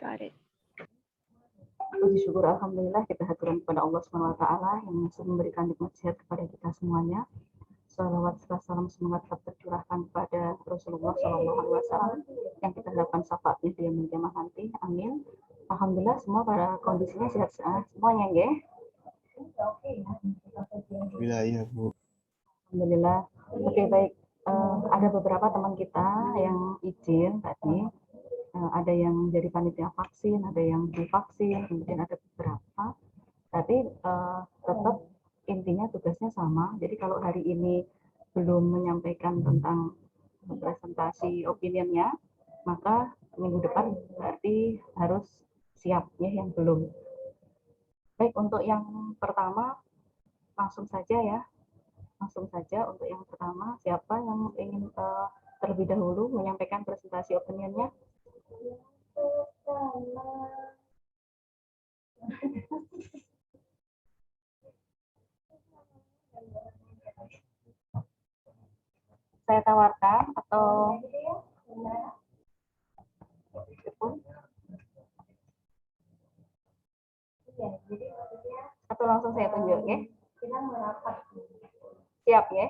Got it. Puji syukur alhamdulillah kita haturkan kepada Allah Subhanahu wa taala yang masih memberikan nikmat sehat kepada kita semuanya. Salawat serta salam semoga tetap tercurahkan kepada Rasulullah Shallallahu alaihi wasallam yang kita harapkan syafaatnya di yaumul kiamah nanti. Amin. Alhamdulillah semua pada kondisinya sehat-sehat semuanya ya. Wilayah Bu. Alhamdulillah. Oke baik. Ada beberapa teman kita yang izin tadi. Ada yang jadi panitia vaksin, ada yang divaksin, kemudian ada beberapa. Tapi tetap intinya tugasnya sama. Jadi kalau hari ini belum menyampaikan tentang presentasi opinionnya, maka minggu depan berarti harus siap ya yang belum. Baik, untuk yang pertama langsung saja ya. Langsung saja untuk yang pertama, siapa yang ingin terlebih dahulu menyampaikan presentasi opinionnya? Saya tawarkan atau langsung saya tunjuk ya. Siap ya.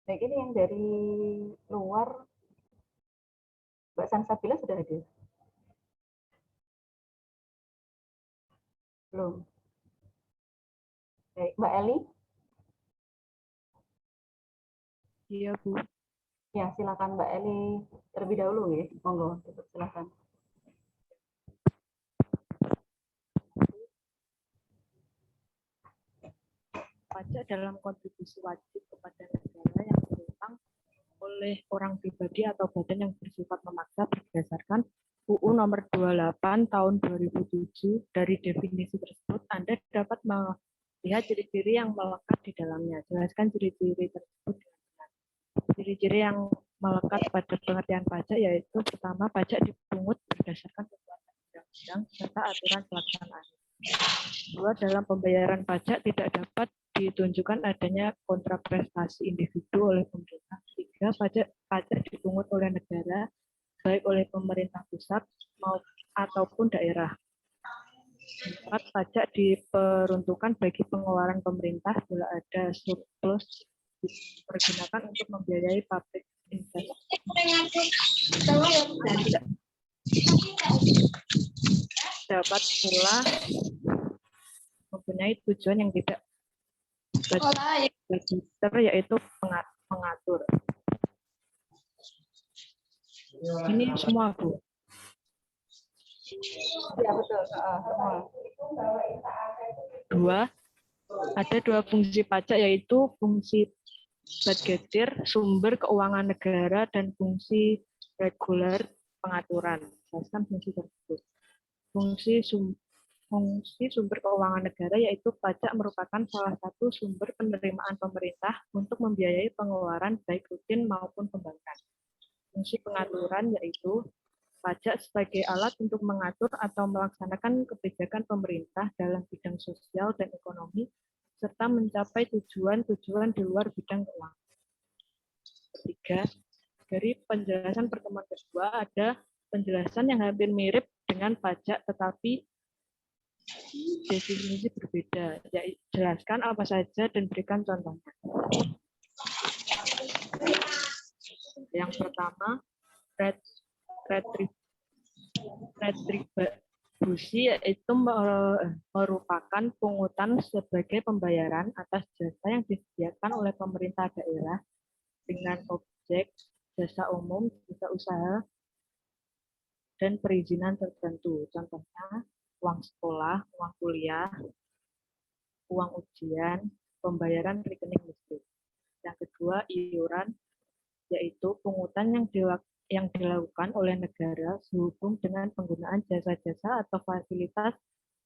Baik, ini yang dari luar, Mbak Sansabila sudah hadir? Belum. Baik, Mbak Eli? Iya, Bu. Ya, silakan Mbak Eli terlebih dahulu ya. Monggo, silakan. Pajak dalam kontribusi wajib kepada negara yang berutang oleh orang pribadi atau badan yang bersifat memaksa berdasarkan UU nomor 28 tahun 2007. Dari definisi tersebut, Anda dapat melihat ciri-ciri yang melekat di dalamnya. Jelaskan ciri-ciri tersebut dengan benar. Ciri-ciri yang melekat pada pengertian pajak yaitu pertama, pajak dipungut berdasarkan ketentuan undang-undang serta aturan pelaksanaan. Dua, dalam pembayaran pajak tidak dapat ditunjukkan adanya kontraprestasi individu oleh pemerintah. Tiga, pajak dipungut oleh negara, baik oleh pemerintah pusat ataupun daerah. Empat, pajak diperuntukkan bagi pengeluaran pemerintah bila ada surplus dipergunakan untuk membiayai pabrik investasi. Dapat pula mempunyai tujuan yang tidak budgeter, yaitu mengatur. Ini semua, Bu. Ya, betul. Semua. Ada dua fungsi pajak, yaitu fungsi budgetir, sumber keuangan negara, dan fungsi reguler, pengaturan. Jelaskan fungsi tersebut. Fungsi sumber keuangan negara yaitu pajak merupakan salah satu sumber penerimaan pemerintah untuk membiayai pengeluaran baik rutin maupun pembangkit. Fungsi pengaturan yaitu pajak sebagai alat untuk mengatur atau melaksanakan kebijakan pemerintah dalam bidang sosial dan ekonomi serta mencapai tujuan-tujuan di luar bidang keuangan. Ketiga, dari penjelasan pertemuan kedua ada penjelasan yang hampir mirip dengan pajak tetapi definisi berbeda. Jelaskan apa saja dan berikan contohnya. Yang pertama, retribusi yaitu merupakan pungutan sebagai pembayaran atas jasa yang disediakan oleh pemerintah daerah dengan objek jasa umum, jasa usaha, dan perizinan tertentu. Contohnya, uang sekolah, uang kuliah, uang ujian, pembayaran rekening listrik. Yang kedua, iuran, yaitu pungutan yang dilakukan oleh negara sehubung dengan penggunaan jasa-jasa atau fasilitas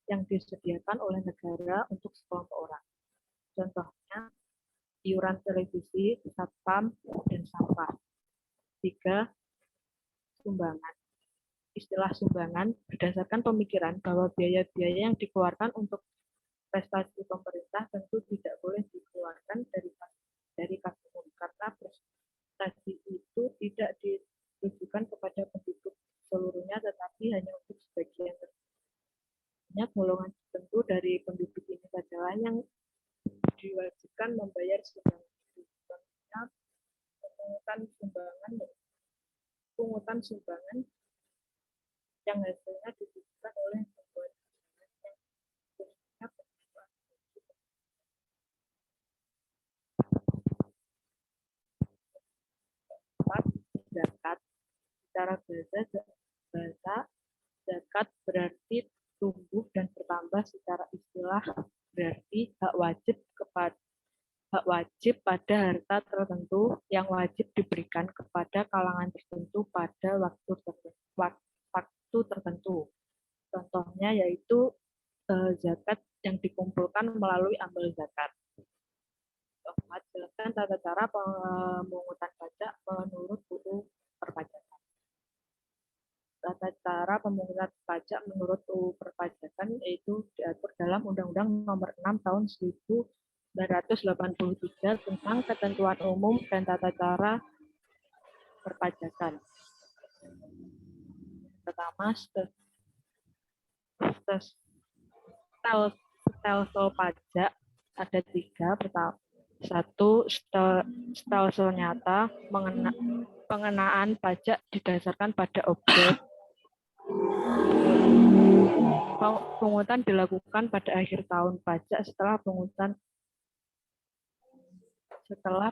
yang disediakan oleh negara untuk sekelompok orang. Contohnya, iuran televisi, satpam, dan sampah. Tiga, sumbangan. Istilah sumbangan berdasarkan pemikiran bahwa biaya-biaya yang dikeluarkan untuk prestasi pemerintah tentu tidak boleh dikeluarkan dari kas umum karena golongan tertentu dari penduduk ini saja yang diwajibkan membayar sumbangan. Contohnya pungutan sumbangan yang hasilnya ditujukan oleh pembuat yang khususnya bertujuan zakat. Secara bahasa zakat berarti tumbuh dan bertambah, secara istilah berarti hak wajib pada harta tertentu yang wajib diberikan kepada kalangan tertentu pada waktu tertentu. Contohnya yaitu zakat yang dikumpulkan melalui ambal zakat. Keempat, jelaskan tata cara pemungutan pajak menurut UU Perpajakan. Tata cara pemungutan pajak menurut UU Perpajakan yaitu diatur dalam Undang-Undang Nomor 6 Tahun 1983 tentang ketentuan umum dan tata cara perpajakan. Pertama, stelsel pajak ada 3. Pertama, 1. Stelsel nyata, pengenaan pajak didasarkan pada objek. Pungutan dilakukan pada akhir tahun pajak setelah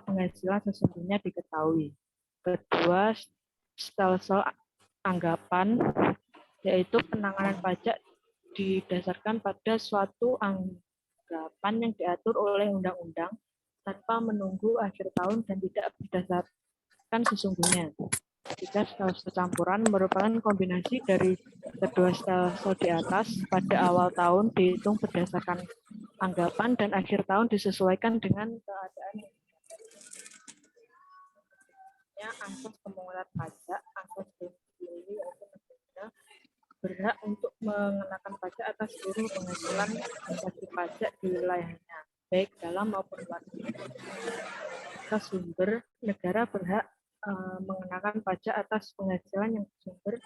penghasilan sesungguhnya diketahui. Kedua, stelsel anggapan, yaitu penanganan pajak didasarkan pada suatu anggapan yang diatur oleh undang-undang tanpa menunggu akhir tahun dan tidak berdasarkan sesungguhnya. Jika stelsel campuran merupakan kombinasi dari kedua stelsel di atas, pada awal tahun dihitung berdasarkan anggapan dan akhir tahun disesuaikan dengan keadaan yang asas pemungutan pajak, asas domisili yaitu negara berhak untuk mengenakan pajak atas seluruh penghasilan wajib pajak di wilayahnya, baik dalam maupun luar negeri. Asas sumber, negara berhak mengenakan pajak atas penghasilan yang bersumber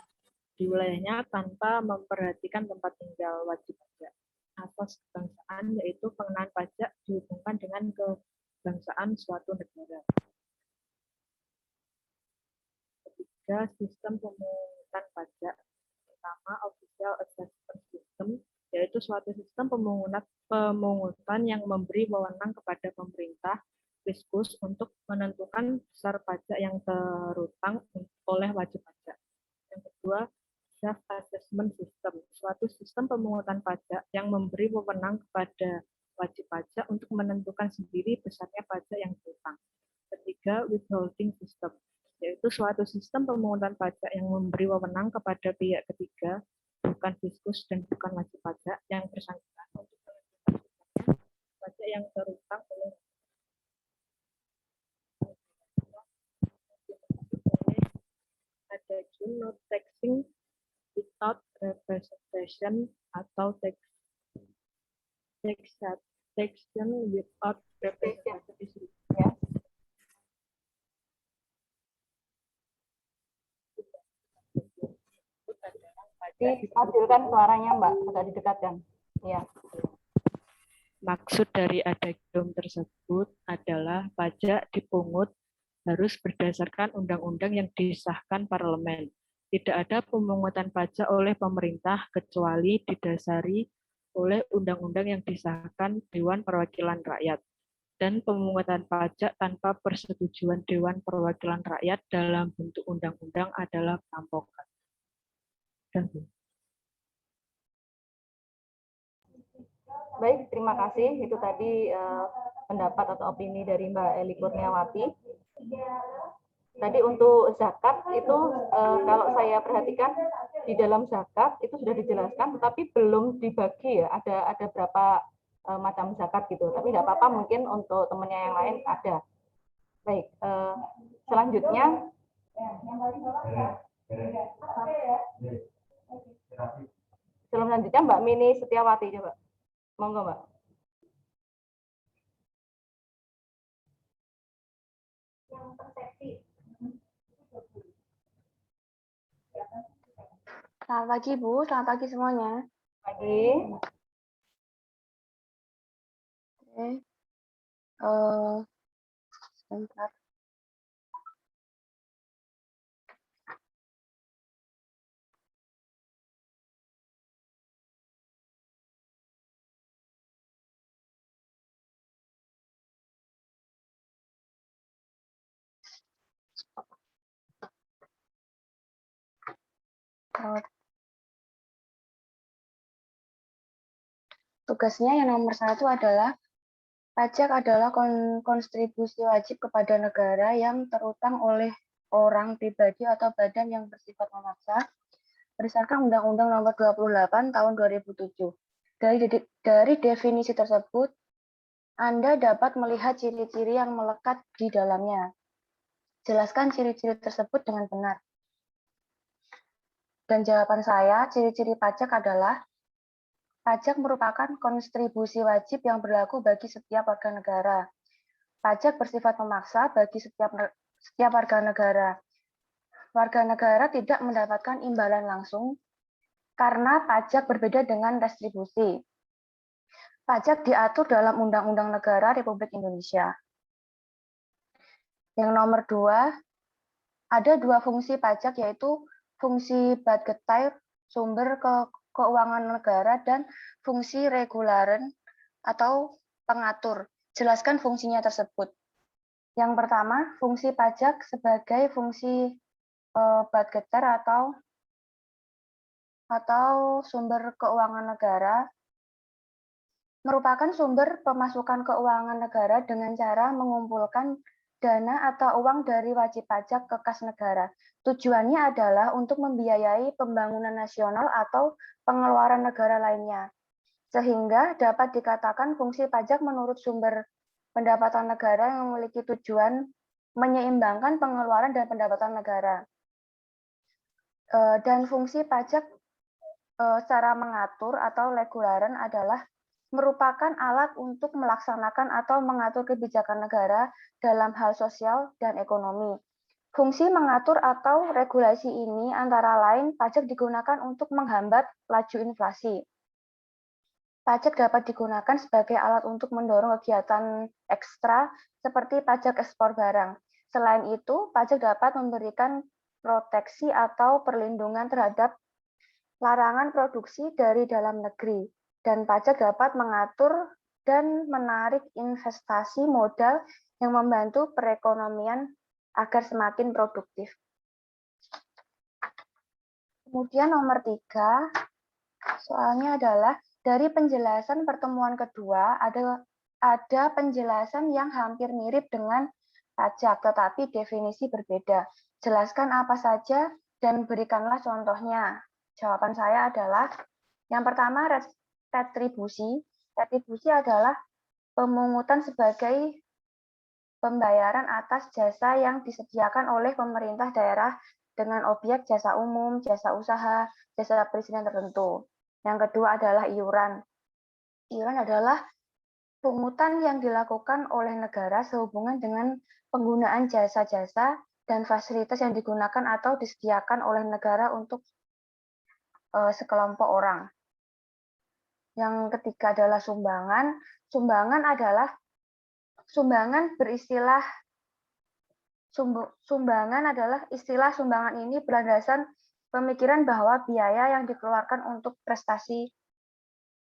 di wilayahnya tanpa memperhatikan tempat tinggal wajib pajak. Asas kebangsaan, yaitu pengenaan pajak dihubungkan dengan kebangsaan suatu negara. Ketiga, sistem pemungutan pajak. Pertama, official assessment system, yaitu suatu sistem pemungutan yang memberi wewenang kepada pemerintah fiskus untuk menentukan besar pajak yang terutang oleh wajib pajak. Yang kedua, self-assessment system, suatu sistem pemungutan pajak yang memberi wewenang kepada wajib pajak untuk menentukan sendiri besarnya pajak yang terutang. Ketiga, withholding system, yaitu suatu sistem pemungutan pajak yang memberi wewenang kepada pihak ketiga, bukan fiskus dan bukan wajib pajak yang bersangkutan untuk menentukan pajak yang terutang oleh ada no taxing without representation atau taxation without representation. Ya. Dihasilkan suaranya, Mbak, agak didekatkan. Ya. Maksud dari adagium tersebut adalah pajak dipungut harus berdasarkan undang-undang yang disahkan parlemen. Tidak ada pemungutan pajak oleh pemerintah kecuali didasari oleh undang-undang yang disahkan Dewan Perwakilan Rakyat. Dan pemungutan pajak tanpa persetujuan Dewan Perwakilan Rakyat dalam bentuk undang-undang adalah perampokan. Baik, terima kasih. Itu tadi pendapat atau opini dari Mbak Eli Kurniawati. Tadi untuk zakat itu kalau saya perhatikan di dalam zakat itu sudah dijelaskan, tetapi belum dibagi ya. Ada berapa macam zakat gitu. Tapi tidak apa-apa, mungkin untuk temannya yang lain ada. Baik, selanjutnya. Selanjutnya Mbak Mini Setiawati, coba. Monggo, Mbak. Selamat pagi, Bu. Selamat pagi semuanya. Pagi. Oke. Sebentar. Tugasnya yang nomor 1 adalah pajak adalah kontribusi wajib kepada negara yang terutang oleh orang pribadi atau badan yang bersifat memaksa berdasarkan Undang-Undang Nomor 28 Tahun 2007. Dari definisi tersebut, Anda dapat melihat ciri-ciri yang melekat di dalamnya. Jelaskan ciri-ciri tersebut dengan benar. Dan jawaban saya, ciri-ciri pajak adalah pajak merupakan kontribusi wajib yang berlaku bagi setiap warga negara. Pajak bersifat memaksa bagi setiap warga negara. Warga negara tidak mendapatkan imbalan langsung karena pajak berbeda dengan restribusi. Pajak diatur dalam Undang-Undang Negara Republik Indonesia. Yang nomor 2, ada 2 fungsi pajak, yaitu fungsi budgetair, sumber keuangan negara, dan fungsi regularen atau pengatur. Jelaskan fungsinya tersebut. Yang pertama, fungsi pajak sebagai fungsi budgetair atau sumber keuangan negara merupakan sumber pemasukan keuangan negara dengan cara mengumpulkan dana atau uang dari wajib pajak ke kas negara. Tujuannya adalah untuk membiayai pembangunan nasional atau pengeluaran negara lainnya. Sehingga dapat dikatakan fungsi pajak menurut sumber pendapatan negara yang memiliki tujuan menyeimbangkan pengeluaran dan pendapatan negara. Dan fungsi pajak secara mengatur atau regularen adalah merupakan alat untuk melaksanakan atau mengatur kebijakan negara dalam hal sosial dan ekonomi. Fungsi mengatur atau regulasi ini antara lain pajak digunakan untuk menghambat laju inflasi. Pajak dapat digunakan sebagai alat untuk mendorong kegiatan ekstra seperti pajak ekspor barang. Selain itu, pajak dapat memberikan proteksi atau perlindungan terhadap larangan produksi dari dalam negeri. Dan pajak dapat mengatur dan menarik investasi modal yang membantu perekonomian agar semakin produktif. Kemudian nomor 3, soalnya adalah dari penjelasan pertemuan kedua ada penjelasan yang hampir mirip dengan pajak, tetapi definisi berbeda. Jelaskan apa saja dan berikanlah contohnya. Jawaban saya adalah yang pertama, retribusi. Retribusi adalah pemungutan sebagai pembayaran atas jasa yang disediakan oleh pemerintah daerah dengan objek jasa umum, jasa usaha, jasa perizinan tertentu. Yang kedua adalah iuran. Iuran adalah pungutan yang dilakukan oleh negara sehubungan dengan penggunaan jasa-jasa dan fasilitas yang digunakan atau disediakan oleh negara untuk sekelompok orang. Yang ketiga adalah sumbangan. Sumbangan adalah istilah sumbangan ini berlandaskan pemikiran bahwa biaya yang dikeluarkan untuk prestasi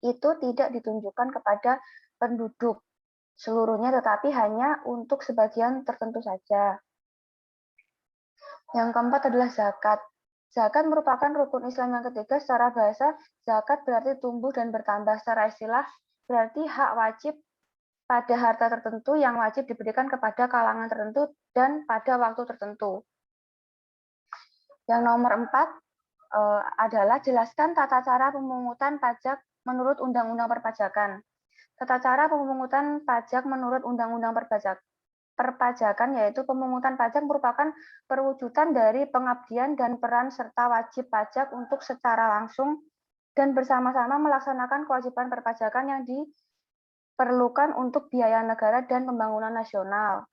itu tidak ditunjukkan kepada penduduk seluruhnya, tetapi hanya untuk sebagian tertentu saja. Yang keempat adalah zakat. Zakat merupakan rukun Islam yang ketiga. Secara bahasa, zakat berarti tumbuh dan bertambah. Secara istilah, berarti hak wajib pada harta tertentu yang wajib diberikan kepada kalangan tertentu dan pada waktu tertentu. Yang nomor 4 adalah jelaskan tata cara pemungutan pajak menurut Undang-Undang Perpajakan. Tata cara pemungutan pajak menurut Undang-Undang Perpajakan yaitu pemungutan pajak merupakan perwujudan dari pengabdian dan peran serta wajib pajak untuk secara langsung dan bersama-sama melaksanakan kewajiban perpajakan yang diperlukan untuk biaya negara dan pembangunan nasional.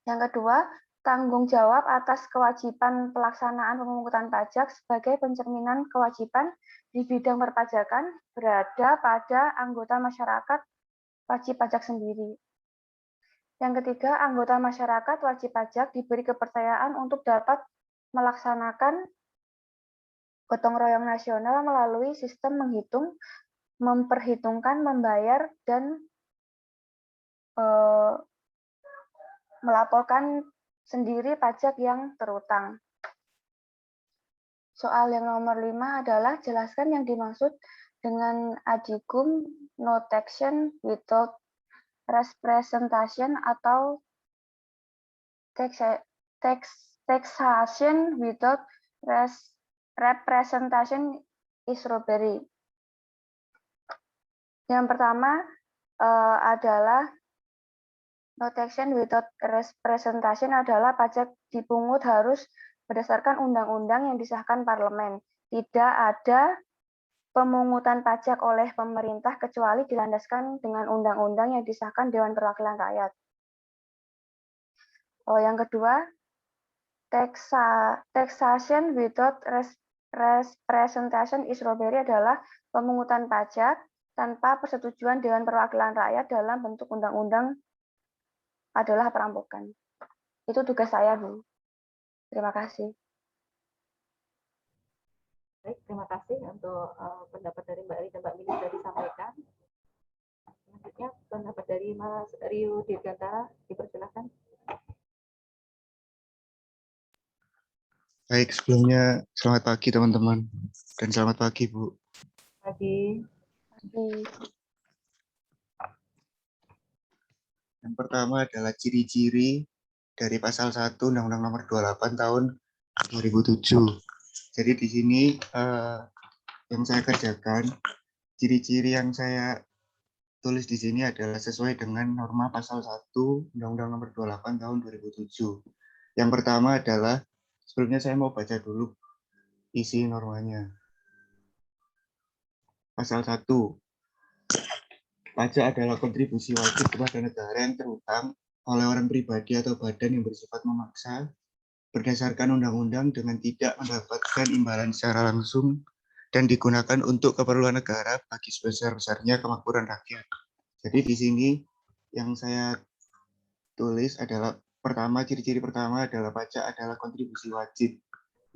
Yang kedua, tanggung jawab atas kewajiban pelaksanaan pemungutan pajak sebagai pencerminan kewajiban di bidang perpajakan berada pada anggota masyarakat wajib pajak sendiri. Yang ketiga, anggota masyarakat wajib pajak diberi kepercayaan untuk dapat melaksanakan gotong royong nasional melalui sistem menghitung, memperhitungkan, membayar, dan melaporkan sendiri pajak yang terutang. Soal yang nomor 5 adalah jelaskan yang dimaksud dengan adjecum no taxation without representation atau taxation without representation is robbery. Yang pertama adalah no taxation without representation adalah pajak dipungut harus berdasarkan undang-undang yang disahkan parlemen. Tidak ada pemungutan pajak oleh pemerintah kecuali dilandaskan dengan undang-undang yang disahkan Dewan Perwakilan Rakyat. Yang kedua, taxation without representation is robbery adalah pemungutan pajak tanpa persetujuan Dewan Perwakilan Rakyat dalam bentuk undang-undang adalah perampokan. Itu tugas saya, Bu. Terima kasih. Baik, terima kasih untuk pendapat dari Mbak Eri dan Mbak Mili sudah disampaikan. Selanjutnya pendapat dari Mas Rio Dirgantara, dipersilakan. Baik, sebelumnya selamat pagi teman-teman dan selamat pagi Bu. Pagi. Yang pertama adalah ciri-ciri dari pasal 1 Undang-Undang Nomor 28 Tahun 2007. Jadi di sini yang saya kerjakan, ciri-ciri yang saya tulis di sini adalah sesuai dengan norma pasal 1 Undang-Undang Nomor 28 Tahun 2007. Yang pertama adalah, sebelumnya saya mau baca dulu isi normanya. Pasal 1. Pajak adalah kontribusi wajib kepada negara yang terutang oleh orang pribadi atau badan yang bersifat memaksa berdasarkan undang-undang dengan tidak mendapatkan imbalan secara langsung dan digunakan untuk keperluan negara bagi sebesar-besarnya kemakmuran rakyat. Jadi di sini yang saya tulis adalah pertama, ciri-ciri pertama adalah pajak adalah kontribusi wajib,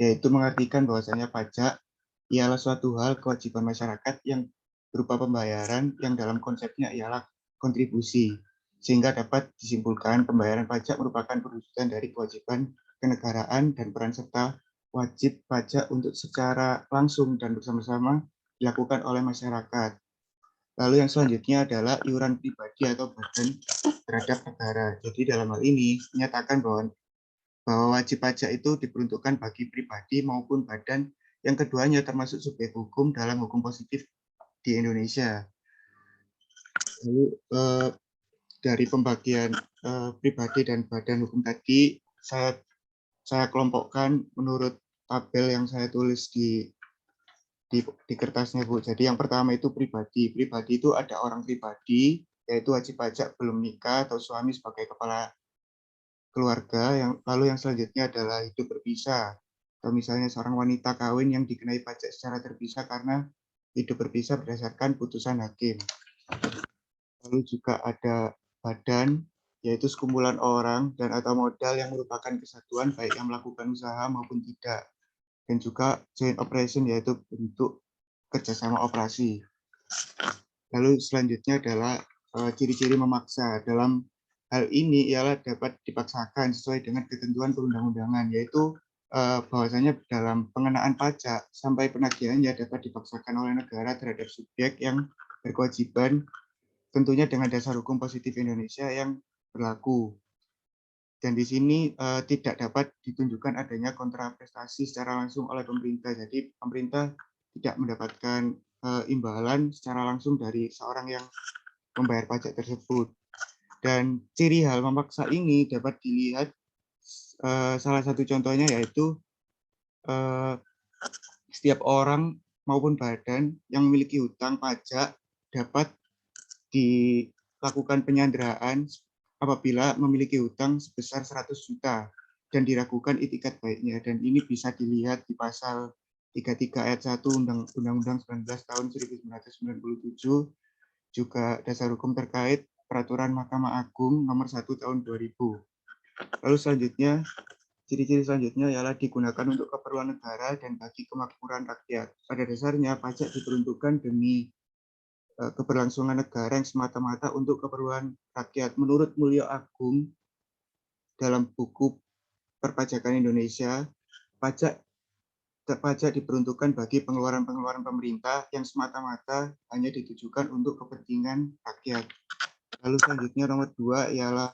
yaitu mengartikan bahwasanya pajak ialah suatu hal kewajiban masyarakat yang berupa pembayaran yang dalam konsepnya ialah kontribusi, sehingga dapat disimpulkan pembayaran pajak merupakan perwujudan dari kewajiban kenegaraan dan peran serta wajib pajak untuk secara langsung dan bersama-sama dilakukan oleh masyarakat. Lalu yang selanjutnya adalah iuran pribadi atau badan terhadap negara. Jadi dalam hal ini menyatakan bahwa wajib pajak itu diperuntukkan bagi pribadi maupun badan yang keduanya termasuk subjek hukum dalam hukum positif di Indonesia. Lalu dari pembagian pribadi dan badan hukum tadi saya kelompokkan menurut tabel yang saya tulis di kertasnya, Bu. Jadi yang pertama itu pribadi. Pribadi itu ada orang pribadi, yaitu wajib pajak belum nikah atau suami sebagai kepala keluarga. Lalu yang selanjutnya adalah hidup berpisah. Atau misalnya seorang wanita kawin yang dikenai pajak secara terpisah karena hidup berpisah berdasarkan putusan hakim. Lalu juga ada badan, yaitu sekumpulan orang dan atau modal yang merupakan kesatuan baik yang melakukan usaha maupun tidak. Dan juga joint operation, yaitu bentuk kerjasama operasi. Lalu selanjutnya adalah ciri-ciri memaksa. Dalam hal ini ialah dapat dipaksakan sesuai dengan ketentuan perundang-undangan, yaitu bahwasanya dalam pengenaan pajak sampai penagihannya dapat dipaksakan oleh negara terhadap subjek yang berkewajiban, tentunya dengan dasar hukum positif Indonesia yang berlaku. Dan di sini tidak dapat ditunjukkan adanya kontraprestasi secara langsung oleh pemerintah. Jadi pemerintah tidak mendapatkan imbalan secara langsung dari seorang yang membayar pajak tersebut. Dan ciri hal memaksa ini dapat dilihat salah satu contohnya yaitu setiap orang maupun badan yang memiliki hutang pajak dapat dilakukan penyanderaan apabila memiliki hutang sebesar 100 juta dan diragukan itikat baiknya. Dan ini bisa dilihat di pasal 33 ayat 1 Undang-Undang 19 tahun 1997, juga dasar hukum terkait peraturan Mahkamah Agung nomor 1 tahun 2000. Lalu selanjutnya, ciri-ciri selanjutnya ialah digunakan untuk keperluan negara dan bagi kemakmuran rakyat. Pada dasarnya, pajak diperuntukkan demi keberlangsungan negara yang semata-mata untuk keperluan rakyat. Menurut Mulyo Agung, dalam buku Perpajakan Indonesia, pajak diperuntukkan bagi pengeluaran-pengeluaran pemerintah yang semata-mata hanya ditujukan untuk kepentingan rakyat. Lalu selanjutnya nomor 2 ialah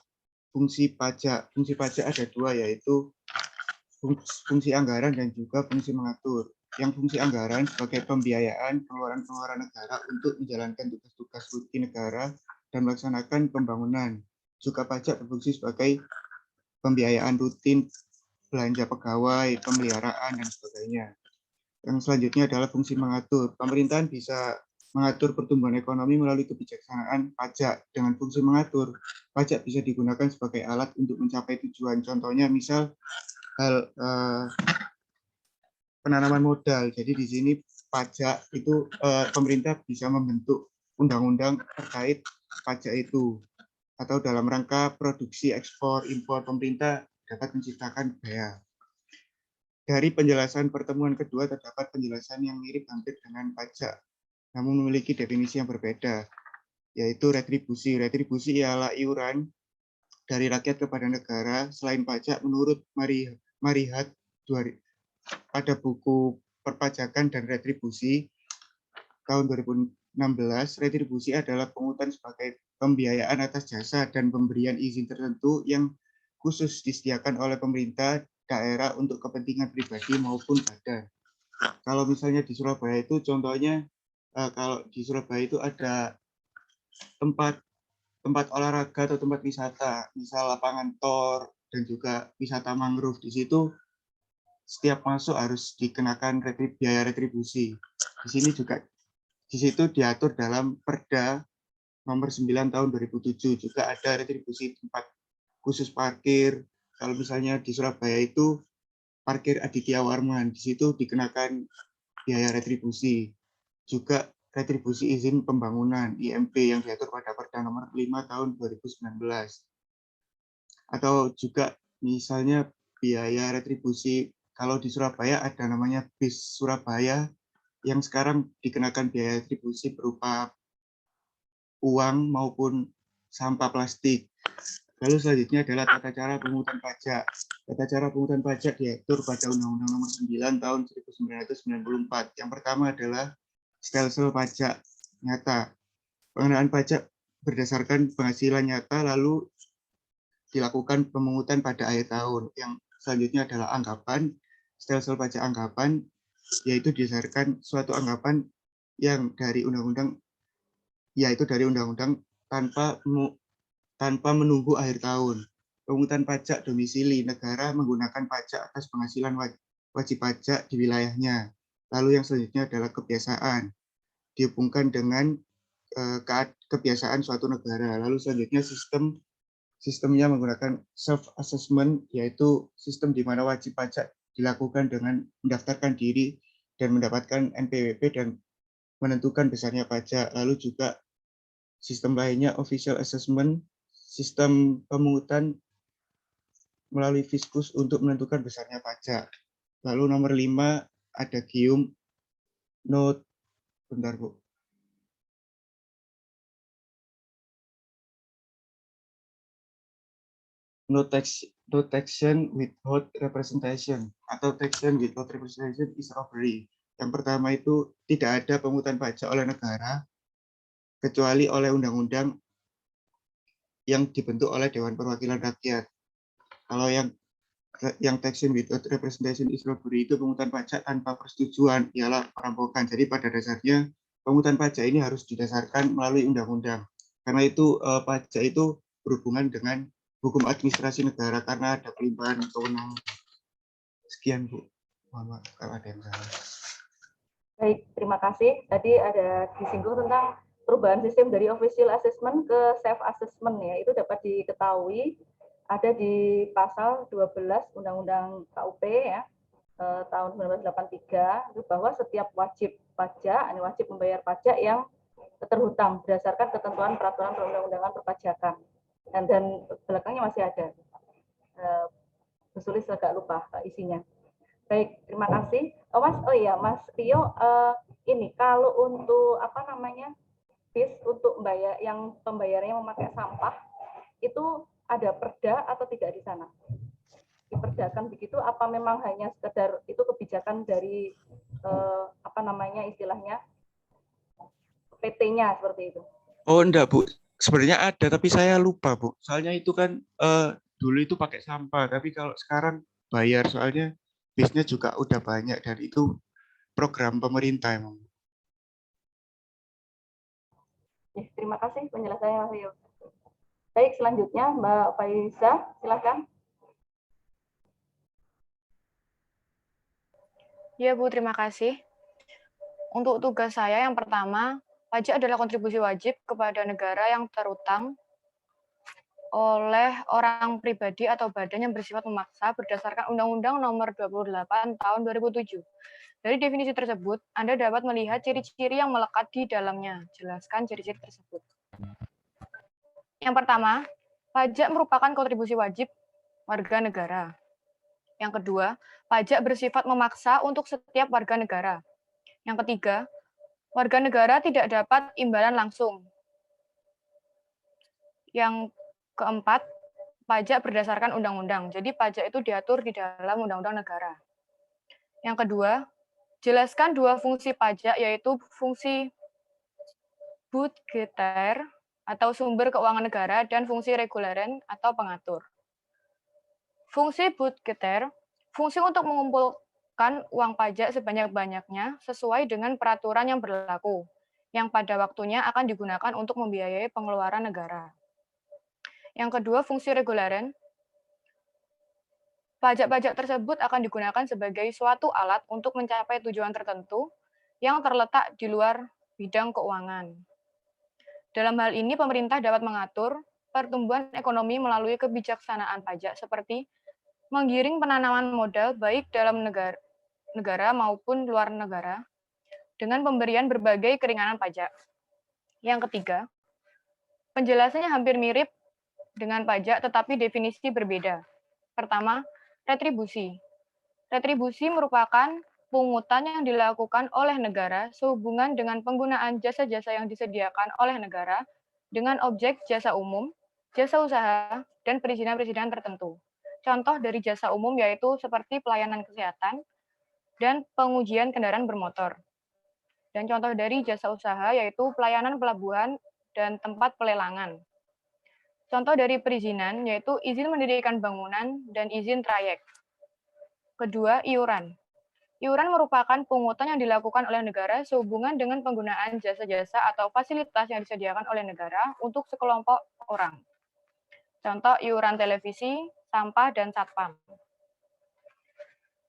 fungsi pajak. Fungsi pajak ada 2, yaitu fungsi anggaran dan juga fungsi mengatur. Yang fungsi anggaran sebagai pembiayaan pengeluaran-pengeluaran negara untuk menjalankan tugas-tugas rutin negara dan melaksanakan pembangunan. Juga pajak berfungsi sebagai pembiayaan rutin belanja pegawai, pemeliharaan, dan sebagainya. Yang selanjutnya adalah fungsi mengatur. Pemerintahan bisa mengatur pertumbuhan ekonomi melalui kebijaksanaan pajak. Dengan fungsi mengatur, pajak bisa digunakan sebagai alat untuk mencapai tujuan. Contohnya misal penanaman modal. Jadi di sini pajak itu pemerintah bisa membentuk undang-undang terkait pajak itu. Atau dalam rangka produksi, ekspor, impor, pemerintah dapat menciptakan biaya. Dari penjelasan pertemuan kedua terdapat penjelasan yang mirip hampir dengan pajak, namun memiliki definisi yang berbeda, yaitu retribusi. Retribusi ialah iuran dari rakyat kepada negara selain pajak menurut Marihat pada buku Perpajakan dan Retribusi tahun 2016, retribusi adalah pungutan sebagai pembiayaan atas jasa dan pemberian izin tertentu yang khusus disediakan oleh pemerintah daerah untuk kepentingan pribadi maupun badan. Kalau misalnya di Surabaya itu contohnya, kalau di Surabaya itu ada tempat olahraga atau tempat wisata, misal lapangan tor dan juga wisata mangrove. Di situ setiap masuk harus dikenakan biaya retribusi. Di sini juga di situ diatur dalam Perda nomor 9 tahun 2007, juga ada retribusi tempat khusus parkir. Kalau misalnya di Surabaya itu parkir Aditya Warman, di situ dikenakan biaya retribusi. Juga retribusi izin pembangunan IMP yang diatur pada Perda nomor 5 tahun 2019. Atau juga misalnya biaya retribusi kalau di Surabaya ada namanya BIS Surabaya yang sekarang dikenakan biaya retribusi berupa uang maupun sampah plastik. Lalu selanjutnya adalah tata cara pemungutan pajak. Tata cara pemungutan pajak diatur pada Undang-Undang Nomor 9 Tahun 1994. Yang pertama adalah stelsel pajak nyata. Pengenaan pajak berdasarkan penghasilan nyata lalu dilakukan pemungutan pada akhir tahun. Yang selanjutnya adalah anggapan, stelsel pajak anggapan, yaitu berdasarkan suatu anggapan yang dari undang-undang, yaitu dari undang-undang tanpa menunggu akhir tahun. Pemungutan pajak domisili negara menggunakan pajak atas penghasilan wajib pajak di wilayahnya. Lalu yang selanjutnya adalah kebiasaan, dihubungkan dengan kebiasaan suatu negara. Lalu selanjutnya sistemnya menggunakan self-assessment, yaitu sistem di mana wajib pajak dilakukan dengan mendaftarkan diri dan mendapatkan NPWP dan menentukan besarnya pajak. Lalu juga sistem lainnya official assessment, sistem pemungutan melalui fiskus untuk menentukan besarnya pajak. Lalu nomor 5 ada gium note, bentar Bu. No taxation without representation atau taxation without representation is robbery. Yang pertama itu tidak ada pemungutan pajak oleh negara kecuali oleh undang-undang yang dibentuk oleh Dewan Perwakilan Rakyat. Kalau yang taxation without representation is robbery itu pemungutan pajak tanpa persetujuan, ialah perampokan. Jadi pada dasarnya pemungutan pajak ini harus didasarkan melalui undang-undang. Karena itu pajak itu berhubungan dengan hukum administrasi negara karena ada pelimpahan kewenangan. Sekian Bu. Mohon maaf kalau ada yang salah. Baik, terima kasih. Tadi ada disinggung tentang perubahan sistem dari official assessment ke self assessment ya. Itu dapat diketahui ada di pasal 12 Undang-Undang KUP ya tahun 1983 itu bahwa setiap wajib pajak, wajib membayar pajak yang terhutang berdasarkan ketentuan peraturan perundang-undangan perpajakan. Dan belakangnya masih ada. Tertulis agak lupa isinya. Baik, terima kasih. Mas Rio, ini kalau untuk bis untuk yang pembayarannya memakai sampah itu ada perda atau tidak di sana? Diperdakan begitu? Apa memang hanya sekedar itu kebijakan dari istilahnya PT-nya seperti itu? Oh enggak Bu, sebenarnya ada tapi saya lupa Bu. Soalnya itu kan dulu itu pakai sampah, tapi kalau sekarang bayar soalnya bisnya juga udah banyak dan itu program pemerintah emang. Terima kasih penjelasannya Mas Rio. Baik, selanjutnya Mbak Faiza, silakan. Ya Bu, terima kasih. Untuk tugas saya yang pertama, pajak adalah kontribusi wajib kepada negara yang terutang oleh orang pribadi atau badan yang bersifat memaksa berdasarkan Undang-Undang Nomor 28 Tahun 2007. Dari definisi tersebut, Anda dapat melihat ciri-ciri yang melekat di dalamnya. Jelaskan ciri-ciri tersebut. Yang pertama, pajak merupakan kontribusi wajib warga negara. Yang kedua, pajak bersifat memaksa untuk setiap warga negara. Yang ketiga, warga negara tidak dapat imbalan langsung. Yang keempat, pajak berdasarkan undang-undang. Jadi pajak itu diatur di dalam undang-undang negara. Yang kedua, jelaskan dua fungsi pajak, yaitu fungsi budgeter atau sumber keuangan negara dan fungsi reguleren atau pengatur. Fungsi budgeter, fungsi untuk mengumpulkan uang pajak sebanyak-banyaknya sesuai dengan peraturan yang berlaku, yang pada waktunya akan digunakan untuk membiayai pengeluaran negara. Yang kedua, fungsi reguleren. Pajak-pajak tersebut akan digunakan sebagai suatu alat untuk mencapai tujuan tertentu yang terletak di luar bidang keuangan. Dalam hal ini, pemerintah dapat mengatur pertumbuhan ekonomi melalui kebijaksanaan pajak seperti menggiring penanaman modal baik dalam negara maupun luar negara dengan pemberian berbagai keringanan pajak. Yang ketiga, penjelasannya hampir mirip dengan pajak tetapi definisi berbeda. Pertama, retribusi. Retribusi merupakan pungutan yang dilakukan oleh negara sehubungan dengan penggunaan jasa-jasa yang disediakan oleh negara dengan objek jasa umum, jasa usaha, dan perizinan-perizinan tertentu. Contoh dari jasa umum yaitu seperti pelayanan kesehatan dan pengujian kendaraan bermotor. Dan contoh dari jasa usaha yaitu pelayanan pelabuhan dan tempat pelelangan. Contoh dari perizinan yaitu izin mendirikan bangunan dan izin trayek. Kedua, iuran. Iuran merupakan pungutan yang dilakukan oleh negara sehubungan dengan penggunaan jasa-jasa atau fasilitas yang disediakan oleh negara untuk sekelompok orang. Contoh iuran televisi, sampah, dan satpam.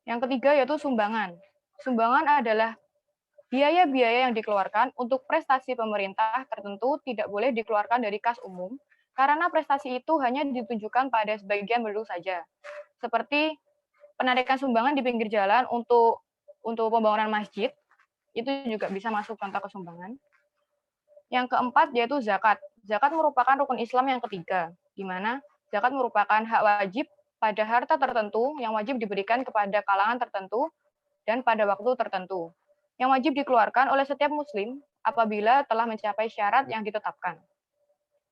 Yang ketiga yaitu sumbangan. Sumbangan adalah biaya-biaya yang dikeluarkan untuk prestasi pemerintah tertentu tidak boleh dikeluarkan dari kas umum, karena prestasi itu hanya ditunjukkan pada sebagian penduduk saja. Seperti penarikan sumbangan di pinggir jalan untuk pembangunan masjid, itu juga bisa masuk contoh kesumbangan. Yang keempat yaitu zakat. Zakat merupakan rukun Islam yang ketiga, di mana zakat merupakan hak wajib pada harta tertentu yang wajib diberikan kepada kalangan tertentu dan pada waktu tertentu, yang wajib dikeluarkan oleh setiap muslim apabila telah mencapai syarat yang ditetapkan.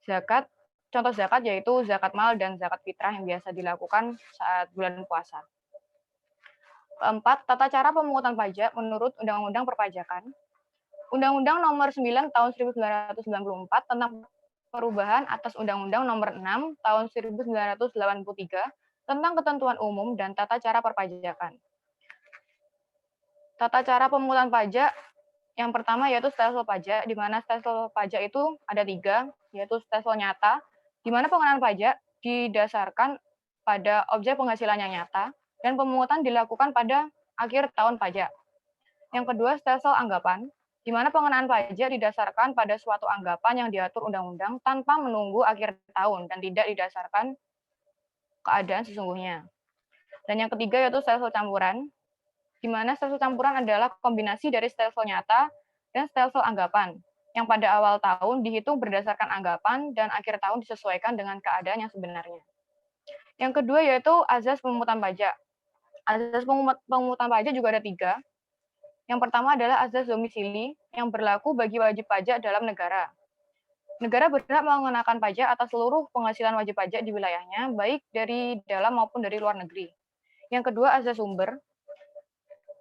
Zakat, contoh zakat yaitu zakat mal dan zakat fitrah yang biasa dilakukan saat bulan puasa. Keempat, tata cara pemungutan pajak menurut Undang-Undang Perpajakan. Undang-Undang Nomor 9 Tahun 1994 tentang perubahan atas Undang-Undang Nomor 6 Tahun 1983 tentang ketentuan umum dan tata cara perpajakan. Tata cara pemungutan pajak yang pertama yaitu stelsel pajak, di mana stelsel pajak itu ada 3, yaitu stelsel nyata, di mana pengenaan pajak didasarkan pada objek penghasilan yang nyata, dan pemungutan dilakukan pada akhir tahun pajak. Yang kedua, stelsel anggapan, di mana pengenaan pajak didasarkan pada suatu anggapan yang diatur undang-undang tanpa menunggu akhir tahun dan tidak didasarkan keadaan sesungguhnya. Dan yang ketiga yaitu stelsel campuran, di mana stelsel campuran adalah kombinasi dari stelsel nyata dan stelsel anggapan. yang pada awal tahun dihitung berdasarkan anggapan dan akhir tahun disesuaikan dengan keadaan yang sebenarnya. Yang kedua yaitu azas pemungutan pajak. Azas pemungutan pajak juga ada 3. Yang pertama adalah azas domisili yang berlaku bagi wajib pajak dalam negara. Negara berhak mengenakan pajak atas seluruh penghasilan wajib pajak di wilayahnya, baik dari dalam maupun dari luar negeri. Yang kedua azas sumber.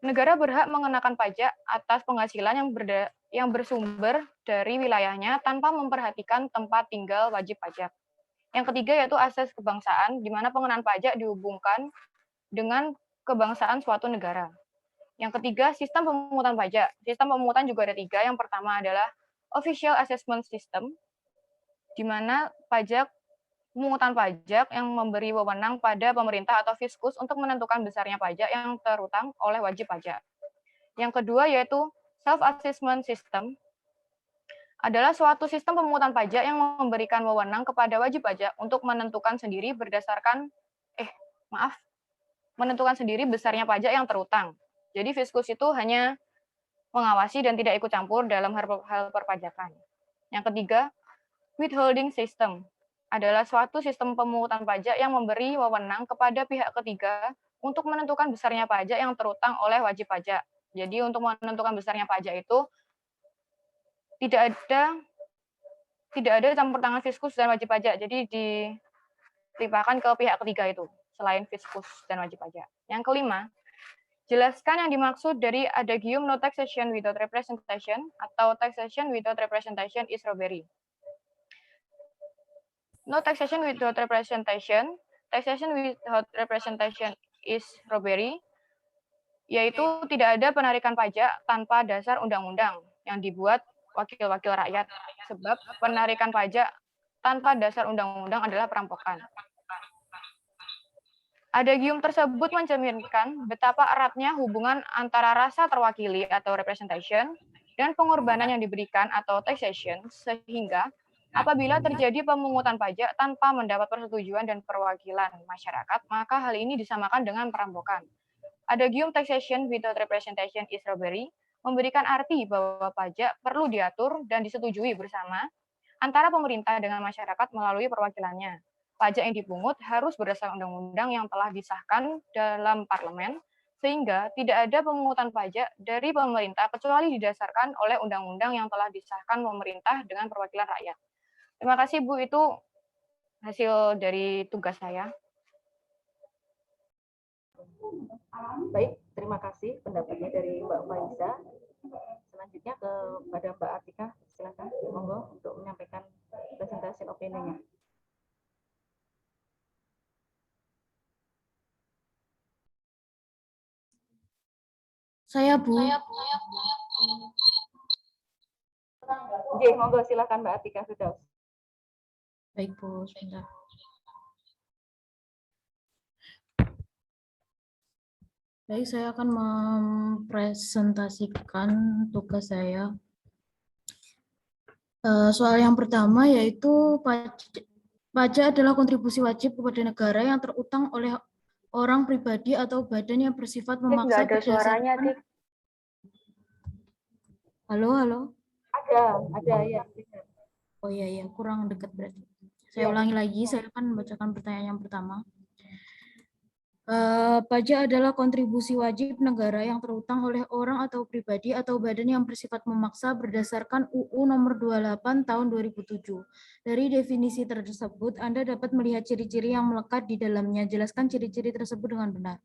Negara berhak mengenakan pajak atas penghasilan yang bersumber dari wilayahnya tanpa memperhatikan tempat tinggal wajib pajak. Yang ketiga yaitu asas kebangsaan, di mana pengenaan pajak dihubungkan dengan kebangsaan suatu negara. Yang ketiga, sistem pemungutan pajak. Sistem pemungutan juga ada 3. Yang pertama adalah official assessment system, di mana pemungutan pajak yang memberi wewenang pada pemerintah atau fiskus untuk menentukan besarnya pajak yang terutang oleh wajib pajak. Yang kedua yaitu self-assessment system, adalah suatu sistem pemungutan pajak yang memberikan wewenang kepada wajib pajak untuk menentukan sendiri besarnya pajak yang terutang. Jadi fiskus itu hanya mengawasi dan tidak ikut campur dalam hal perpajakan. Yang ketiga, withholding system adalah suatu sistem pemungutan pajak yang memberi wewenang kepada pihak ketiga untuk menentukan besarnya pajak yang terutang oleh wajib pajak. Jadi untuk menentukan besarnya pajak itu tidak ada campur tangan fiskus dan wajib pajak. Jadi dilimpahkan ke pihak ketiga itu selain fiskus dan wajib pajak. Yang kelima, jelaskan yang dimaksud dari adagium no taxation without representation atau taxation without representation is robbery. No taxation without representation, taxation without representation is robbery, yaitu tidak ada penarikan pajak tanpa dasar undang-undang yang dibuat wakil-wakil rakyat, sebab penarikan pajak tanpa dasar undang-undang adalah perampokan. Adagium tersebut mencerminkan betapa eratnya hubungan antara rasa terwakili atau representation dan pengorbanan yang diberikan atau taxation, sehingga apabila terjadi pemungutan pajak tanpa mendapat persetujuan dan perwakilan masyarakat, maka hal ini disamakan dengan perampokan. Adagium taxation without representation is robbery memberikan arti bahwa pajak perlu diatur dan disetujui bersama antara pemerintah dengan masyarakat melalui perwakilannya. Pajak yang dipungut harus berdasarkan undang-undang yang telah disahkan dalam parlemen, sehingga tidak ada pemungutan pajak dari pemerintah kecuali didasarkan oleh undang-undang yang telah disahkan pemerintah dengan perwakilan rakyat. Terima kasih, Bu. Itu hasil dari tugas saya. Baik, terima kasih pendapatnya dari Mbak Faiza. Selanjutnya kepada Mbak Atika, silakan monggo untuk menyampaikan presentasi opininya. Saya, Bu. Monggo silakan Mbak Atika Firdaus. Baik, Bu. Sebentar. Baik, saya akan mempresentasikan tugas saya. Soal yang pertama yaitu pajak adalah kontribusi wajib kepada negara yang terutang oleh orang pribadi atau badan yang bersifat memaksa berdasarkan. Halo. Ada ya. Oh iya, kurang dekat berarti. Saya ulangi lagi, saya akan membacakan pertanyaan yang pertama. Pajak adalah kontribusi wajib negara yang terutang oleh orang atau pribadi atau badan yang bersifat memaksa berdasarkan UU Nomor 28 Tahun 2007. Dari definisi tersebut, Anda dapat melihat ciri-ciri yang melekat di dalamnya. Jelaskan ciri-ciri tersebut dengan benar.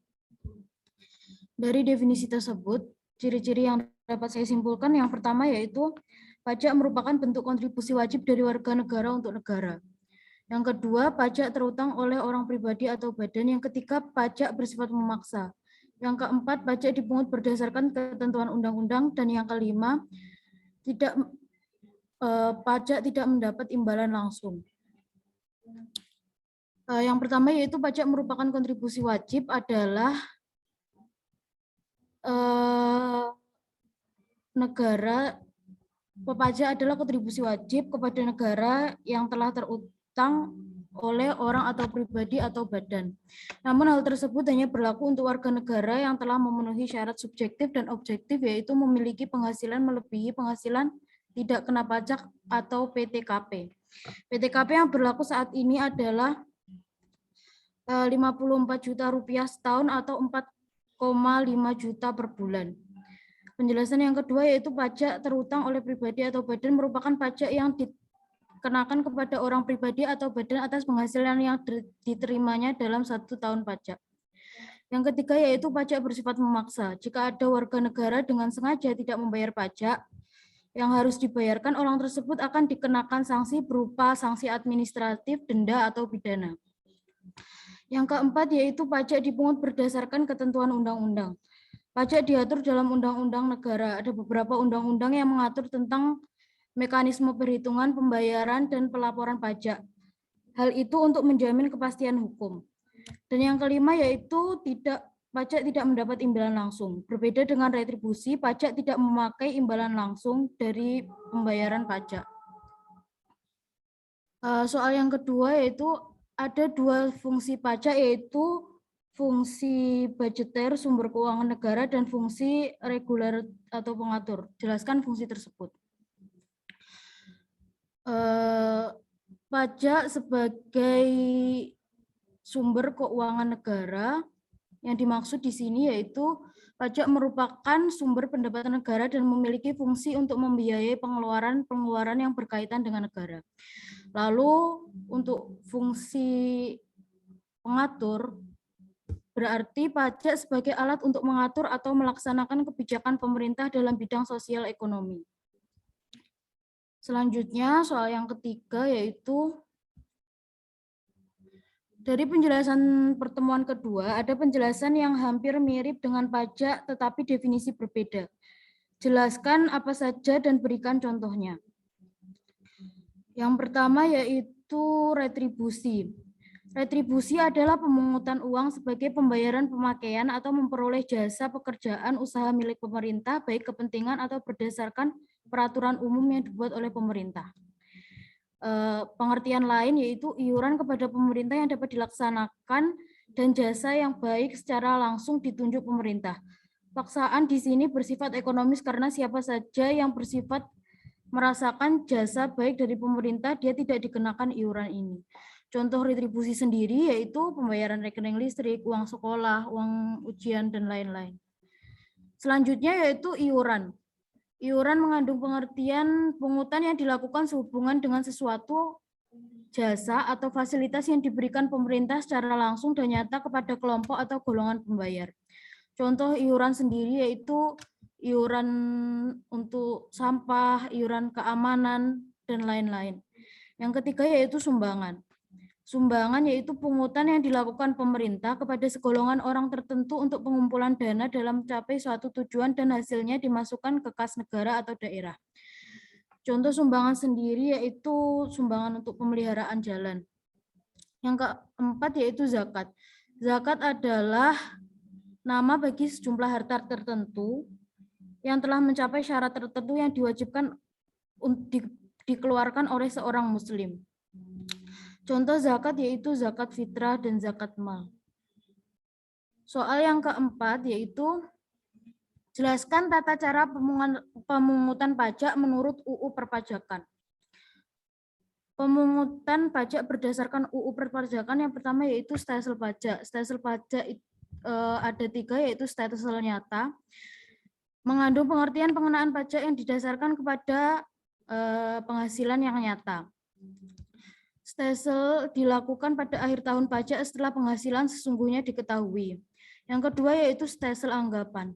Dari definisi tersebut, ciri-ciri yang dapat saya simpulkan yang pertama yaitu pajak merupakan bentuk kontribusi wajib dari warga negara untuk negara. Yang kedua, pajak terutang oleh orang pribadi atau badan yang ketiga pajak bersifat memaksa. Yang keempat, pajak dipungut berdasarkan ketentuan undang-undang. Dan yang kelima, pajak tidak mendapat imbalan langsung. Yang pertama yaitu pajak merupakan kontribusi wajib adalah pajak adalah kontribusi wajib kepada negara yang telah terutang oleh orang atau pribadi atau badan. Namun hal tersebut hanya berlaku untuk warga negara yang telah memenuhi syarat subjektif dan objektif, yaitu memiliki penghasilan melebihi penghasilan tidak kena pajak atau PTKP. PTKP yang berlaku saat ini adalah 54 juta rupiah setahun atau 4,5 juta per bulan. Penjelasan yang kedua yaitu pajak terutang oleh pribadi atau badan merupakan pajak yang dikenakan kepada orang pribadi atau badan atas penghasilan yang diterimanya dalam 1 tahun pajak. Yang ketiga yaitu pajak bersifat memaksa. Jika ada warga negara dengan sengaja tidak membayar pajak yang harus dibayarkan, orang tersebut akan dikenakan sanksi berupa sanksi administratif, denda, atau pidana. Yang keempat yaitu pajak dipungut berdasarkan ketentuan undang-undang. Pajak diatur dalam undang-undang negara. Ada beberapa undang-undang yang mengatur tentang mekanisme perhitungan, pembayaran, dan pelaporan pajak. Hal itu untuk menjamin kepastian hukum. Dan yang kelima yaitu pajak tidak mendapat imbalan langsung. Berbeda dengan retribusi, pajak tidak memakai imbalan langsung dari pembayaran pajak. Soal yang kedua yaitu ada 2 fungsi pajak yaitu fungsi budgeter sumber keuangan negara dan fungsi reguler atau pengatur. Jelaskan fungsi tersebut. Pajak sebagai sumber keuangan negara yang dimaksud di sini yaitu pajak merupakan sumber pendapatan negara dan memiliki fungsi untuk membiayai pengeluaran yang berkaitan dengan negara. Lalu untuk fungsi pengatur berarti pajak sebagai alat untuk mengatur atau melaksanakan kebijakan pemerintah dalam bidang sosial ekonomi. Selanjutnya soal yang ketiga yaitu dari penjelasan pertemuan kedua, ada penjelasan yang hampir mirip dengan pajak tetapi definisi berbeda. Jelaskan apa saja dan berikan contohnya. Yang pertama yaitu retribusi. Retribusi adalah pemungutan uang sebagai pembayaran pemakaian atau memperoleh jasa pekerjaan usaha milik pemerintah, baik kepentingan atau berdasarkan peraturan umum yang dibuat oleh pemerintah. Pengertian lain yaitu iuran kepada pemerintah yang dapat dilaksanakan dan jasa yang baik secara langsung ditunjuk pemerintah. Paksaan di sini bersifat ekonomis karena siapa saja yang bersifat merasakan jasa baik dari pemerintah dia tidak dikenakan iuran ini. Contoh retribusi sendiri yaitu pembayaran rekening listrik, uang sekolah, uang ujian, dan lain-lain. Selanjutnya yaitu iuran. Iuran mengandung pengertian pungutan yang dilakukan sehubungan dengan sesuatu jasa atau fasilitas yang diberikan pemerintah secara langsung dan nyata kepada kelompok atau golongan pembayar. Contoh iuran sendiri yaitu iuran untuk sampah, iuran keamanan, dan lain-lain. Yang ketiga yaitu sumbangan. Sumbangan yaitu pungutan yang dilakukan pemerintah kepada segolongan orang tertentu untuk pengumpulan dana dalam mencapai suatu tujuan dan hasilnya dimasukkan ke kas negara atau daerah. Contoh sumbangan sendiri yaitu sumbangan untuk pemeliharaan jalan. Yang keempat yaitu zakat. Zakat adalah nama bagi sejumlah harta tertentu yang telah mencapai syarat tertentu yang diwajibkan dikeluarkan oleh seorang muslim. Contoh zakat yaitu zakat fitrah dan zakat mal. Soal yang keempat yaitu jelaskan tata cara pemungutan pajak menurut UU Perpajakan. Pemungutan pajak berdasarkan UU Perpajakan yang pertama yaitu stelsel pajak. Stelsel pajak ada 3 yaitu stelsel nyata. Mengandung pengertian pengenaan pajak yang didasarkan kepada penghasilan yang nyata. Stelsel dilakukan pada akhir tahun pajak setelah penghasilan sesungguhnya diketahui. Yang kedua yaitu stelsel anggapan.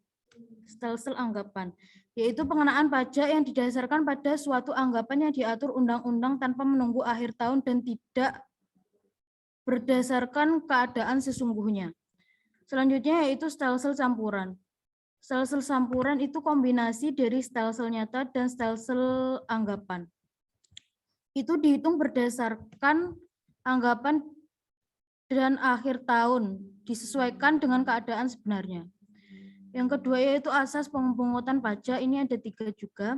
Stelsel anggapan yaitu pengenaan pajak yang didasarkan pada suatu anggapan yang diatur undang-undang tanpa menunggu akhir tahun dan tidak berdasarkan keadaan sesungguhnya. Selanjutnya yaitu stelsel campuran. Stelsel campuran itu kombinasi dari stelsel nyata dan stelsel anggapan. Itu dihitung berdasarkan anggapan dan akhir tahun, disesuaikan dengan keadaan sebenarnya. Yang kedua yaitu asas pemungutan pajak, ini ada 3 juga.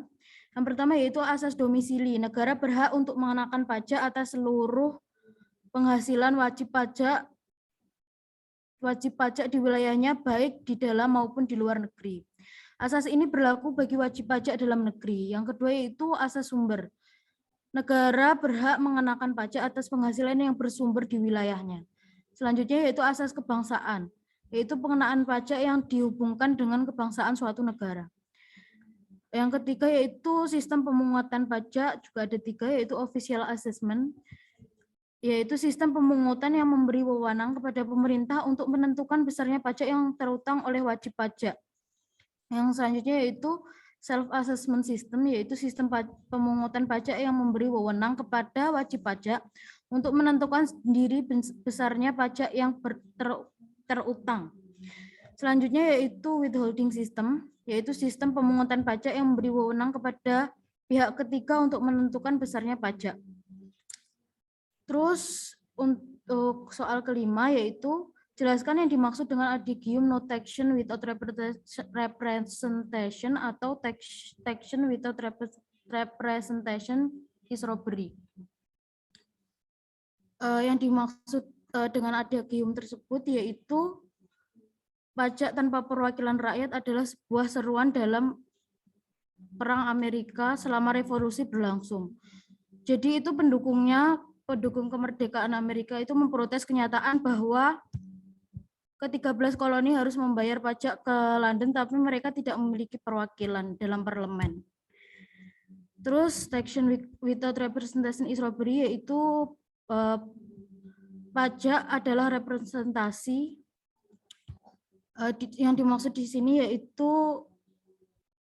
Yang pertama yaitu asas domisili. Negara berhak untuk mengenakan pajak atas seluruh penghasilan wajib pajak di wilayahnya baik di dalam maupun di luar negeri. Asas ini berlaku bagi wajib pajak dalam negeri. Yang kedua yaitu asas sumber. Negara berhak mengenakan pajak atas penghasilan yang bersumber di wilayahnya. Selanjutnya yaitu asas kebangsaan, yaitu pengenaan pajak yang dihubungkan dengan kebangsaan suatu negara. Yang ketiga yaitu sistem pemungutan pajak, juga ada 3, yaitu official assessment, yaitu sistem pemungutan yang memberi wewenang kepada pemerintah untuk menentukan besarnya pajak yang terutang oleh wajib pajak. Yang selanjutnya yaitu self-assessment system, yaitu sistem pemungutan pajak yang memberi wewenang kepada wajib pajak untuk menentukan sendiri besarnya pajak yang terutang. Selanjutnya yaitu withholding system, yaitu sistem pemungutan pajak yang memberi wewenang kepada pihak ketiga untuk menentukan besarnya pajak. Terus untuk soal kelima yaitu jelaskan yang dimaksud dengan adigium no taxation without representation atau taxation without representation is robbery. Yang dimaksud dengan adigium tersebut yaitu pajak tanpa perwakilan rakyat adalah sebuah seruan dalam Perang Amerika selama revolusi berlangsung. Jadi itu pendukung kemerdekaan Amerika itu memprotes kenyataan bahwa ke-13 koloni harus membayar pajak ke London, tapi mereka tidak memiliki perwakilan dalam parlemen. Terus taxation without representation is robbery, yaitu pajak adalah representasi. Yang dimaksud di sini yaitu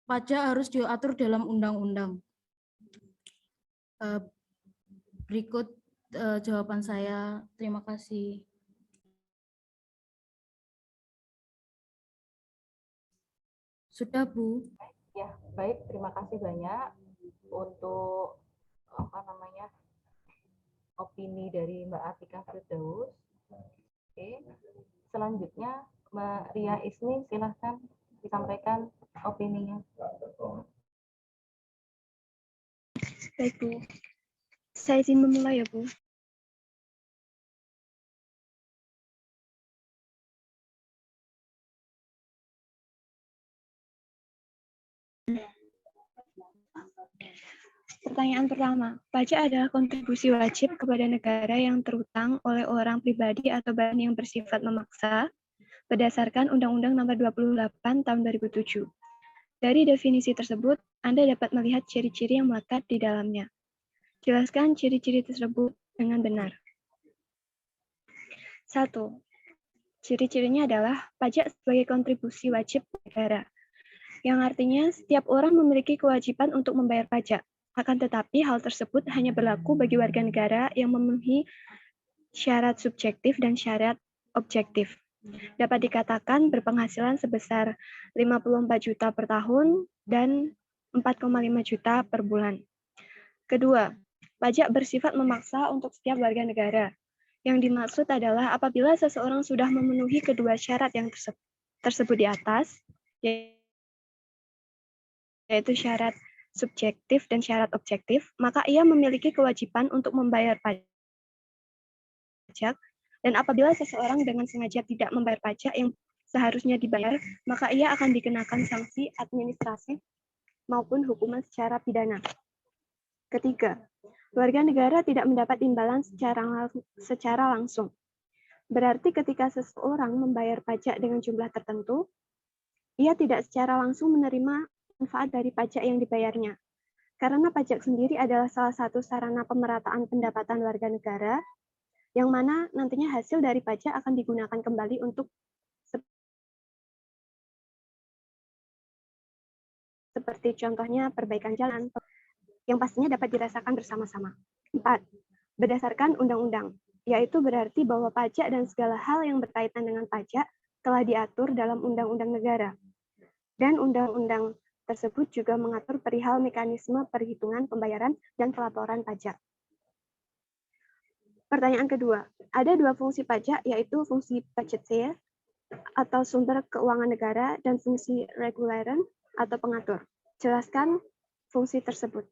pajak harus diatur dalam undang-undang. Berikut jawaban saya. Terima kasih. Sudah, Bu? Ya, baik. Terima kasih banyak untuk opini dari Mbak Atika Firdaus. Oke. Selanjutnya Mbak Ria Isni, silahkan disampaikan opininya. Baik, Bu. Saya izin memulai ya, Bu. Pertanyaan pertama, pajak adalah kontribusi wajib kepada negara yang terutang oleh orang pribadi atau badan yang bersifat memaksa berdasarkan Undang-Undang Nomor 28 Tahun 2007. Dari definisi tersebut, Anda dapat melihat ciri-ciri yang melekat di dalamnya. Jelaskan ciri-ciri tersebut dengan benar. 1. Ciri-cirinya adalah pajak sebagai kontribusi wajib negara, yang artinya setiap orang memiliki kewajiban untuk membayar pajak. Akan tetapi hal tersebut hanya berlaku bagi warga negara yang memenuhi syarat subjektif dan syarat objektif. Dapat dikatakan berpenghasilan sebesar 54 juta per tahun dan 4,5 juta per bulan. Kedua, pajak bersifat memaksa untuk setiap warga negara. Yang dimaksud adalah apabila seseorang sudah memenuhi kedua syarat yang tersebut di atas, yaitu syarat subjektif dan syarat objektif, maka ia memiliki kewajiban untuk membayar pajak. Dan apabila seseorang dengan sengaja tidak membayar pajak yang seharusnya dibayar, maka ia akan dikenakan sanksi administratif maupun hukuman secara pidana. Ketiga, warga negara tidak mendapat imbalan secara langsung. Berarti ketika seseorang membayar pajak dengan jumlah tertentu, ia tidak secara langsung menerima manfaat dari pajak yang dibayarnya. Karena pajak sendiri adalah salah satu sarana pemerataan pendapatan warga negara, yang mana nantinya hasil dari pajak akan digunakan kembali untuk seperti contohnya perbaikan jalan, yang pastinya dapat dirasakan bersama-sama. 4. Berdasarkan undang-undang, yaitu berarti bahwa pajak dan segala hal yang berkaitan dengan pajak telah diatur dalam undang-undang negara. Dan undang-undang tersebut juga mengatur perihal mekanisme perhitungan pembayaran dan pelaporan pajak. Pertanyaan kedua, ada dua fungsi pajak, yaitu fungsi budgeteer atau sumber keuangan negara dan fungsi reguleran atau pengatur. Jelaskan fungsi tersebut.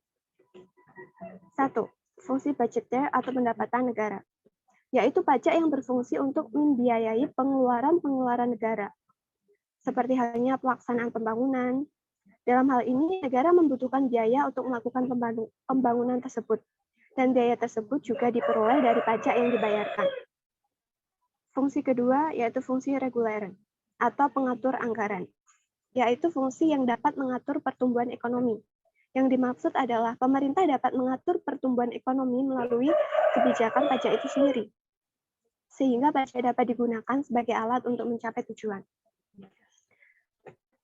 1. Fungsi budgeteer atau pendapatan negara, yaitu pajak yang berfungsi untuk membiayai pengeluaran-pengeluaran negara. seperti halnya pelaksanaan pembangunan. Dalam hal ini, negara membutuhkan biaya untuk melakukan pembangunan tersebut, dan biaya tersebut juga diperoleh dari pajak yang dibayarkan. Fungsi kedua yaitu fungsi reguler atau pengatur anggaran, yaitu fungsi yang dapat mengatur pertumbuhan ekonomi. Yang dimaksud adalah pemerintah dapat mengatur pertumbuhan ekonomi melalui kebijakan pajak itu sendiri, sehingga pajak dapat digunakan sebagai alat untuk mencapai tujuan.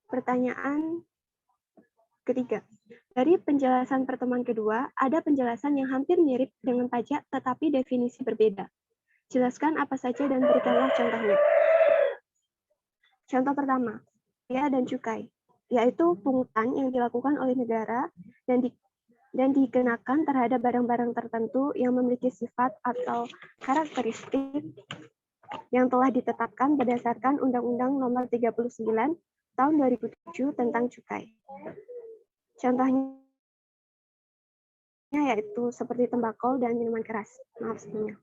Pertanyaan ketiga. Dari penjelasan pertemuan kedua, ada penjelasan yang hampir mirip dengan pajak tetapi definisi berbeda. Jelaskan apa saja dan berikanlah contohnya. Contoh pertama, biaya dan cukai, yaitu pungutan yang dilakukan oleh negara dan dikenakan terhadap barang-barang tertentu yang memiliki sifat atau karakteristik yang telah ditetapkan berdasarkan Undang-Undang Nomor 39 Tahun 2007 tentang cukai. Contohnya yaitu seperti tembakau dan minuman keras. Maaf sebelumnya.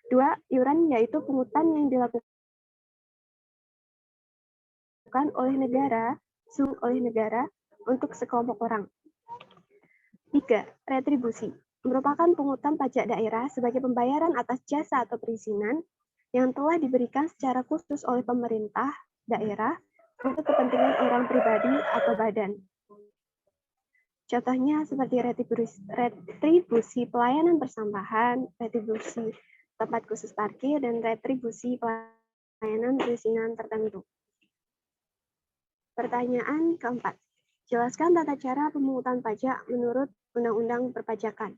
2. Iuran yaitu pungutan yang dilakukan oleh negara untuk sekelompok orang. 3. Retribusi merupakan pungutan pajak daerah sebagai pembayaran atas jasa atau perizinan yang telah diberikan secara khusus oleh pemerintah daerah untuk kepentingan orang pribadi atau badan. Contohnya seperti retribusi pelayanan persampahan, retribusi tempat khusus parkir, dan retribusi pelayanan perizinan tertentu. Pertanyaan keempat. Jelaskan tata cara pemungutan pajak menurut Undang-Undang Perpajakan.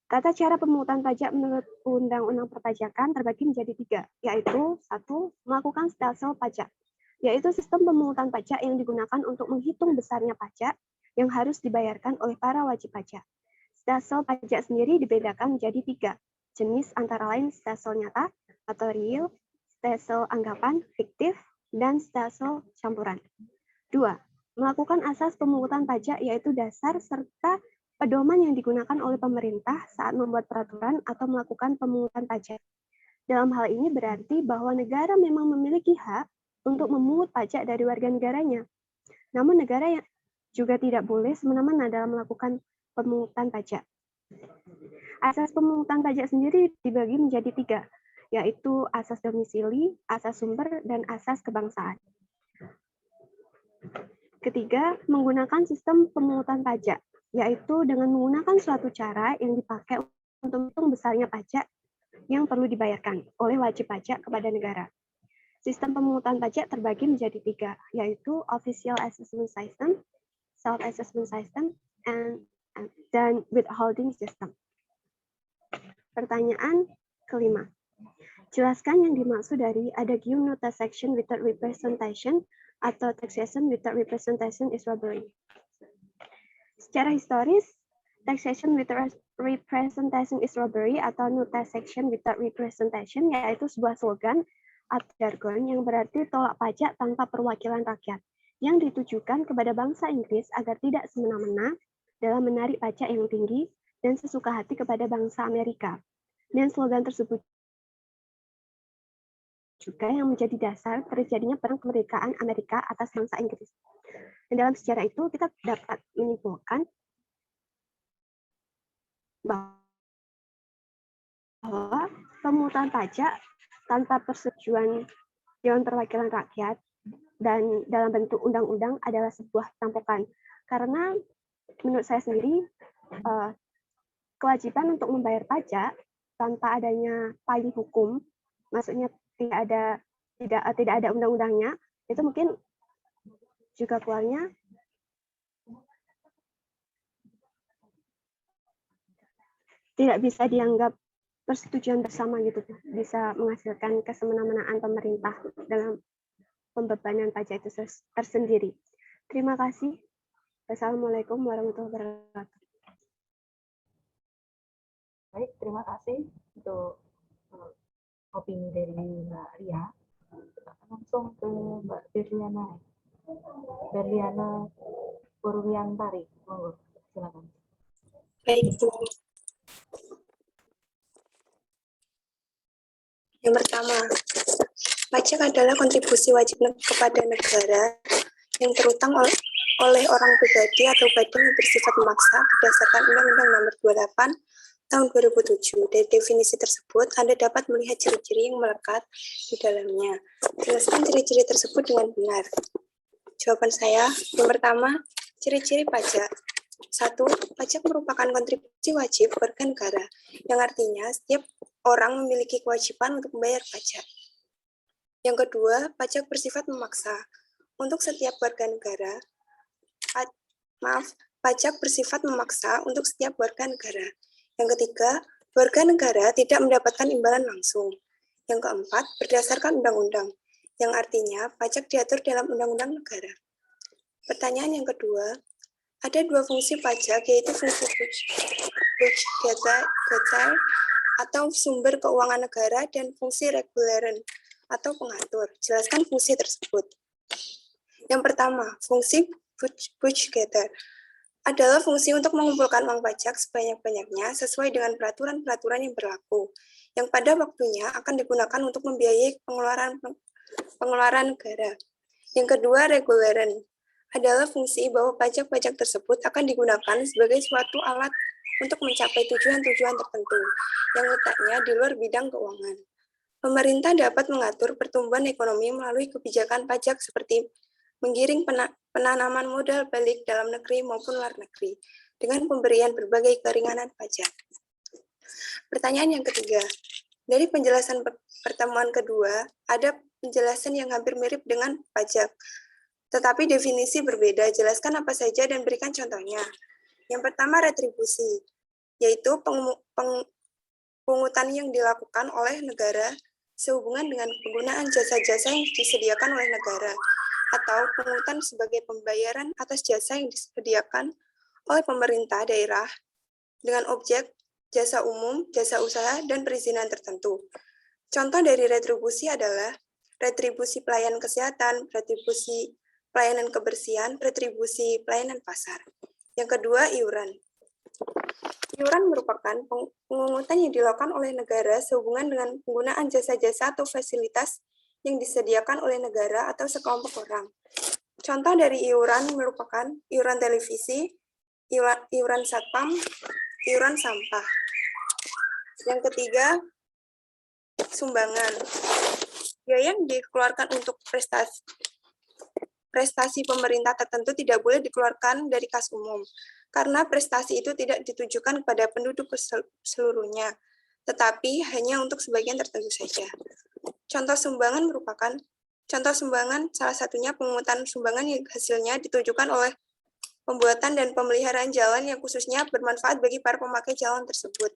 Tata cara pemungutan pajak menurut Undang-Undang Perpajakan terbagi menjadi 3, yaitu 1. Melakukan stelsel pajak, yaitu sistem pemungutan pajak yang digunakan untuk menghitung besarnya pajak yang harus dibayarkan oleh para wajib pajak. Stelsel pajak sendiri dibedakan menjadi 3 jenis, antara lain stelsel nyata atau real, stelsel anggapan fiktif, dan stelsel campuran. 2. Melakukan asas pemungutan pajak yaitu dasar serta pedoman yang digunakan oleh pemerintah saat membuat peraturan atau melakukan pemungutan pajak. Dalam hal ini berarti bahwa negara memang memiliki hak untuk memungut pajak dari warga negaranya. Namun negara yang juga tidak boleh semena-mena dalam melakukan pemungutan pajak. Asas pemungutan pajak sendiri dibagi menjadi 3, yaitu asas domisili, asas sumber, dan asas kebangsaan. Ketiga, menggunakan sistem pemungutan pajak, yaitu dengan menggunakan suatu cara yang dipakai untuk menghitung besarnya pajak yang perlu dibayarkan oleh wajib pajak kepada negara. Sistem pemungutan pajak terbagi menjadi 3, yaitu Official Assessment System, Self-Assessment System, dan Withholding System. Pertanyaan kelima. Jelaskan yang dimaksud dari adagium no taxation without representation atau taxation without representation is robbery. Secara historis, taxation without representation is robbery atau no taxation without representation yaitu sebuah slogan atau jargon yang berarti tolak pajak tanpa perwakilan rakyat yang ditujukan kepada bangsa Inggris agar tidak semena-mena dalam menarik pajak yang tinggi dan sesuka hati kepada bangsa Amerika. Dan slogan tersebut juga yang menjadi dasar terjadinya perang kemerdekaan Amerika atas bangsa Inggris. Dan dalam sejarah itu kita dapat menyimpulkan bahwa pemungutan pajak tanpa persetujuan Dewan Perwakilan Rakyat dan dalam bentuk undang-undang adalah sebuah perampokan. Karena menurut saya sendiri kewajiban untuk membayar pajak tanpa adanya payung hukum, maksudnya tidak ada undang-undangnya, itu mungkin juga keluarnya tidak bisa dianggap persetujuan bersama gitu, bisa menghasilkan kesemena-menaan pemerintah dalam pembebanan pajak itu tersendiri. Terima kasih. Wassalamualaikum warahmatullahi wabarakatuh. Baik, terima kasih untuk opini dari Mbak Ria. Langsung ke Mbak Berliana Purwiantari. Monggo, silakan. Baik, Bu. Yang pertama, Pajak adalah kontribusi wajib kepada negara yang terutang oleh orang pribadi atau badan yang bersifat memaksa berdasarkan Undang-Undang Nomor 28 Tahun 2007. Dari definisi tersebut, Anda dapat melihat ciri-ciri yang melekat di dalamnya. Jelaskan ciri-ciri tersebut dengan benar. Jawaban saya, yang pertama, ciri-ciri pajak. 1. Pajak merupakan kontribusi wajib warga negara, yang artinya setiap orang memiliki kewajiban untuk membayar pajak. Yang kedua, pajak bersifat memaksa. Untuk setiap warga negara, pajak bersifat memaksa untuk setiap warga negara. Yang ketiga, warga negara tidak mendapatkan imbalan langsung. Yang keempat, berdasarkan undang-undang, yang artinya pajak diatur dalam undang-undang negara. Pertanyaan yang kedua, ada dua fungsi pajak, yaitu fungsi budgeter atau sumber keuangan negara dan fungsi reguleren atau pengatur. Jelaskan fungsi tersebut. Yang pertama, fungsi budgeter adalah fungsi untuk mengumpulkan uang pajak sebanyak-banyaknya sesuai dengan peraturan-peraturan yang berlaku, yang pada waktunya akan digunakan untuk membiayai pengeluaran negara. Yang kedua, reguleren adalah fungsi bahwa pajak-pajak tersebut akan digunakan sebagai suatu alat untuk mencapai tujuan-tujuan tertentu yang letaknya di luar bidang keuangan. Pemerintah dapat mengatur pertumbuhan ekonomi melalui kebijakan pajak seperti menggiring penanaman modal balik dalam negeri maupun luar negeri dengan pemberian berbagai keringanan pajak. Pertanyaan yang ketiga, dari penjelasan pertemuan kedua, ada penjelasan yang hampir mirip dengan pajak, tetapi definisi berbeda. Jelaskan apa saja dan berikan contohnya. Yang pertama, retribusi, yaitu pungutan yang dilakukan oleh negara sehubungan dengan penggunaan jasa-jasa yang disediakan oleh negara, atau pungutan sebagai pembayaran atas jasa yang disediakan oleh pemerintah daerah dengan objek jasa umum, jasa usaha, dan perizinan tertentu. Contoh dari retribusi adalah retribusi pelayanan kesehatan, retribusi pelayanan kebersihan, retribusi pelayanan pasar. Yang kedua, iuran. Iuran merupakan pungutan yang dilakukan oleh negara sehubungan dengan penggunaan jasa-jasa atau fasilitas yang disediakan oleh negara atau sekelompok orang. Contoh dari iuran merupakan iuran televisi, iuran satpam, iuran sampah. Yang ketiga, sumbangan. Biaya yang dikeluarkan untuk prestasi pemerintah tertentu tidak boleh dikeluarkan dari kas umum, karena prestasi itu tidak ditujukan kepada penduduk seluruhnya, tetapi hanya untuk sebagian tertentu saja. Contoh sumbangan salah satunya pungutan sumbangan yang hasilnya ditujukan oleh pembuatan dan pemeliharaan jalan yang khususnya bermanfaat bagi para pemakai jalan tersebut.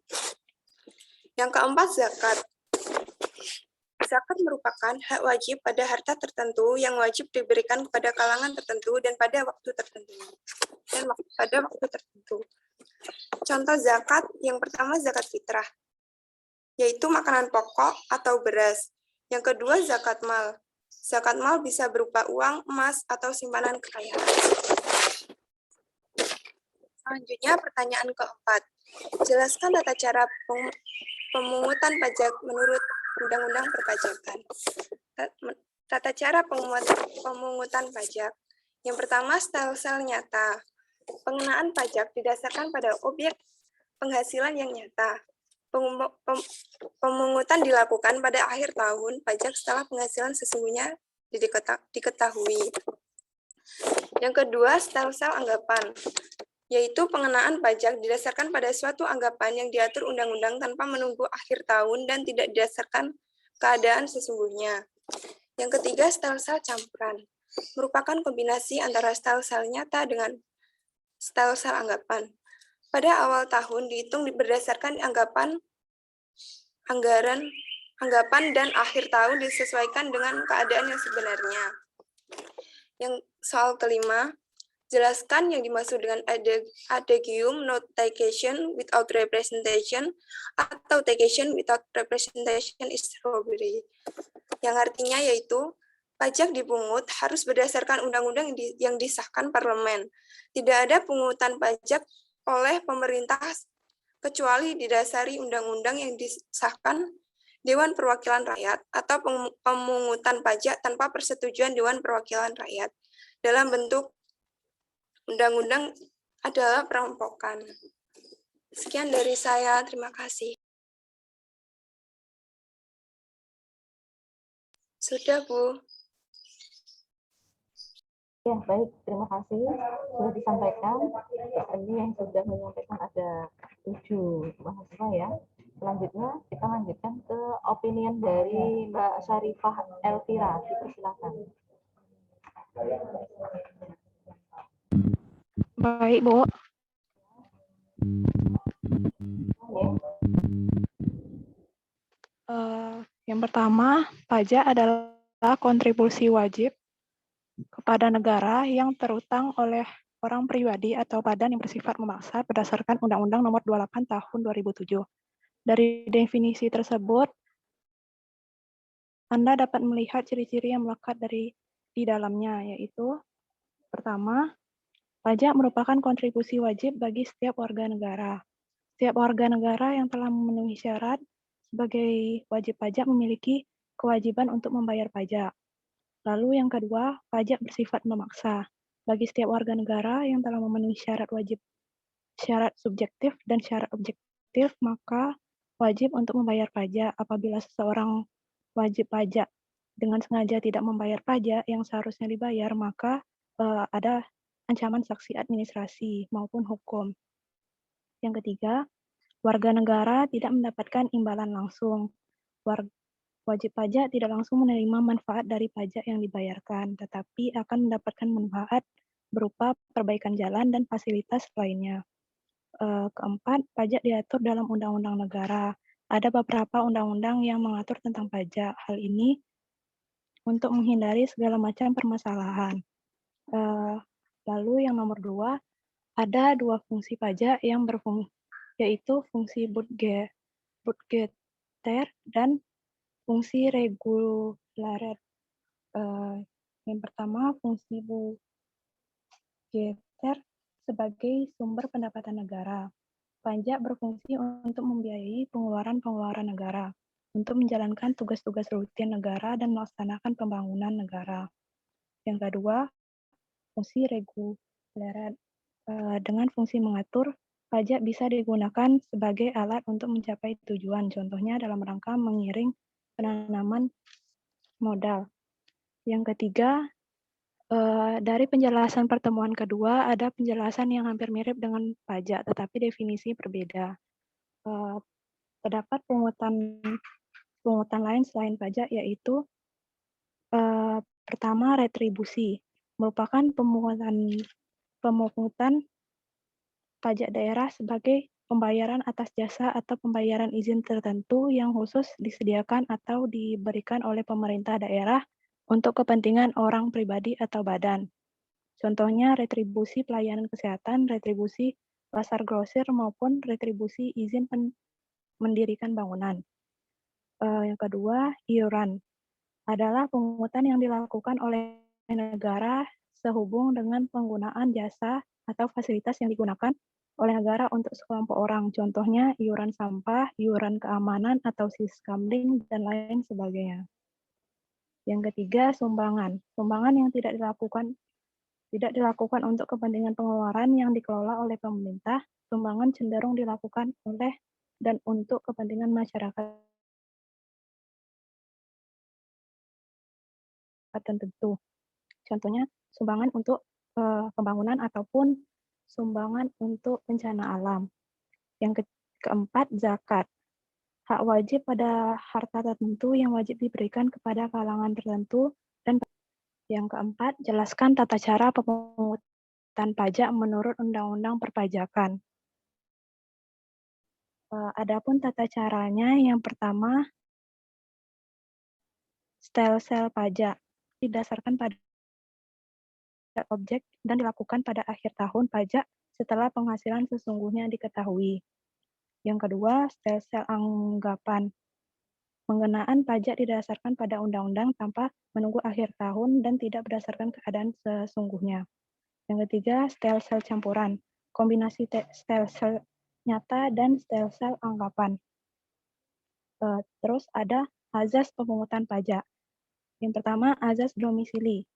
Yang keempat, zakat. Zakat merupakan hak wajib pada harta tertentu yang wajib diberikan kepada kalangan tertentu dan pada waktu tertentu. Contoh zakat, yang pertama zakat fitrah, yaitu makanan pokok atau beras. Yang kedua, zakat mal. Zakat mal bisa berupa uang, emas, atau simpanan kekayaan. Selanjutnya, pertanyaan keempat. Jelaskan tata cara pemungutan pajak menurut Undang-Undang Perpajakan. Tata cara pemungutan pajak. Yang pertama, stelsel nyata. Pengenaan pajak didasarkan pada objek penghasilan yang nyata. Pemungutan dilakukan pada akhir tahun pajak setelah penghasilan sesungguhnya diketahui. Yang kedua, stelsel anggapan, yaitu pengenaan pajak didasarkan pada suatu anggapan yang diatur undang-undang tanpa menunggu akhir tahun dan tidak didasarkan keadaan sesungguhnya. Yang ketiga, stelsel campuran, merupakan kombinasi antara stelsel nyata dengan stelsel anggapan. Pada awal tahun dihitung berdasarkan anggapan dan akhir tahun disesuaikan dengan keadaan yang sebenarnya. Yang soal kelima, jelaskan yang dimaksud dengan adagium not taxation without representation atau taxation without representation is robbery. Yang artinya yaitu pajak dipungut harus berdasarkan undang-undang yang disahkan parlemen. Tidak ada pungutan pajak oleh pemerintah kecuali didasari undang-undang yang disahkan Dewan Perwakilan Rakyat atau pemungutan pajak tanpa persetujuan Dewan Perwakilan Rakyat dalam bentuk undang-undang adalah perampokan. Sekian dari saya, terima kasih. Sudah, Bu. Ya, baik. Terima kasih. Sudah disampaikan. Ini yang sudah menyampaikan ada 7 mahasiswa ya. Selanjutnya kita lanjutkan ke opinion dari Mbak Syarifah Elvira. Silakan. Baik, Bu. Yang pertama, pajak adalah kontribusi wajib kepada negara yang terutang oleh orang pribadi atau badan yang bersifat memaksa berdasarkan Undang-Undang Nomor 28 Tahun 2007. Dari definisi tersebut, Anda dapat melihat ciri-ciri yang melekat di dalamnya, yaitu pertama, pajak merupakan kontribusi wajib bagi setiap warga negara. Setiap warga negara yang telah memenuhi syarat sebagai wajib pajak memiliki kewajiban untuk membayar pajak. Lalu yang kedua, pajak bersifat memaksa. Bagi setiap warga negara yang telah memenuhi syarat subjektif dan syarat objektif, maka wajib untuk membayar pajak. Apabila seseorang wajib pajak dengan sengaja tidak membayar pajak yang seharusnya dibayar, maka ada ancaman sanksi administrasi maupun hukum. Yang ketiga, warga negara tidak mendapatkan imbalan langsung. Wajib pajak tidak langsung menerima manfaat dari pajak yang dibayarkan, tetapi akan mendapatkan manfaat berupa perbaikan jalan dan fasilitas lainnya. Keempat, pajak diatur dalam undang-undang negara. Ada beberapa undang-undang yang mengatur tentang pajak. Hal ini untuk menghindari segala macam permasalahan. Lalu yang nomor 2, ada 2 fungsi pajak yang berfungsi, yaitu fungsi budgeter dan fungsi reguler. Yang pertama, fungsi budgeter sebagai sumber pendapatan negara. Pajak berfungsi untuk membiayai pengeluaran negara, untuk menjalankan tugas-tugas rutin negara dan melaksanakan pembangunan negara. Yang kedua, fungsi reguler. Dengan fungsi mengatur, pajak bisa digunakan sebagai alat untuk mencapai tujuan, contohnya dalam rangka mengiring penanaman modal. Yang ketiga, dari penjelasan pertemuan kedua, ada penjelasan yang hampir mirip dengan pajak, tetapi definisi berbeda. Terdapat pungutan lain selain pajak, yaitu pertama, retribusi, merupakan pemungutan pajak daerah sebagai pembayaran atas jasa atau pembayaran izin tertentu yang khusus disediakan atau diberikan oleh pemerintah daerah untuk kepentingan orang pribadi atau badan. Contohnya retribusi pelayanan kesehatan, retribusi pasar grosir, maupun retribusi izin mendirikan bangunan. Yang kedua, iuran adalah pungutan yang dilakukan oleh negara sehubung dengan penggunaan jasa atau fasilitas yang digunakan oleh negara untuk sekelompok orang. Contohnya iuran sampah, iuran keamanan atau siskamling, dan lain sebagainya. Yang ketiga, sumbangan. Sumbangan yang tidak dilakukan untuk kepentingan pengeluaran yang dikelola oleh pemerintah. Sumbangan cenderung dilakukan oleh dan untuk kepentingan masyarakat tertentu. Contohnya sumbangan untuk pembangunan ataupun sumbangan untuk bencana alam. Yang keempat, zakat. Hak wajib pada harta tertentu yang wajib diberikan kepada kalangan tertentu. Dan yang keempat, jelaskan tata cara pemungutan pajak menurut Undang-Undang Perpajakan. Adapun tata caranya, yang pertama, stelsel pajak didasarkan pada objek dan dilakukan pada akhir tahun pajak setelah penghasilan sesungguhnya diketahui. Yang kedua, stelsel anggapan. Pengenaan pajak didasarkan pada undang-undang tanpa menunggu akhir tahun dan tidak berdasarkan keadaan sesungguhnya. Yang ketiga, stelsel campuran. Kombinasi stelsel nyata dan stelsel anggapan. Terus ada azas pemungutan pajak. Yang pertama, azas domisili.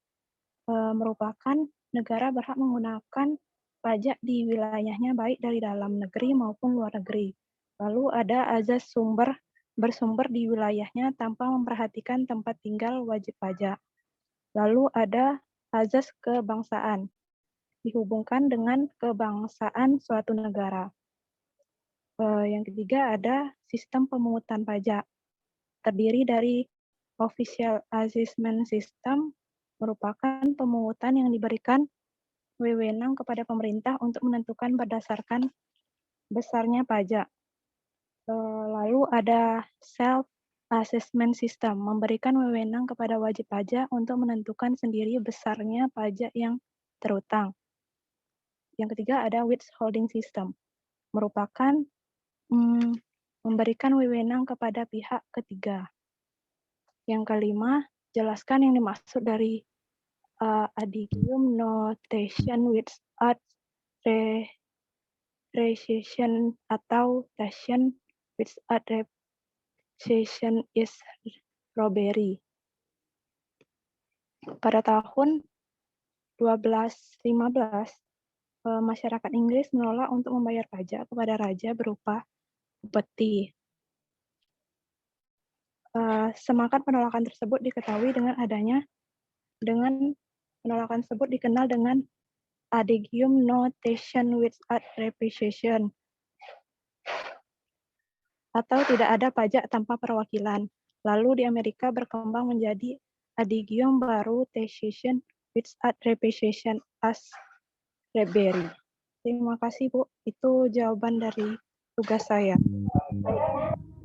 Merupakan negara berhak menggunakan pajak di wilayahnya baik dari dalam negeri maupun luar negeri. Lalu ada azas bersumber di wilayahnya tanpa memperhatikan tempat tinggal wajib pajak. Lalu ada azas kebangsaan, dihubungkan dengan kebangsaan suatu negara. Yang ketiga ada sistem pemungutan pajak, terdiri dari official assessment system, merupakan pemungutan yang diberikan wewenang kepada pemerintah untuk menentukan berdasarkan besarnya pajak. Lalu ada self-assessment system, memberikan wewenang kepada wajib pajak untuk menentukan sendiri besarnya pajak yang terutang. Yang ketiga ada withholding system, merupakan memberikan wewenang kepada pihak ketiga. Yang kelima, jelaskan yang dimaksud dari adigium notation without depreciation atau taxation without depreciation is robbery. Pada tahun 1215, masyarakat Inggris menolak untuk membayar pajak kepada raja berupa upeti. Semangat penolakan tersebut diketahui dengan penolakan tersebut dikenal dengan adigium notation without depreciation, atau tidak ada pajak tanpa perwakilan. Lalu di Amerika berkembang menjadi adigium baru taxation without depreciation as robbery. Terima kasih Bu, itu jawaban dari tugas saya.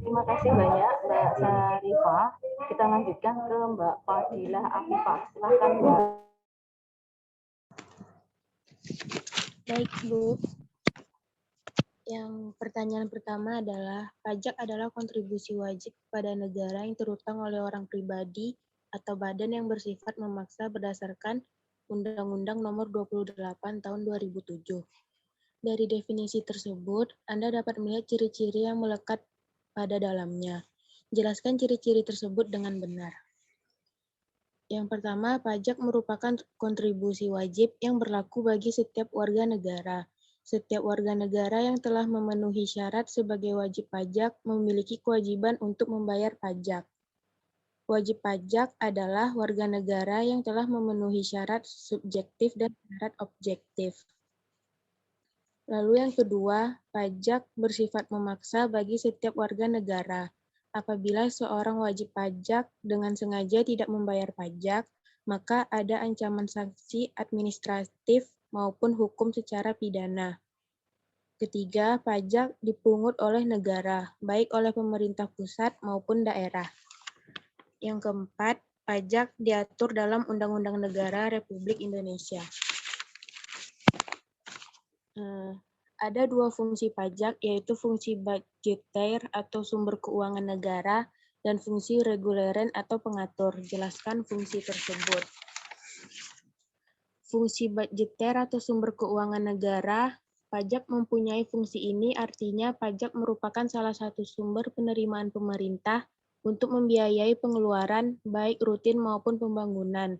Terima kasih banyak Mbak Sarifah. Kita lanjutkan ke Mbak Fadilah Afifah. Silakan Mbak. Baik Bu. Yang pertanyaan pertama adalah, pajak adalah kontribusi wajib kepada negara yang terutang oleh orang pribadi atau badan yang bersifat memaksa berdasarkan Undang-Undang Nomor 28 Tahun 2007. Dari definisi tersebut, Anda dapat melihat ciri-ciri yang melekat pada dalamnya. Jelaskan ciri-ciri tersebut dengan benar. Yang pertama, pajak merupakan kontribusi wajib yang berlaku bagi setiap warga negara. Setiap warga negara yang telah memenuhi syarat sebagai wajib pajak memiliki kewajiban untuk membayar pajak. Wajib pajak adalah warga negara yang telah memenuhi syarat subjektif dan syarat objektif. Lalu yang kedua, pajak bersifat memaksa bagi setiap warga negara. Apabila seorang wajib pajak dengan sengaja tidak membayar pajak, maka ada ancaman sanksi administratif maupun hukum secara pidana. Ketiga, pajak dipungut oleh negara, baik oleh pemerintah pusat maupun daerah. Yang keempat, pajak diatur dalam Undang-Undang Negara Republik Indonesia. Ada dua fungsi pajak, yaitu fungsi budgeter atau sumber keuangan negara dan fungsi reguleren atau pengatur. Jelaskan fungsi tersebut. Fungsi budgeter atau sumber keuangan negara, pajak mempunyai fungsi ini, artinya pajak merupakan salah satu sumber penerimaan pemerintah untuk membiayai pengeluaran baik rutin maupun pembangunan.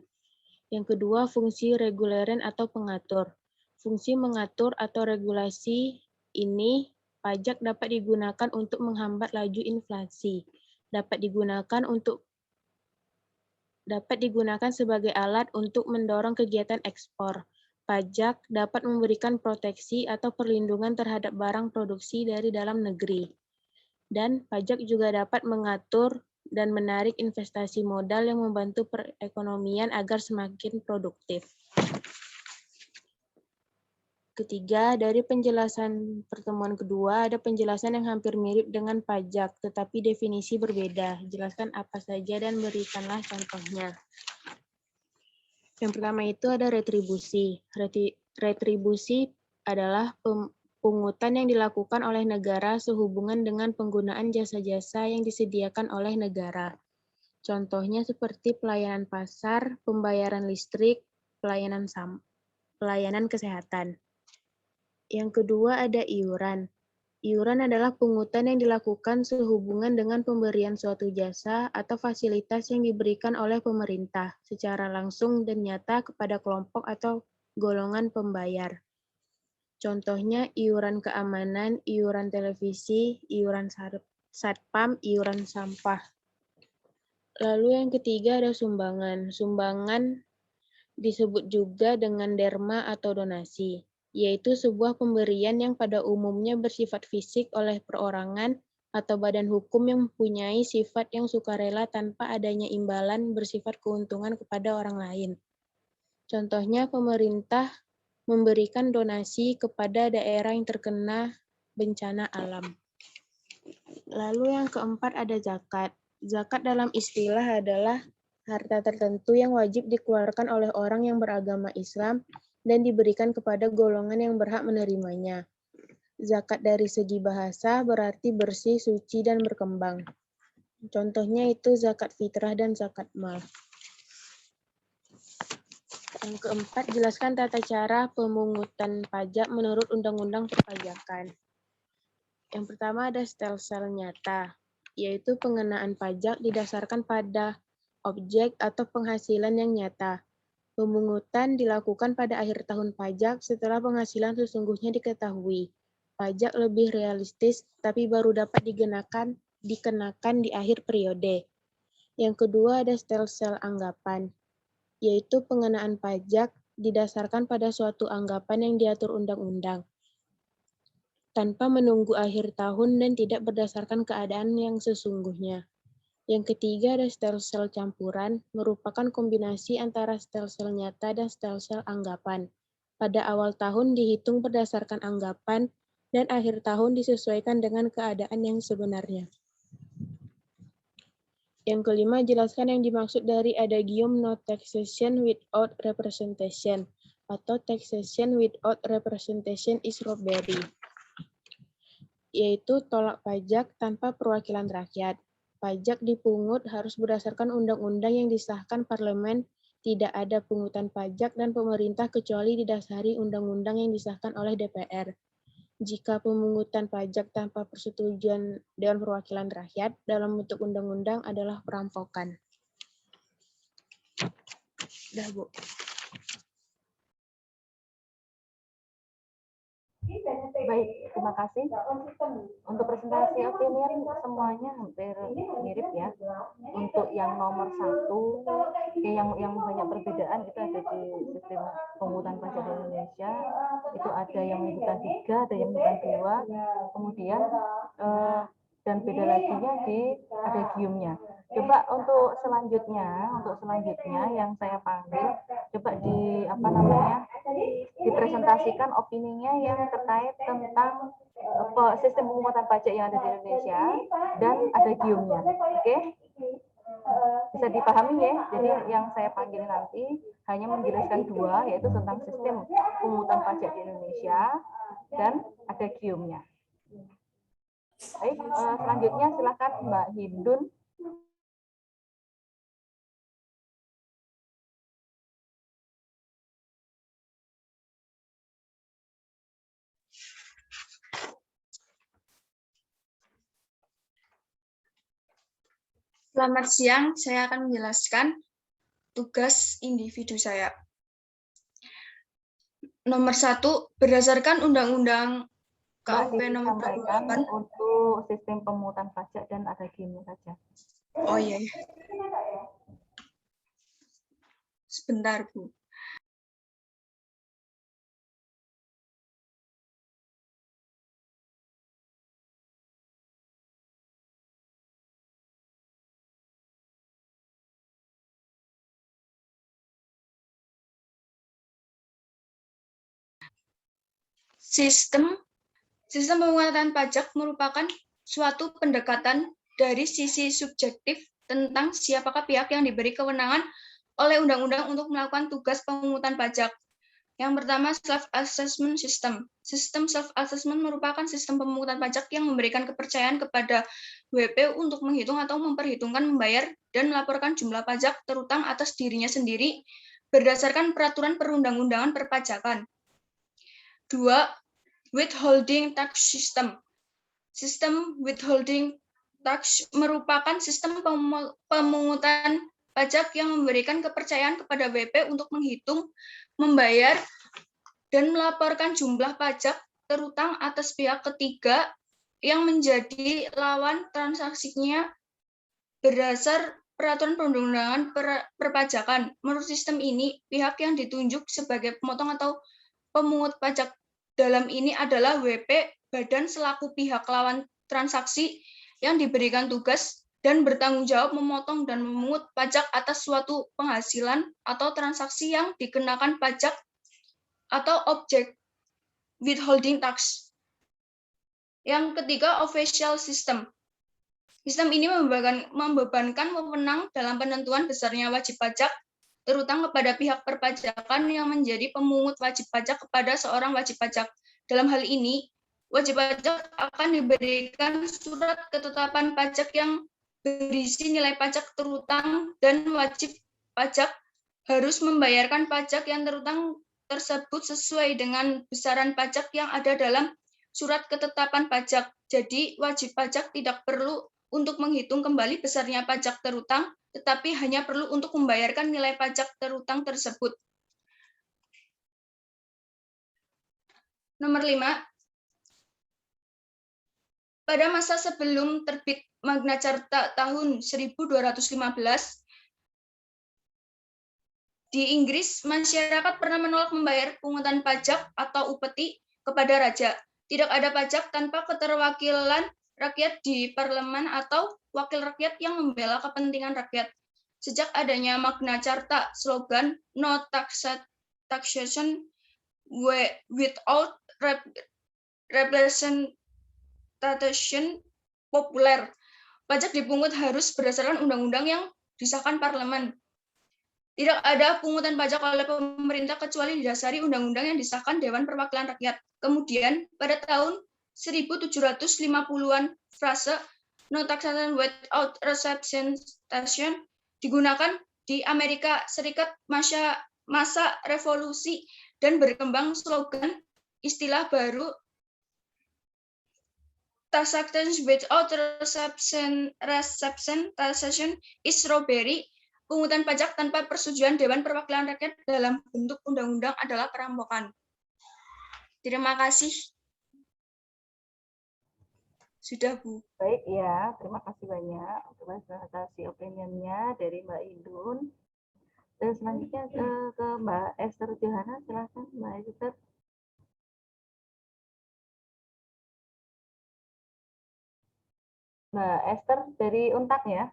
Yang kedua, fungsi reguleren atau pengatur. Fungsi mengatur atau regulasi ini, pajak dapat digunakan untuk menghambat laju inflasi, dapat digunakan sebagai alat untuk mendorong kegiatan ekspor. Pajak dapat memberikan proteksi atau perlindungan terhadap barang produksi dari dalam negeri. Dan pajak juga dapat mengatur dan menarik investasi modal yang membantu perekonomian agar semakin produktif. Ketiga, dari penjelasan pertemuan kedua, ada penjelasan yang hampir mirip dengan pajak, tetapi definisi berbeda. Jelaskan apa saja dan berikanlah contohnya. Yang pertama itu ada retribusi. Retribusi adalah pungutan yang dilakukan oleh negara sehubungan dengan penggunaan jasa-jasa yang disediakan oleh negara. Contohnya seperti pelayanan pasar, pembayaran listrik, pelayanan kesehatan. Yang kedua ada iuran. Iuran adalah pungutan yang dilakukan sehubungan dengan pemberian suatu jasa atau fasilitas yang diberikan oleh pemerintah secara langsung dan nyata kepada kelompok atau golongan pembayar. Contohnya iuran keamanan, iuran televisi, iuran satpam, iuran sampah. Lalu yang ketiga ada sumbangan. Sumbangan disebut juga dengan derma atau donasi, yaitu sebuah pemberian yang pada umumnya bersifat fisik oleh perorangan atau badan hukum yang mempunyai sifat yang sukarela tanpa adanya imbalan bersifat keuntungan kepada orang lain. Contohnya pemerintah memberikan donasi kepada daerah yang terkena bencana alam. Lalu yang keempat ada zakat. Zakat dalam istilah adalah harta tertentu yang wajib dikeluarkan oleh orang yang beragama Islam dan diberikan kepada golongan yang berhak menerimanya. Zakat dari segi bahasa berarti bersih, suci, dan berkembang. Contohnya itu zakat fitrah dan zakat mal. Yang keempat, jelaskan tata cara pemungutan pajak menurut Undang-Undang Perpajakan. Yang pertama ada stelsel nyata, yaitu pengenaan pajak didasarkan pada objek atau penghasilan yang nyata. Pemungutan dilakukan pada akhir tahun pajak setelah penghasilan sesungguhnya diketahui. Pajak lebih realistis, tapi baru dapat dikenakan di akhir periode. Yang kedua ada stelsel anggapan, yaitu pengenaan pajak didasarkan pada suatu anggapan yang diatur undang-undang, tanpa menunggu akhir tahun dan tidak berdasarkan keadaan yang sesungguhnya. Yang ketiga ada stelsel campuran, merupakan kombinasi antara stelsel nyata dan stelsel anggapan. Pada awal tahun dihitung berdasarkan anggapan, dan akhir tahun disesuaikan dengan keadaan yang sebenarnya. Yang kelima, jelaskan yang dimaksud dari adagium no taxation without representation, atau taxation without representation is robbery, yaitu tolak pajak tanpa perwakilan rakyat. Pajak dipungut harus berdasarkan undang-undang yang disahkan parlemen, tidak ada pungutan pajak dan pemerintah kecuali didasari undang-undang yang disahkan oleh DPR. Jika pemungutan pajak tanpa persetujuan Dewan Perwakilan Rakyat dalam bentuk undang-undang adalah perampokan. Dah, Bu. Baik, terima kasih. Untuk presentasi opinion semuanya hampir mirip ya. Untuk yang nomor 1, yang banyak perbedaan itu ada di sistem pemungutan pajak di Indonesia. Itu ada yang menyebutkan 3, ada yang menyebutkan 2. Kemudian dan beda laginya di adagiumnya. Coba untuk selanjutnya yang saya panggil, coba dipresentasikan opininya yang terkait tentang sistem pemungutan pajak yang ada di Indonesia dan adagiumnya. Oke? Bisa dipahami ya? Jadi yang saya panggil nanti hanya menjelaskan 2, yaitu tentang sistem pemungutan pajak di Indonesia dan adagiumnya. Baik, selanjutnya silakan Mbak Hindun. Selamat siang, saya akan menjelaskan tugas individu saya. Nomor 1, berdasarkan Undang-Undang KUP nomor 28. Untuk sistem pemungutan pajak dan adagiumnya saja. Oh iya. Sebentar, Bu. Sistem pemungutan pajak merupakan suatu pendekatan dari sisi subjektif tentang siapakah pihak yang diberi kewenangan oleh undang-undang untuk melakukan tugas pemungutan pajak. Yang pertama, self-assessment system. Sistem self-assessment merupakan sistem pemungutan pajak yang memberikan kepercayaan kepada WP untuk menghitung atau memperhitungkan, membayar, dan melaporkan jumlah pajak terutang atas dirinya sendiri berdasarkan peraturan perundang-undangan perpajakan. 2. Withholding tax system. Sistem withholding tax merupakan sistem pemungutan pajak yang memberikan kepercayaan kepada WP untuk menghitung, membayar, dan melaporkan jumlah pajak terutang atas pihak ketiga yang menjadi lawan transaksinya berdasar peraturan perundang-undangan perpajakan. Menurut sistem ini, pihak yang ditunjuk sebagai pemotong atau pemungut pajak dalam ini adalah WP, badan selaku pihak lawan transaksi yang diberikan tugas dan bertanggung jawab memotong dan memungut pajak atas suatu penghasilan atau transaksi yang dikenakan pajak atau objek withholding tax. Yang ketiga, official system. Sistem ini membebankan wewenang dalam penentuan besarnya wajib pajak, terutama kepada pihak perpajakan yang menjadi pemungut wajib pajak kepada seorang wajib pajak. Dalam hal ini, wajib pajak akan diberikan surat ketetapan pajak yang berisi nilai pajak terutang dan wajib pajak harus membayarkan pajak yang terutang tersebut sesuai dengan besaran pajak yang ada dalam surat ketetapan pajak. Jadi, wajib pajak tidak perlu untuk menghitung kembali besarnya pajak terutang, tetapi hanya perlu untuk membayarkan nilai pajak terutang tersebut. Nomor 5. Pada masa sebelum terbit Magna Carta tahun 1215, di Inggris, masyarakat pernah menolak membayar pungutan pajak atau upeti kepada raja. Tidak ada pajak tanpa keterwakilan rakyat di parlemen atau wakil rakyat yang membela kepentingan rakyat. Sejak adanya Magna Carta, slogan "No taxation without representation" populer. Pajak dipungut harus berdasarkan undang-undang yang disahkan parlemen. Tidak ada pungutan pajak oleh pemerintah kecuali didasari undang-undang yang disahkan Dewan Perwakilan Rakyat. Kemudian, pada tahun 1750-an, frase "no taxation without representation" digunakan di Amerika Serikat masa revolusi dan berkembang slogan istilah baru "taxation without representation is robbery". Pungutan pajak tanpa persetujuan Dewan Perwakilan Rakyat dalam bentuk undang-undang adalah perampokan. Terima kasih. Sudah, Bu. Baik, ya. Terima kasih banyak untuk presentasi opinion-nya dari Mbak Indun. Dan selanjutnya ke Mbak Esther Johana. Silakan, Mbak Esther. Mbak Esther dari Untak ya.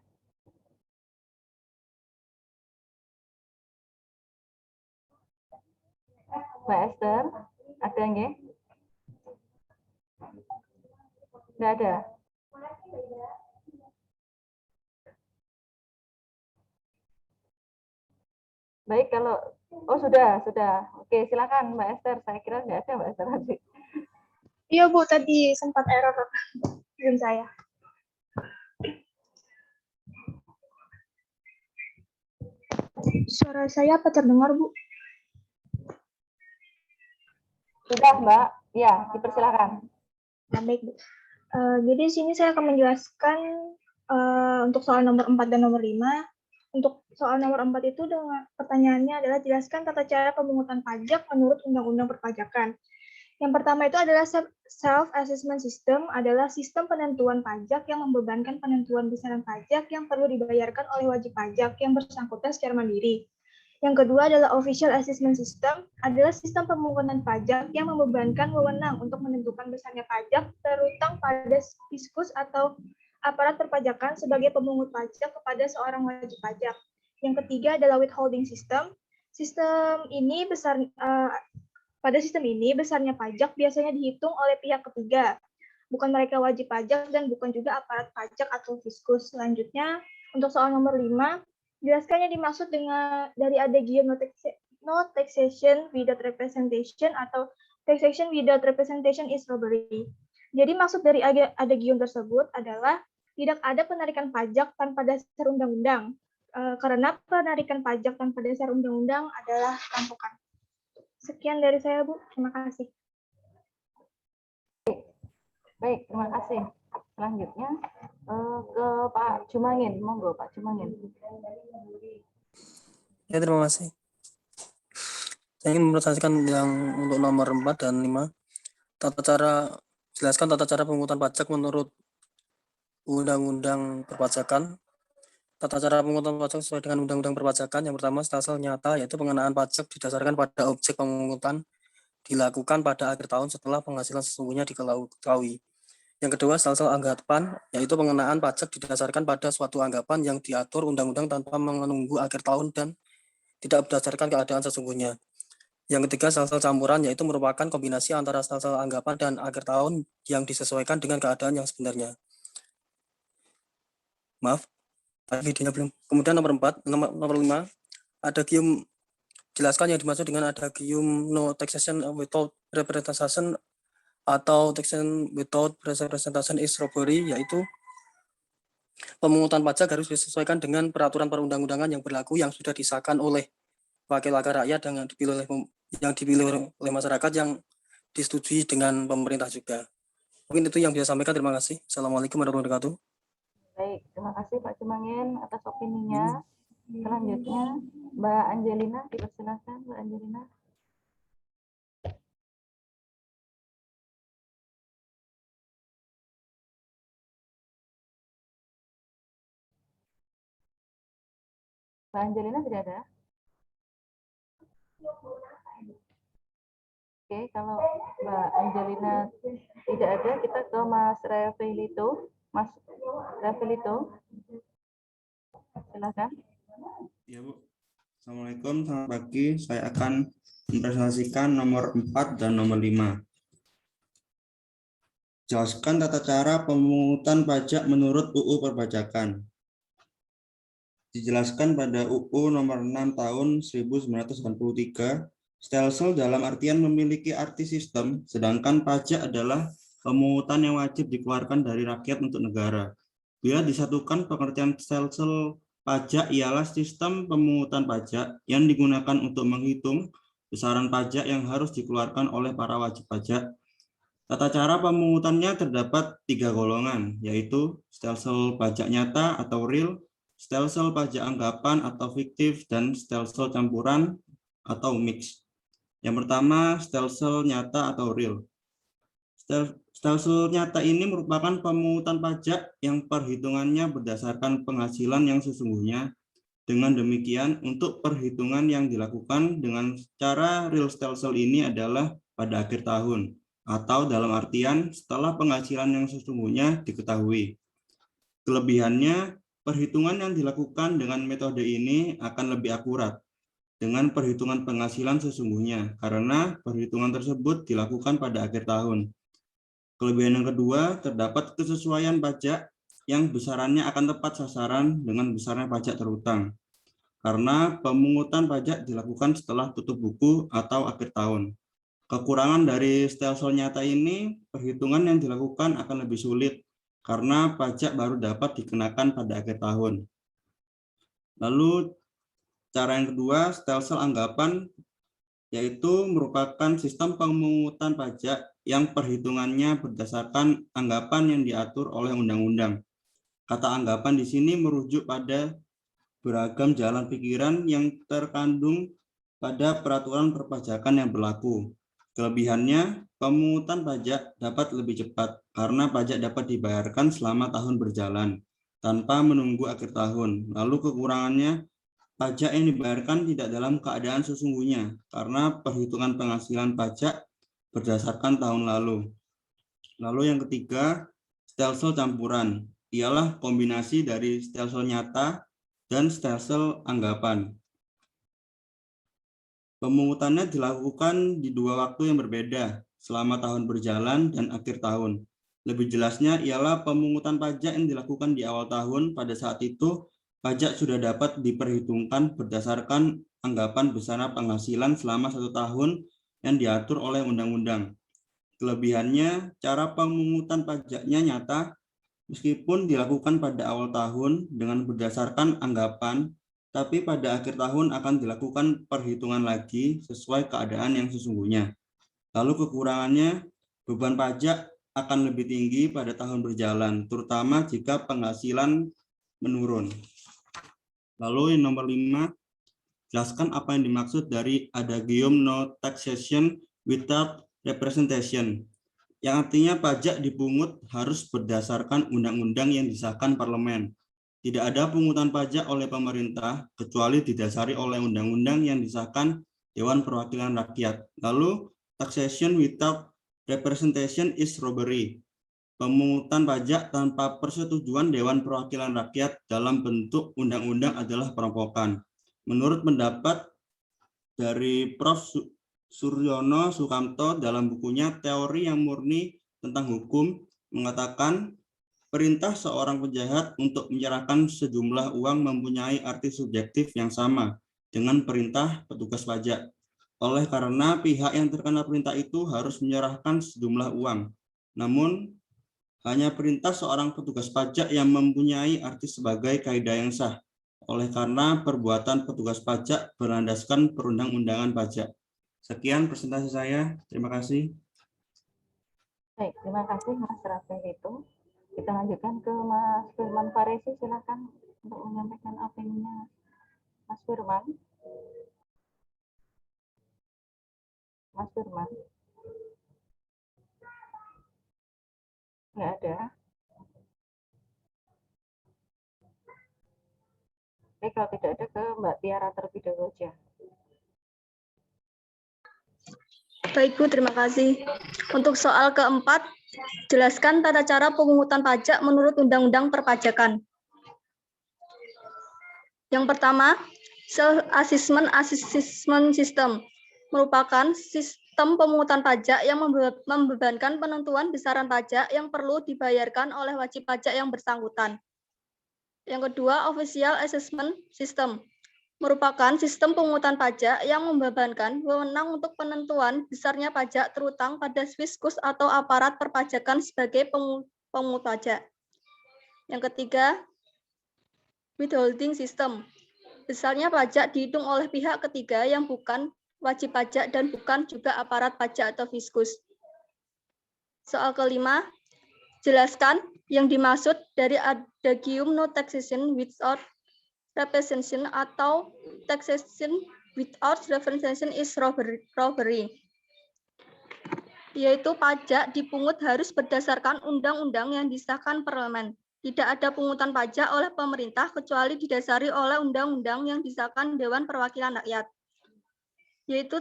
Mbak Esther, ada nggih? Nggak ada. Baik, kalau sudah. Oke, silakan Mbak Esther. Saya kira nggak ada Mbak Esther tadi. Iya Bu, tadi sempat error Zoom saya. Suara saya apa terdengar Bu? Sudah Mbak, ya dipersilakan. Nah, baik Bu. Jadi sini saya akan menjelaskan untuk soal nomor 4 dan nomor 5. Untuk soal nomor 4 itu dengan pertanyaannya adalah jelaskan tata cara pemungutan pajak menurut Undang-Undang Perpajakan. Yang pertama itu adalah self-assessment system, adalah sistem penentuan pajak yang membebankan penentuan besaran pajak yang perlu dibayarkan oleh wajib pajak yang bersangkutan secara mandiri. Yang kedua adalah official assessment system, adalah sistem pemungutan pajak yang membebankan wewenang untuk menentukan besarnya pajak terutang pada fiskus atau aparat perpajakan sebagai pemungut pajak kepada seorang wajib pajak. Yang ketiga adalah withholding system. Pada sistem ini besarnya pajak biasanya dihitung oleh pihak ketiga, bukan mereka wajib pajak dan bukan juga aparat pajak atau fiskus. Selanjutnya untuk soal nomor 5. Jelaskannya dimaksud dengan dari adagium no taxation without representation atau taxation without representation is robbery. Jadi maksud dari adagium tersebut adalah tidak ada penarikan pajak tanpa dasar undang-undang. Karena penarikan pajak tanpa dasar undang-undang adalah perampokan. Sekian dari saya Bu, terima kasih. Baik, terima kasih. Selanjutnya ke Pak Jumangin. Monggo Pak Jumangin. Ya, terima kasih. Saya ingin mempresentasikan yang untuk nomor 4 dan 5. Jelaskan tata cara pemungutan pajak menurut Undang-Undang Perpajakan. Tata cara pemungutan pajak sesuai dengan Undang-Undang Perpajakan. Yang pertama, stelsel nyata, yaitu pengenaan pajak didasarkan pada objek pemungutan dilakukan pada akhir tahun setelah penghasilan sesungguhnya diketahui. Yang kedua, stelsel anggapan, yaitu pengenaan pajak didasarkan pada suatu anggapan yang diatur undang-undang tanpa menunggu akhir tahun dan tidak berdasarkan keadaan sesungguhnya. Yang ketiga, stelsel campuran, yaitu merupakan kombinasi antara stelsel anggapan dan akhir tahun yang disesuaikan dengan keadaan yang sebenarnya. Maaf, videonya belum. Kemudian nomor 5, ada gium. Jelaskan yang dimaksud dengan ada gium no taxation without representation atau taxation without representation is robbery, yaitu pemungutan pajak harus disesuaikan dengan peraturan perundang-undangan yang berlaku yang sudah disahkan oleh wakil-wakil rakyat yang dipilih oleh masyarakat yang disetujui dengan pemerintah juga. Mungkin itu yang bisa sampaikan. Terima kasih. Assalamualaikum warahmatullahi wabarakatuh. Baik, terima kasih Pak Jumangin atas opininya. Selanjutnya Mbak Angelina, dipersilakan Mbak Angelina. Mbak Angelina tidak ada? Oke, kalau Mbak Angelina tidak ada, kita ke Mas Revelito. Mas Revelito, silakan. Ya Bu, Assalamualaikum, selamat pagi. Saya akan mempresentasikan nomor 4 dan nomor 5. Jelaskan tata cara pemungutan pajak menurut UU Perpajakan. Dijelaskan pada UU nomor 6 tahun 1993, stelsel dalam artian memiliki arti sistem, sedangkan pajak adalah pemungutan yang wajib dikeluarkan dari rakyat untuk negara. Bila disatukan, pengertian stelsel pajak ialah sistem pemungutan pajak yang digunakan untuk menghitung besaran pajak yang harus dikeluarkan oleh para wajib pajak. Tata cara pemungutannya terdapat 3 golongan, yaitu stelsel pajak nyata atau real, stelsel pajak anggapan atau fiktif, dan stelsel campuran atau mix. Yang pertama, stelsel nyata atau real. Stelsel nyata ini merupakan pemungutan pajak yang perhitungannya berdasarkan penghasilan yang sesungguhnya. Dengan demikian, untuk perhitungan yang dilakukan dengan cara real stelsel ini adalah pada akhir tahun, atau dalam artian setelah penghasilan yang sesungguhnya diketahui. Kelebihannya, perhitungan yang dilakukan dengan metode ini akan lebih akurat dengan perhitungan penghasilan sesungguhnya, karena perhitungan tersebut dilakukan pada akhir tahun. Kelebihan yang kedua, terdapat kesesuaian pajak yang besarannya akan tepat sasaran dengan besarnya pajak terutang, karena pemungutan pajak dilakukan setelah tutup buku atau akhir tahun. Kekurangan dari stelsel nyata ini, perhitungan yang dilakukan akan lebih sulit, karena pajak baru dapat dikenakan pada akhir tahun. Lalu, cara yang kedua, stelsel anggapan, yaitu merupakan sistem pemungutan pajak yang perhitungannya berdasarkan anggapan yang diatur oleh undang-undang. Kata anggapan di sini merujuk pada beragam jalan pikiran yang terkandung pada peraturan perpajakan yang berlaku. Kelebihannya, pemungutan pajak dapat lebih cepat karena pajak dapat dibayarkan selama tahun berjalan tanpa menunggu akhir tahun. Lalu kekurangannya, pajak yang dibayarkan tidak dalam keadaan sesungguhnya karena perhitungan penghasilan pajak berdasarkan tahun lalu. Lalu yang ketiga, stelsel campuran. Ialah kombinasi dari stelsel nyata dan stelsel anggapan. Pemungutannya dilakukan di 2 waktu yang berbeda, selama tahun berjalan dan akhir tahun. Lebih jelasnya ialah pemungutan pajak yang dilakukan di awal tahun. Pada saat itu, pajak sudah dapat diperhitungkan berdasarkan anggapan besaran penghasilan selama 1 tahun yang diatur oleh undang-undang. Kelebihannya, cara pemungutan pajaknya nyata, meskipun dilakukan pada awal tahun dengan berdasarkan anggapan, tapi pada akhir tahun akan dilakukan perhitungan lagi sesuai keadaan yang sesungguhnya. Lalu kekurangannya, beban pajak akan lebih tinggi pada tahun berjalan, terutama jika penghasilan menurun. Lalu yang nomor 5, jelaskan apa yang dimaksud dari adagium no taxation without representation, yang artinya pajak dipungut harus berdasarkan undang-undang yang disahkan parlemen. Tidak ada pungutan pajak oleh pemerintah kecuali didasari oleh undang-undang yang disahkan Dewan Perwakilan Rakyat. Lalu, taxation without representation is robbery. Pemungutan pajak tanpa persetujuan Dewan Perwakilan Rakyat dalam bentuk undang-undang adalah perampokan. Menurut pendapat dari Prof. Suryono Sukamto dalam bukunya Teori yang Murni tentang Hukum, mengatakan perintah seorang penjahat untuk menyerahkan sejumlah uang mempunyai arti subjektif yang sama dengan perintah petugas pajak. Oleh karena pihak yang terkena perintah itu harus menyerahkan sejumlah uang. Namun, hanya perintah seorang petugas pajak yang mempunyai arti sebagai kaidah yang sah. Oleh karena perbuatan petugas pajak berlandaskan perundang-undangan pajak. Sekian presentasi saya. Terima kasih. Baik, terima kasih Mas Rafael itu. Kita lanjutkan ke Mas Firman Faresi, silakan untuk menyampaikan opininya. Mas Firman. Mas Firman. Nggak ada. Oke, kalau tidak ada ke Mbak Tiara terlebih dahulu aja. Baik Bu, terima kasih. Untuk soal keempat, jelaskan tata cara pemungutan pajak menurut Undang-Undang Perpajakan. Yang pertama, self-assessment system merupakan sistem pemungutan pajak yang membebankan penentuan besaran pajak yang perlu dibayarkan oleh wajib pajak yang bersangkutan. Yang kedua, official assessment system merupakan sistem pemungutan pajak yang membebankan wewenang untuk penentuan besarnya pajak terutang pada Fiskus atau aparat perpajakan sebagai pemungut pajak. Yang ketiga, withholding system. Besarnya pajak dihitung oleh pihak ketiga yang bukan wajib pajak dan bukan juga aparat pajak atau Fiskus. Soal kelima, jelaskan yang dimaksud dari adagium no taxation without representation atau taxation without representation is robbery, yaitu pajak dipungut harus berdasarkan undang-undang yang disahkan parlemen. Tidak ada pungutan pajak oleh pemerintah kecuali didasari oleh undang-undang yang disahkan Dewan Perwakilan Rakyat, yaitu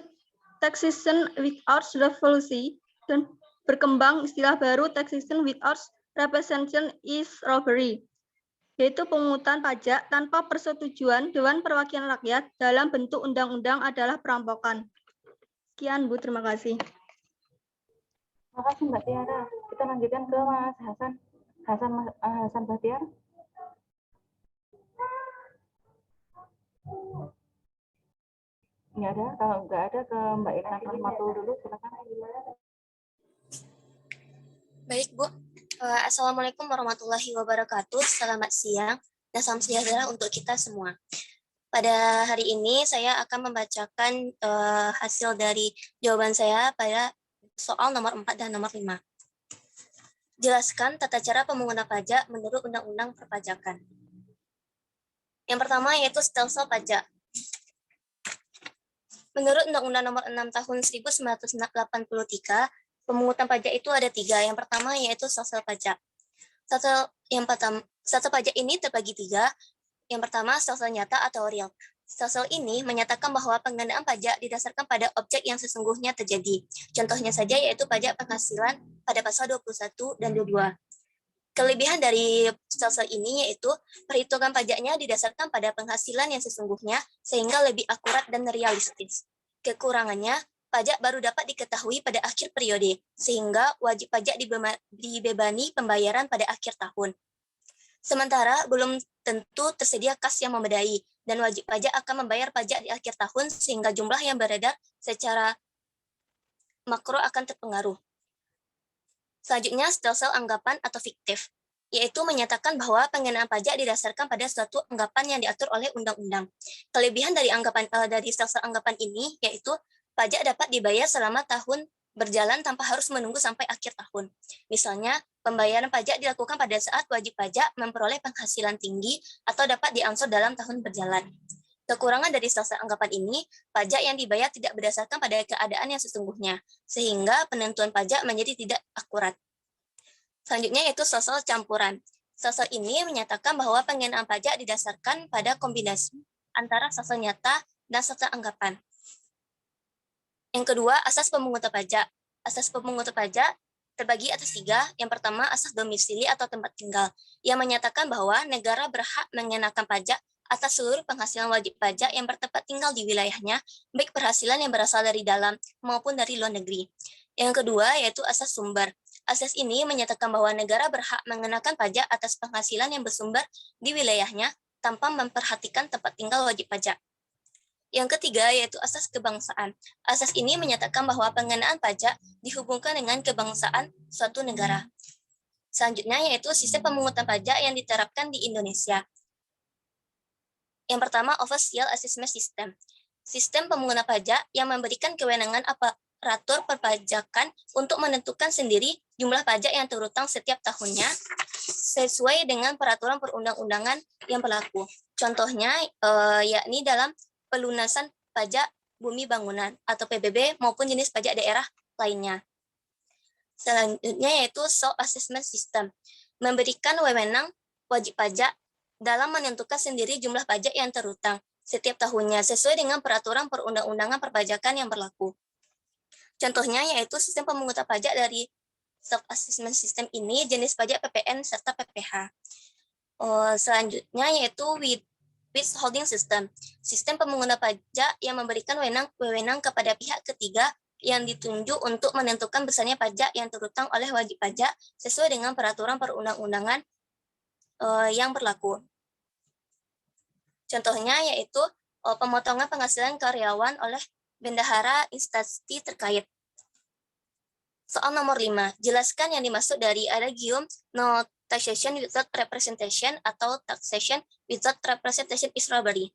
taxation without revolution, dan berkembang istilah baru taxation without representation is robbery, yaitu pemungutan pajak tanpa persetujuan Dewan Perwakilan Rakyat dalam bentuk undang-undang adalah perampokan. Sekian Bu, terima kasih. Terima kasih Mbak Tiara. Kita lanjutkan ke Mas Hasan. Hasan Bahtiar. Nggak ada, kalau nggak ada ke Mbak Intan Rahmatul dulu, silakan. Baik Bu. Assalamualaikum warahmatullahi wabarakatuh. Selamat siang dan salam sejahtera untuk kita semua. Pada hari ini saya akan membacakan hasil dari jawaban saya pada soal nomor 4 dan nomor 5. Jelaskan tata cara pemungutan pajak menurut Undang-Undang Perpajakan. Yang pertama yaitu stelsel pajak. Menurut Undang-Undang nomor 6 tahun 1983, pemungutan pajak itu ada 3. Yang pertama yaitu stelsel pajak. Stelsel pajak ini terbagi 3. Yang pertama stelsel nyata atau real. Stelsel ini menyatakan bahwa pengenaan pajak didasarkan pada objek yang sesungguhnya terjadi. Contohnya saja yaitu pajak penghasilan pada pasal 21 dan 22. Kelebihan dari stelsel ini yaitu perhitungan pajaknya didasarkan pada penghasilan yang sesungguhnya sehingga lebih akurat dan realistis. Kekurangannya, pajak baru dapat diketahui pada akhir periode, sehingga wajib pajak dibebani pembayaran pada akhir tahun. Sementara, belum tentu tersedia kas yang memadai, dan wajib pajak akan membayar pajak di akhir tahun, sehingga jumlah yang beredar secara makro akan terpengaruh. Selanjutnya, stelsel anggapan atau fiktif, yaitu menyatakan bahwa pengenaan pajak didasarkan pada suatu anggapan yang diatur oleh undang-undang. Kelebihan dari stelsel anggapan ini, yaitu pajak dapat dibayar selama tahun berjalan tanpa harus menunggu sampai akhir tahun. Misalnya, pembayaran pajak dilakukan pada saat wajib pajak memperoleh penghasilan tinggi atau dapat diangsur dalam tahun berjalan. Kekurangan dari stelsel anggapan ini, pajak yang dibayar tidak berdasarkan pada keadaan yang sesungguhnya, sehingga penentuan pajak menjadi tidak akurat. Selanjutnya yaitu stelsel campuran. Stelsel ini menyatakan bahwa pengenaan pajak didasarkan pada kombinasi antara stelsel nyata dan stelsel anggapan. Yang kedua, asas pemungutan pajak. Asas pemungutan pajak terbagi atas 3. Yang pertama, asas domisili atau tempat tinggal, yang menyatakan bahwa negara berhak mengenakan pajak atas seluruh penghasilan wajib pajak yang bertempat tinggal di wilayahnya, baik penghasilan yang berasal dari dalam maupun dari luar negeri. Yang kedua, yaitu asas sumber. Asas ini menyatakan bahwa negara berhak mengenakan pajak atas penghasilan yang bersumber di wilayahnya tanpa memperhatikan tempat tinggal wajib pajak. Yang ketiga, yaitu asas kebangsaan. Asas ini menyatakan bahwa pengenaan pajak dihubungkan dengan kebangsaan suatu negara. Selanjutnya, yaitu sistem pemungutan pajak yang diterapkan di Indonesia. Yang pertama, Official Assessment System. Sistem pemungutan pajak yang memberikan kewenangan aparatur perpajakan untuk menentukan sendiri jumlah pajak yang terutang setiap tahunnya sesuai dengan peraturan perundang-undangan yang berlaku. Contohnya, yakni dalam pelunasan pajak bumi bangunan atau PBB maupun jenis pajak daerah lainnya. Selanjutnya yaitu Self-Assessment System. Memberikan wewenang wajib pajak dalam menentukan sendiri jumlah pajak yang terutang setiap tahunnya sesuai dengan peraturan perundang-undangan perpajakan yang berlaku. Contohnya yaitu sistem pemungutan pajak dari self-assessment system ini jenis pajak PPN serta PPH. Selanjutnya yaitu withholding system. Sistem pemungutan pajak yang memberikan wewenang kepada pihak ketiga yang ditunjuk untuk menentukan besarnya pajak yang terutang oleh wajib pajak sesuai dengan peraturan perundang-undangan yang berlaku. Contohnya yaitu pemotongan penghasilan karyawan oleh bendahara instansi terkait. Soal nomor 5, jelaskan yang dimaksud dari adagium no taxation without representation atau taxation without representation is robbery.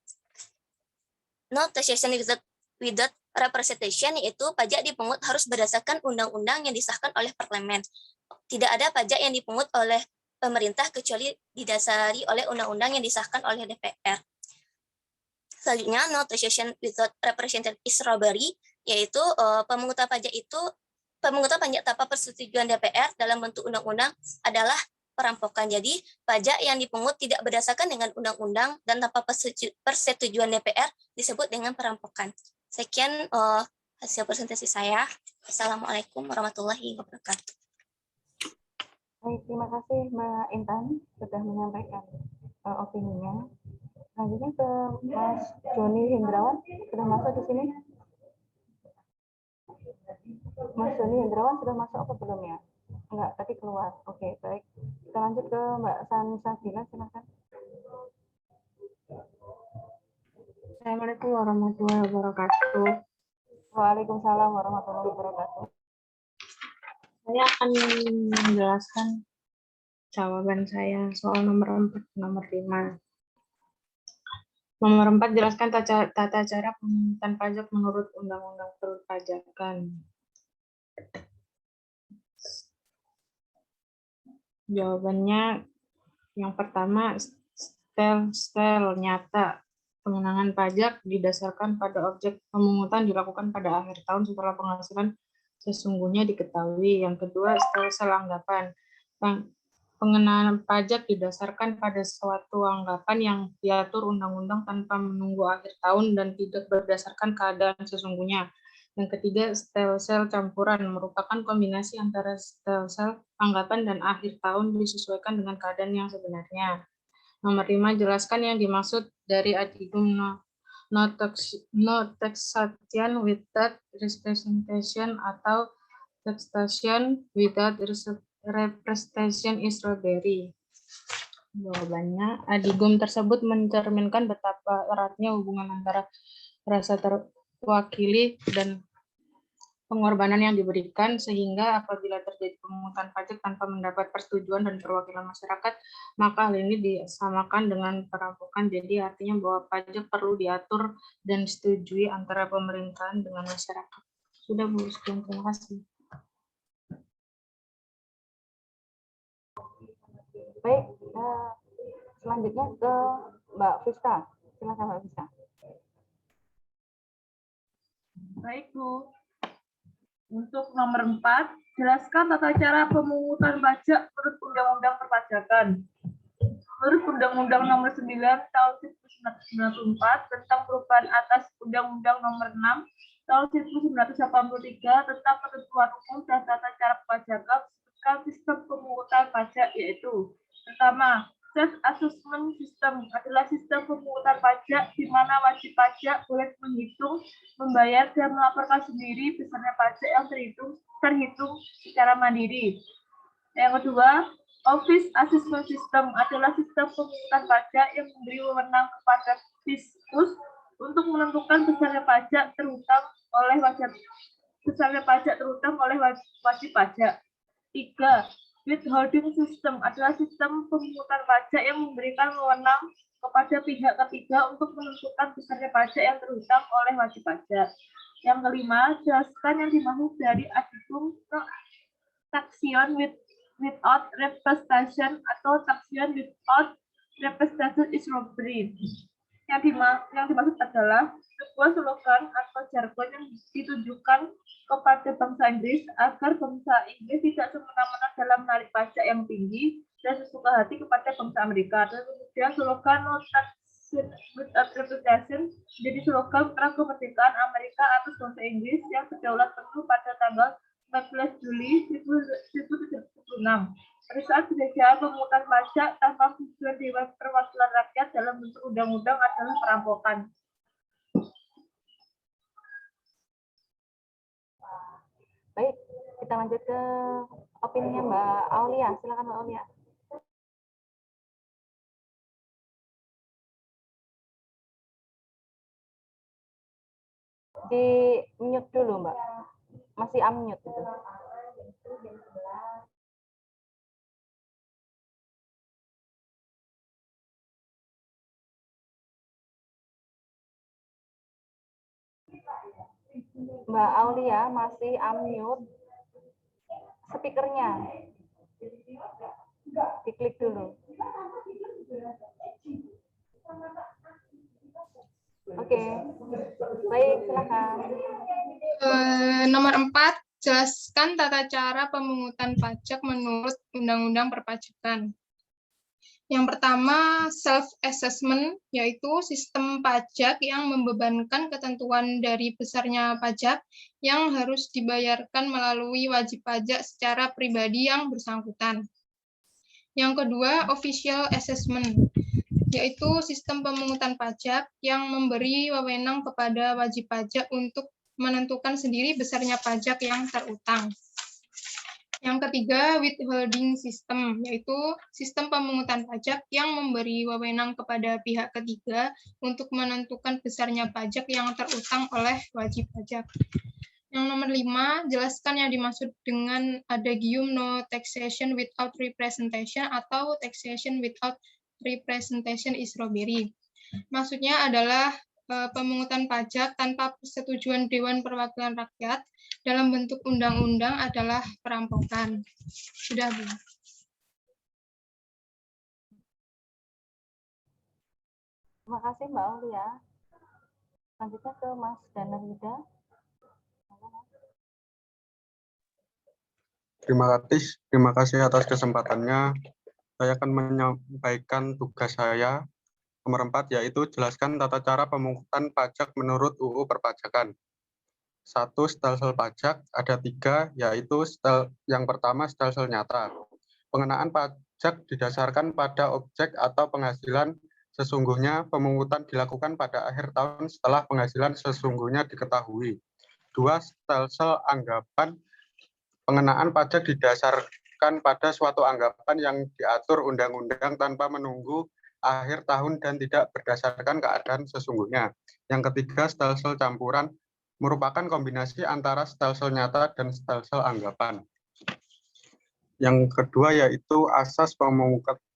No taxation without representation yaitu pajak dipungut harus berdasarkan undang-undang yang disahkan oleh parlemen. Tidak ada pajak yang dipungut oleh pemerintah kecuali didasari oleh undang-undang yang disahkan oleh DPR. Selanjutnya, no taxation without representation is robbery, yaitu pemungutan pajak tanpa persetujuan DPR dalam bentuk undang-undang adalah perampokan. Jadi, pajak yang dipungut tidak berdasarkan dengan undang-undang dan tanpa persetujuan DPR disebut dengan perampokan. Sekian hasil presentasi saya. Assalamualaikum warahmatullahi wabarakatuh. Baik, terima kasih Mbak Intan sudah menyampaikan opininya. Selanjutnya ke Mas Joni Hendrawan, sudah masuk di sini? Mas Joni Hendrawan sudah masuk apa belum ya? Enggak, tadi keluar. Oke, baik. Kita lanjut ke Mbak Sansabila, silakan. Assalamualaikum warahmatullahi wabarakatuh. Waalaikumsalam warahmatullahi wabarakatuh. Saya akan menjelaskan jawaban saya soal nomor 4, nomor 5. Nomor 4, jelaskan tata cara pemungutan pajak menurut Undang-Undang Perpajakan. Jawabannya yang pertama, stelsel nyata pengenaan pajak didasarkan pada objek pemungutan dilakukan pada akhir tahun setelah penghasilan sesungguhnya diketahui. Yang kedua, stelsel anggapan. Pengenaan pajak didasarkan pada suatu anggapan yang diatur undang-undang tanpa menunggu akhir tahun dan tidak berdasarkan keadaan sesungguhnya. Yang ketiga, stelsel campuran merupakan kombinasi antara stelsel anggapan dan akhir tahun disesuaikan dengan keadaan yang sebenarnya. Nomor 5, jelaskan yang dimaksud dari addendum no taxation without representation atau taxation without representation is robbery. Jawabannya, addendum tersebut mencerminkan betapa eratnya hubungan antara rasa terwakili dan pengorbanan yang diberikan, sehingga apabila terjadi pemungutan pajak tanpa mendapat persetujuan dan perwakilan masyarakat, maka hal ini disamakan dengan perampokan. Jadi artinya bahwa pajak perlu diatur dan disetujui antara pemerintahan dengan masyarakat. Sudah Bu, sekian, terima kasih. Baik, selanjutnya ke Mbak Vista. Silakan Mbak Vista. Baik, Bu. Untuk nomor 4, jelaskan tata cara pemungutan pajak menurut Undang-Undang Perpajakan. Menurut Undang-Undang Nomor 9 Tahun 1994 tentang perubahan atas Undang-Undang Nomor 6 Tahun 1983 tentang ketentuan umum dan tata cara perpajakan sebutkan sistem pemungutan pajak, yaitu pertama, self-assessment system adalah sistem pemungutan pajak di mana wajib pajak boleh menghitung, membayar, dan melaporkan sendiri besarnya pajak yang terhitung secara mandiri. Yang kedua, Office Assessment System adalah sistem pemungutan pajak yang memberi wewenang kepada Fiskus untuk menentukan besarnya pajak terutang oleh wajib pajak. 3. Withholding System adalah sistem pemungutan pajak yang memberikan wewenang kepada pihak ketiga untuk menentukan besarnya pajak yang terutang oleh wajib pajak. Yang kelima, jelaskan yang dimaksud dari adendum taxation without representation atau taxation without representation is robbery. Yang dimaksud adalah sebuah slogan atau jargon yang ditujukan kepada bangsa Inggris agar bangsa Inggris tidak semena-mena dalam menarik pajak yang tinggi dan sesuka hati kepada bangsa Amerika. Dan kemudian slogan no taxation without representation menjadi slogan perang kemerdekaan Amerika atas bangsa Inggris yang berdaulat penuh pada tanggal 14 Juli 1776. Pada saat penjajahan pemungutan pajak tanpa tujuan Dewan Perwakilan Rakyat dalam bentuk undang-undang adalah perampokan. Baik, kita lanjut ke opininya Mbak Aulia. Silakan Mbak Aulia. Di mute dulu Mbak. Masih unmute itu. Mbak Aulia masih unmute speakernya. Diklik dulu. Oke, baik, silakan. Nomor 4, jelaskan tata cara pemungutan pajak menurut Undang-Undang Perpajakan. Yang pertama, self-assessment, yaitu sistem pajak yang membebankan ketentuan dari besarnya pajak yang harus dibayarkan melalui wajib pajak secara pribadi yang bersangkutan. Yang kedua, official assessment, yaitu sistem pemungutan pajak yang memberi wewenang kepada wajib pajak untuk menentukan sendiri besarnya pajak yang terutang. Yang ketiga, withholding system, yaitu sistem pemungutan pajak yang memberi wewenang kepada pihak ketiga untuk menentukan besarnya pajak yang terutang oleh wajib pajak. Yang nomor 5, jelaskan yang dimaksud dengan adagium no taxation without representation atau taxation without representation is robbery. Maksudnya adalah pemungutan pajak tanpa persetujuan Dewan Perwakilan Rakyat dalam bentuk undang-undang adalah perampokan. Sudah, Bu. Terima kasih Mbak Aulia. Selanjutnya ke Mas Danar Yuda. Terima kasih atas kesempatannya. Saya akan menyampaikan tugas saya. Nomor 4, yaitu jelaskan tata cara pemungutan pajak menurut UU Perpajakan. 1. Stelsel pajak, ada 3, yaitu yang pertama stelsel nyata. Pengenaan pajak didasarkan pada objek atau penghasilan sesungguhnya, pemungutan dilakukan pada akhir tahun setelah penghasilan sesungguhnya diketahui. 2. Stelsel anggapan, pengenaan pajak didasarkan pada suatu anggapan yang diatur undang-undang tanpa menunggu akhir tahun dan tidak berdasarkan keadaan sesungguhnya. Yang ketiga, stelsel campuran merupakan kombinasi antara stelsel nyata dan stelsel anggapan. Yang kedua yaitu asas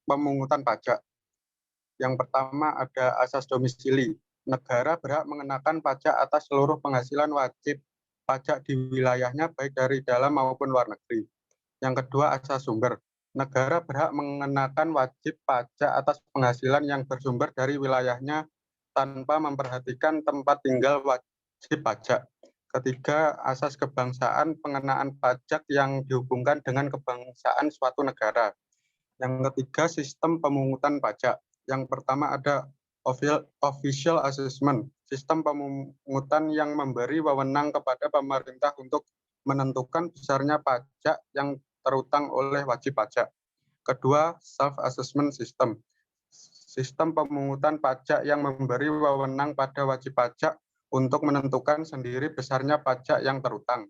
pemungutan pajak. Yang pertama ada asas domisili. Negara berhak mengenakan pajak atas seluruh penghasilan wajib pajak di wilayahnya baik dari dalam maupun luar negeri. Yang kedua asas sumber. negara berhak mengenakan wajib pajak atas penghasilan yang bersumber dari wilayahnya tanpa memperhatikan tempat tinggal wajib pajak. Ketiga, asas kebangsaan, pengenaan pajak yang dihubungkan dengan kebangsaan suatu negara. Yang ketiga, sistem pemungutan pajak. Yang pertama ada official assessment, sistem pemungutan yang memberi wewenang kepada pemerintah untuk menentukan besarnya pajak yang terutang oleh wajib pajak. Kedua, self-assessment system, sistem pemungutan pajak yang memberi wewenang pada wajib pajak untuk menentukan sendiri besarnya pajak yang terutang.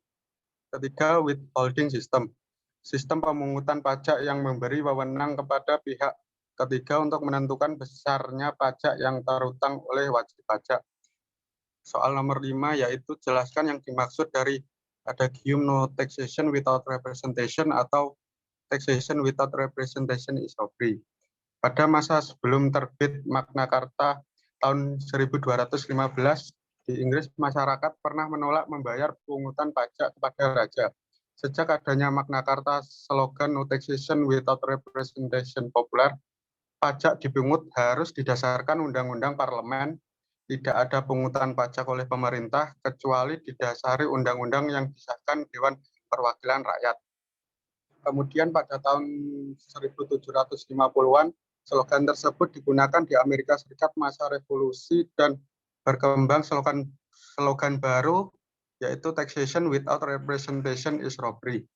Ketiga, withholding system, sistem pemungutan pajak yang memberi wewenang kepada pihak ketiga untuk menentukan besarnya pajak yang terutang oleh wajib pajak. Soal nomor 5 yaitu jelaskan yang dimaksud dari adagium no taxation without representation atau taxation without representation is robbery. Pada masa sebelum terbit Magna Carta tahun 1215 di Inggris, masyarakat pernah menolak membayar pungutan pajak kepada raja. Sejak adanya Magna Carta, slogan no taxation without representation populer, pajak dipungut harus didasarkan undang-undang parlemen, tidak ada pungutan pajak oleh pemerintah kecuali didasari undang-undang yang disahkan Dewan Perwakilan Rakyat. Kemudian pada tahun 1750-an, slogan tersebut digunakan di Amerika Serikat masa revolusi dan berkembang slogan baru yaitu taxation without representation is robbery.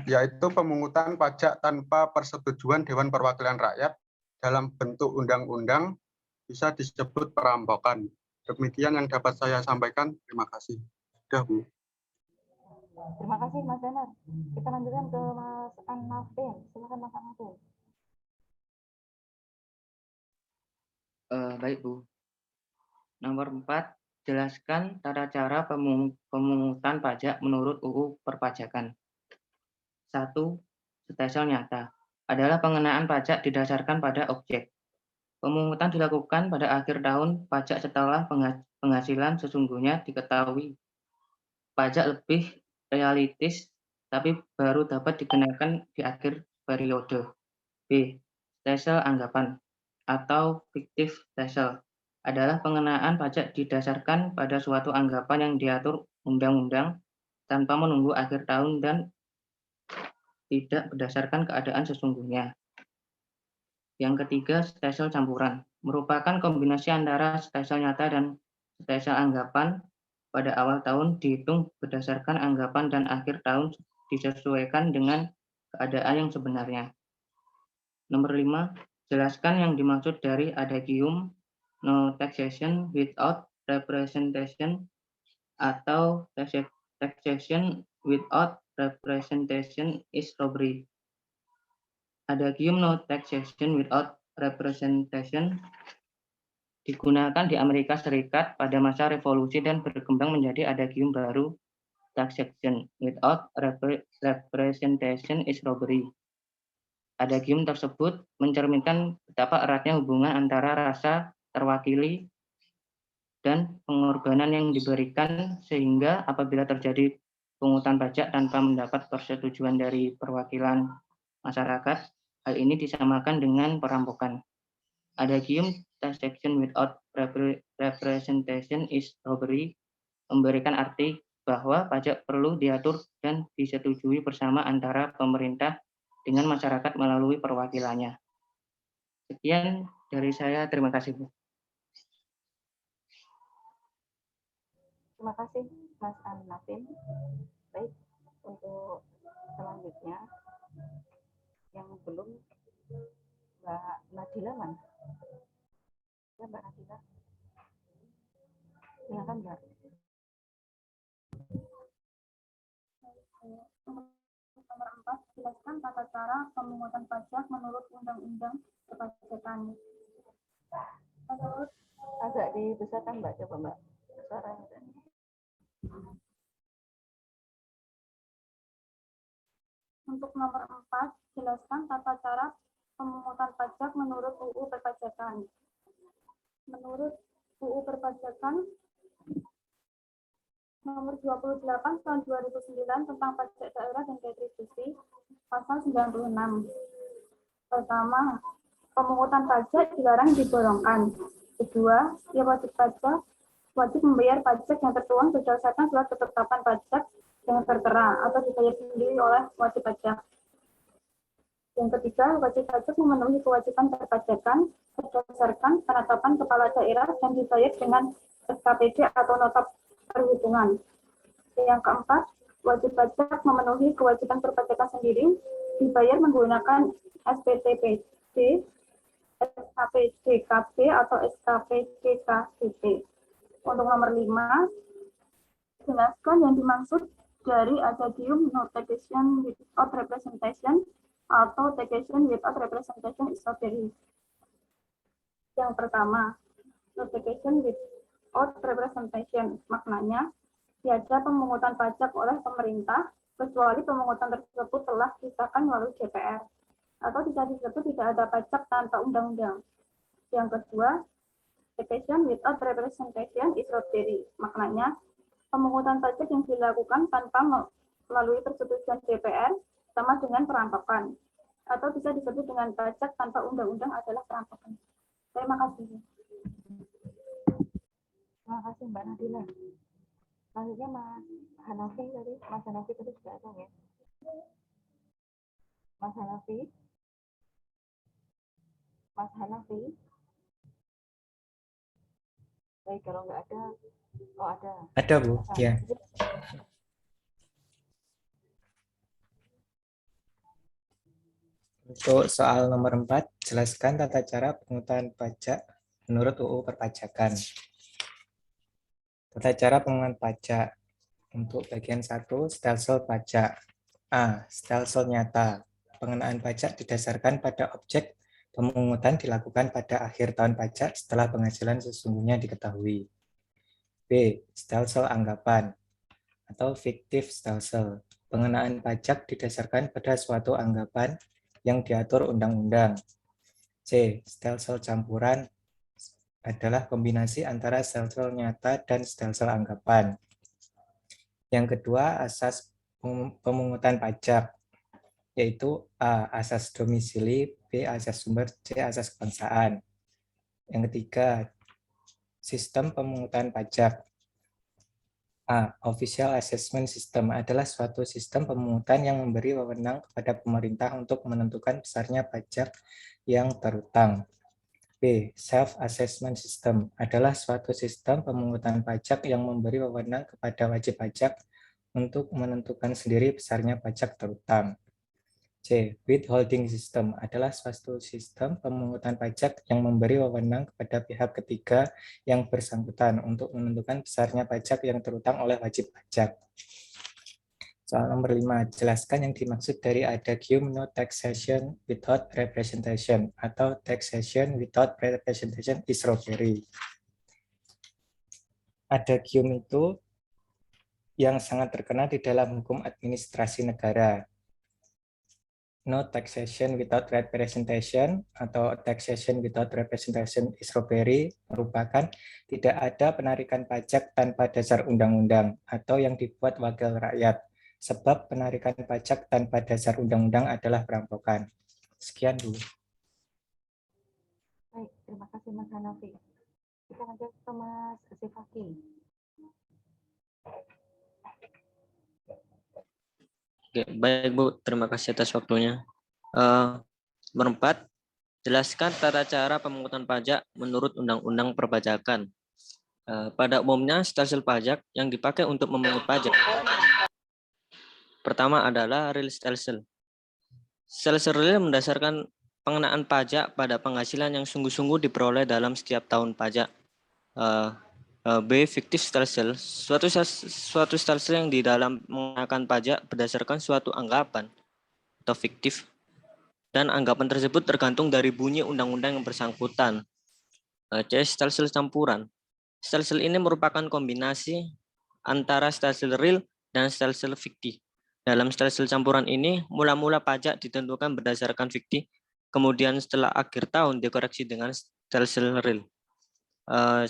Yaitu pemungutan pajak tanpa persetujuan Dewan Perwakilan Rakyat dalam bentuk undang-undang bisa disebut perampokan. Demikian yang dapat saya sampaikan. Terima kasih. Sudah, Bu. Terima kasih Mas Danar. Kita lanjutkan ke Mas Anafin. Silakan Mas Anafin. Baik Bu. Nomor 4, jelaskan tata cara pemungutan pajak menurut UU Perpajakan. 1. Stelsel nyata adalah pengenaan pajak didasarkan pada objek. Pemungutan dilakukan pada akhir tahun pajak setelah penghasilan sesungguhnya diketahui. Pajak lebih realistis, tapi baru dapat dikenakan di akhir periode. B. Stelsel anggapan atau fiktif stelsel adalah pengenaan pajak didasarkan pada suatu anggapan yang diatur undang-undang tanpa menunggu akhir tahun dan tidak berdasarkan keadaan sesungguhnya. Yang ketiga, stelsel campuran merupakan kombinasi antara stelsel nyata dan stelsel anggapan. Pada awal tahun dihitung berdasarkan anggapan dan akhir tahun disesuaikan dengan keadaan yang sebenarnya. Nomor 5, jelaskan yang dimaksud dari adagium no taxation without representation atau taxation without representation is robbery. Adagium no taxation without representation digunakan di Amerika Serikat pada masa revolusi dan berkembang menjadi adagium baru, taxation without representation is robbery. Adagium tersebut mencerminkan betapa eratnya hubungan antara rasa terwakili dan pengorbanan yang diberikan, sehingga apabila terjadi pungutan pajak tanpa mendapat persetujuan dari perwakilan masyarakat, hal ini disamakan dengan perampokan. Adagium taxation without representation is robbery memberikan arti bahwa pajak perlu diatur dan disetujui bersama antara pemerintah dengan masyarakat melalui perwakilannya. Sekian dari saya, terima kasih Bu. Terima kasih Mas Anafin. Baik, untuk selanjutnya yang belum Mbak Nadila mana? Ya Mbak Nadila. Silakan Mbak. Nomor 4, jelaskan tata cara pemungutan pajak menurut Undang-Undang Perpajakan. Agak dibesarkan Mbak, coba Mbak. Suaranya. Untuk nomor 4, jelaskan tata cara pemungutan pajak menurut UU Perpajakan. Menurut UU Perpajakan, Nomor 28 tahun 2009 tentang pajak daerah dan retribusi, pasal 96. Pertama, pemungutan pajak dilarang diborongkan. Kedua, ya wajib pajak wajib membayar pajak yang tertuang berdasarkan surat ketetapan pajak yang tertera atau dibayar sendiri oleh wajib pajak. Yang ketiga, wajib pajak memenuhi kewajiban perpajakan berdasarkan penetapan kepala daerah dan dibayar dengan SKPD atau nota perhitungan. Yang keempat, wajib pajak memenuhi kewajiban perpajakan sendiri dibayar menggunakan SPTPD, SKPDKB atau SKPDKBP. Untuk nomor 5, jelaskan yang dimaksud dari adagium no taxation without representation atau taxation without representation is very. Yang pertama, no taxation without representation maknanya tiada pemungutan pajak oleh pemerintah kecuali pemungutan tersebut telah disahkan melalui DPR atau tidak ada pajak tanpa undang-undang. Yang kedua, taxation without representation is robbery. Maknanya, pemungutan pajak yang dilakukan tanpa melalui persetujuan DPR sama dengan perampokan. Atau bisa disebut dengan pajak tanpa undang-undang adalah perampokan. Terima kasih. Terima kasih Mbak Nadila. Selanjutnya Mas Hanafi tadi sudah ada ya? Mas Hanafi? Baik, kalau nggak ada, ada. Ada Bu, ya. Untuk soal nomor 4, jelaskan tata cara pemungutan pajak menurut UU Perpajakan. Tata cara pemungutan pajak untuk bagian 1, stelsel pajak. A. Stelsel nyata. Pengenaan pajak didasarkan pada objek pemungutan dilakukan pada akhir tahun pajak setelah penghasilan sesungguhnya diketahui. B. Stelsel anggapan atau fiktif stelsel. Pengenaan pajak didasarkan pada suatu anggapan yang diatur undang-undang. C. Stelsel campuran adalah kombinasi antara stelsel nyata dan stelsel anggapan. Yang kedua, asas pemungutan pajak, yaitu A. Asas domisili, B. Asas sumber, C. Asas kebangsaan. Yang ketiga, sistem pemungutan pajak. A. Official Assessment System adalah suatu sistem pemungutan yang memberi wewenang kepada pemerintah untuk menentukan besarnya pajak yang terutang. B. Self-Assessment System adalah suatu sistem pemungutan pajak yang memberi wewenang kepada wajib pajak untuk menentukan sendiri besarnya pajak terutang. C. Withholding System adalah suatu sistem pemungutan pajak yang memberi wewenang kepada pihak ketiga yang bersangkutan untuk menentukan besarnya pajak yang terutang oleh wajib pajak. Soal nomor 5, jelaskan yang dimaksud dari adagium no taxation without representation atau taxation without representation is robbery. Adagium itu yang sangat terkenal di dalam hukum administrasi negara. No taxation without representation atau taxation without representation is robbery merupakan tidak ada penarikan pajak tanpa dasar undang-undang atau yang dibuat wakil rakyat, sebab penarikan pajak tanpa dasar undang-undang adalah perampokan. Sekian dulu. Baik, terima kasih Mas Hanafi. Kita lanjut ke Mas Sifaki. Oke, baik Bu, terima kasih atas waktunya. Nomor 4, jelaskan tata cara pemungutan pajak menurut Undang-Undang Perpajakan. Pada umumnya, stelsel pajak yang dipakai untuk memungut pajak. Pertama adalah real stelsel. Stelsel real mendasarkan pengenaan pajak pada penghasilan yang sungguh-sungguh diperoleh dalam setiap tahun pajak. B. Fiktif stelsel, suatu stelsel yang di dalam mengenakan pajak berdasarkan suatu anggapan atau fiktif, dan anggapan tersebut tergantung dari bunyi undang-undang yang bersangkutan. C. Stelsel campuran. Stelsel ini merupakan kombinasi antara stelsel real dan stelsel fiktif. Dalam stelsel campuran ini, mula-mula pajak ditentukan berdasarkan fiktif, kemudian setelah akhir tahun dikoreksi dengan stelsel real.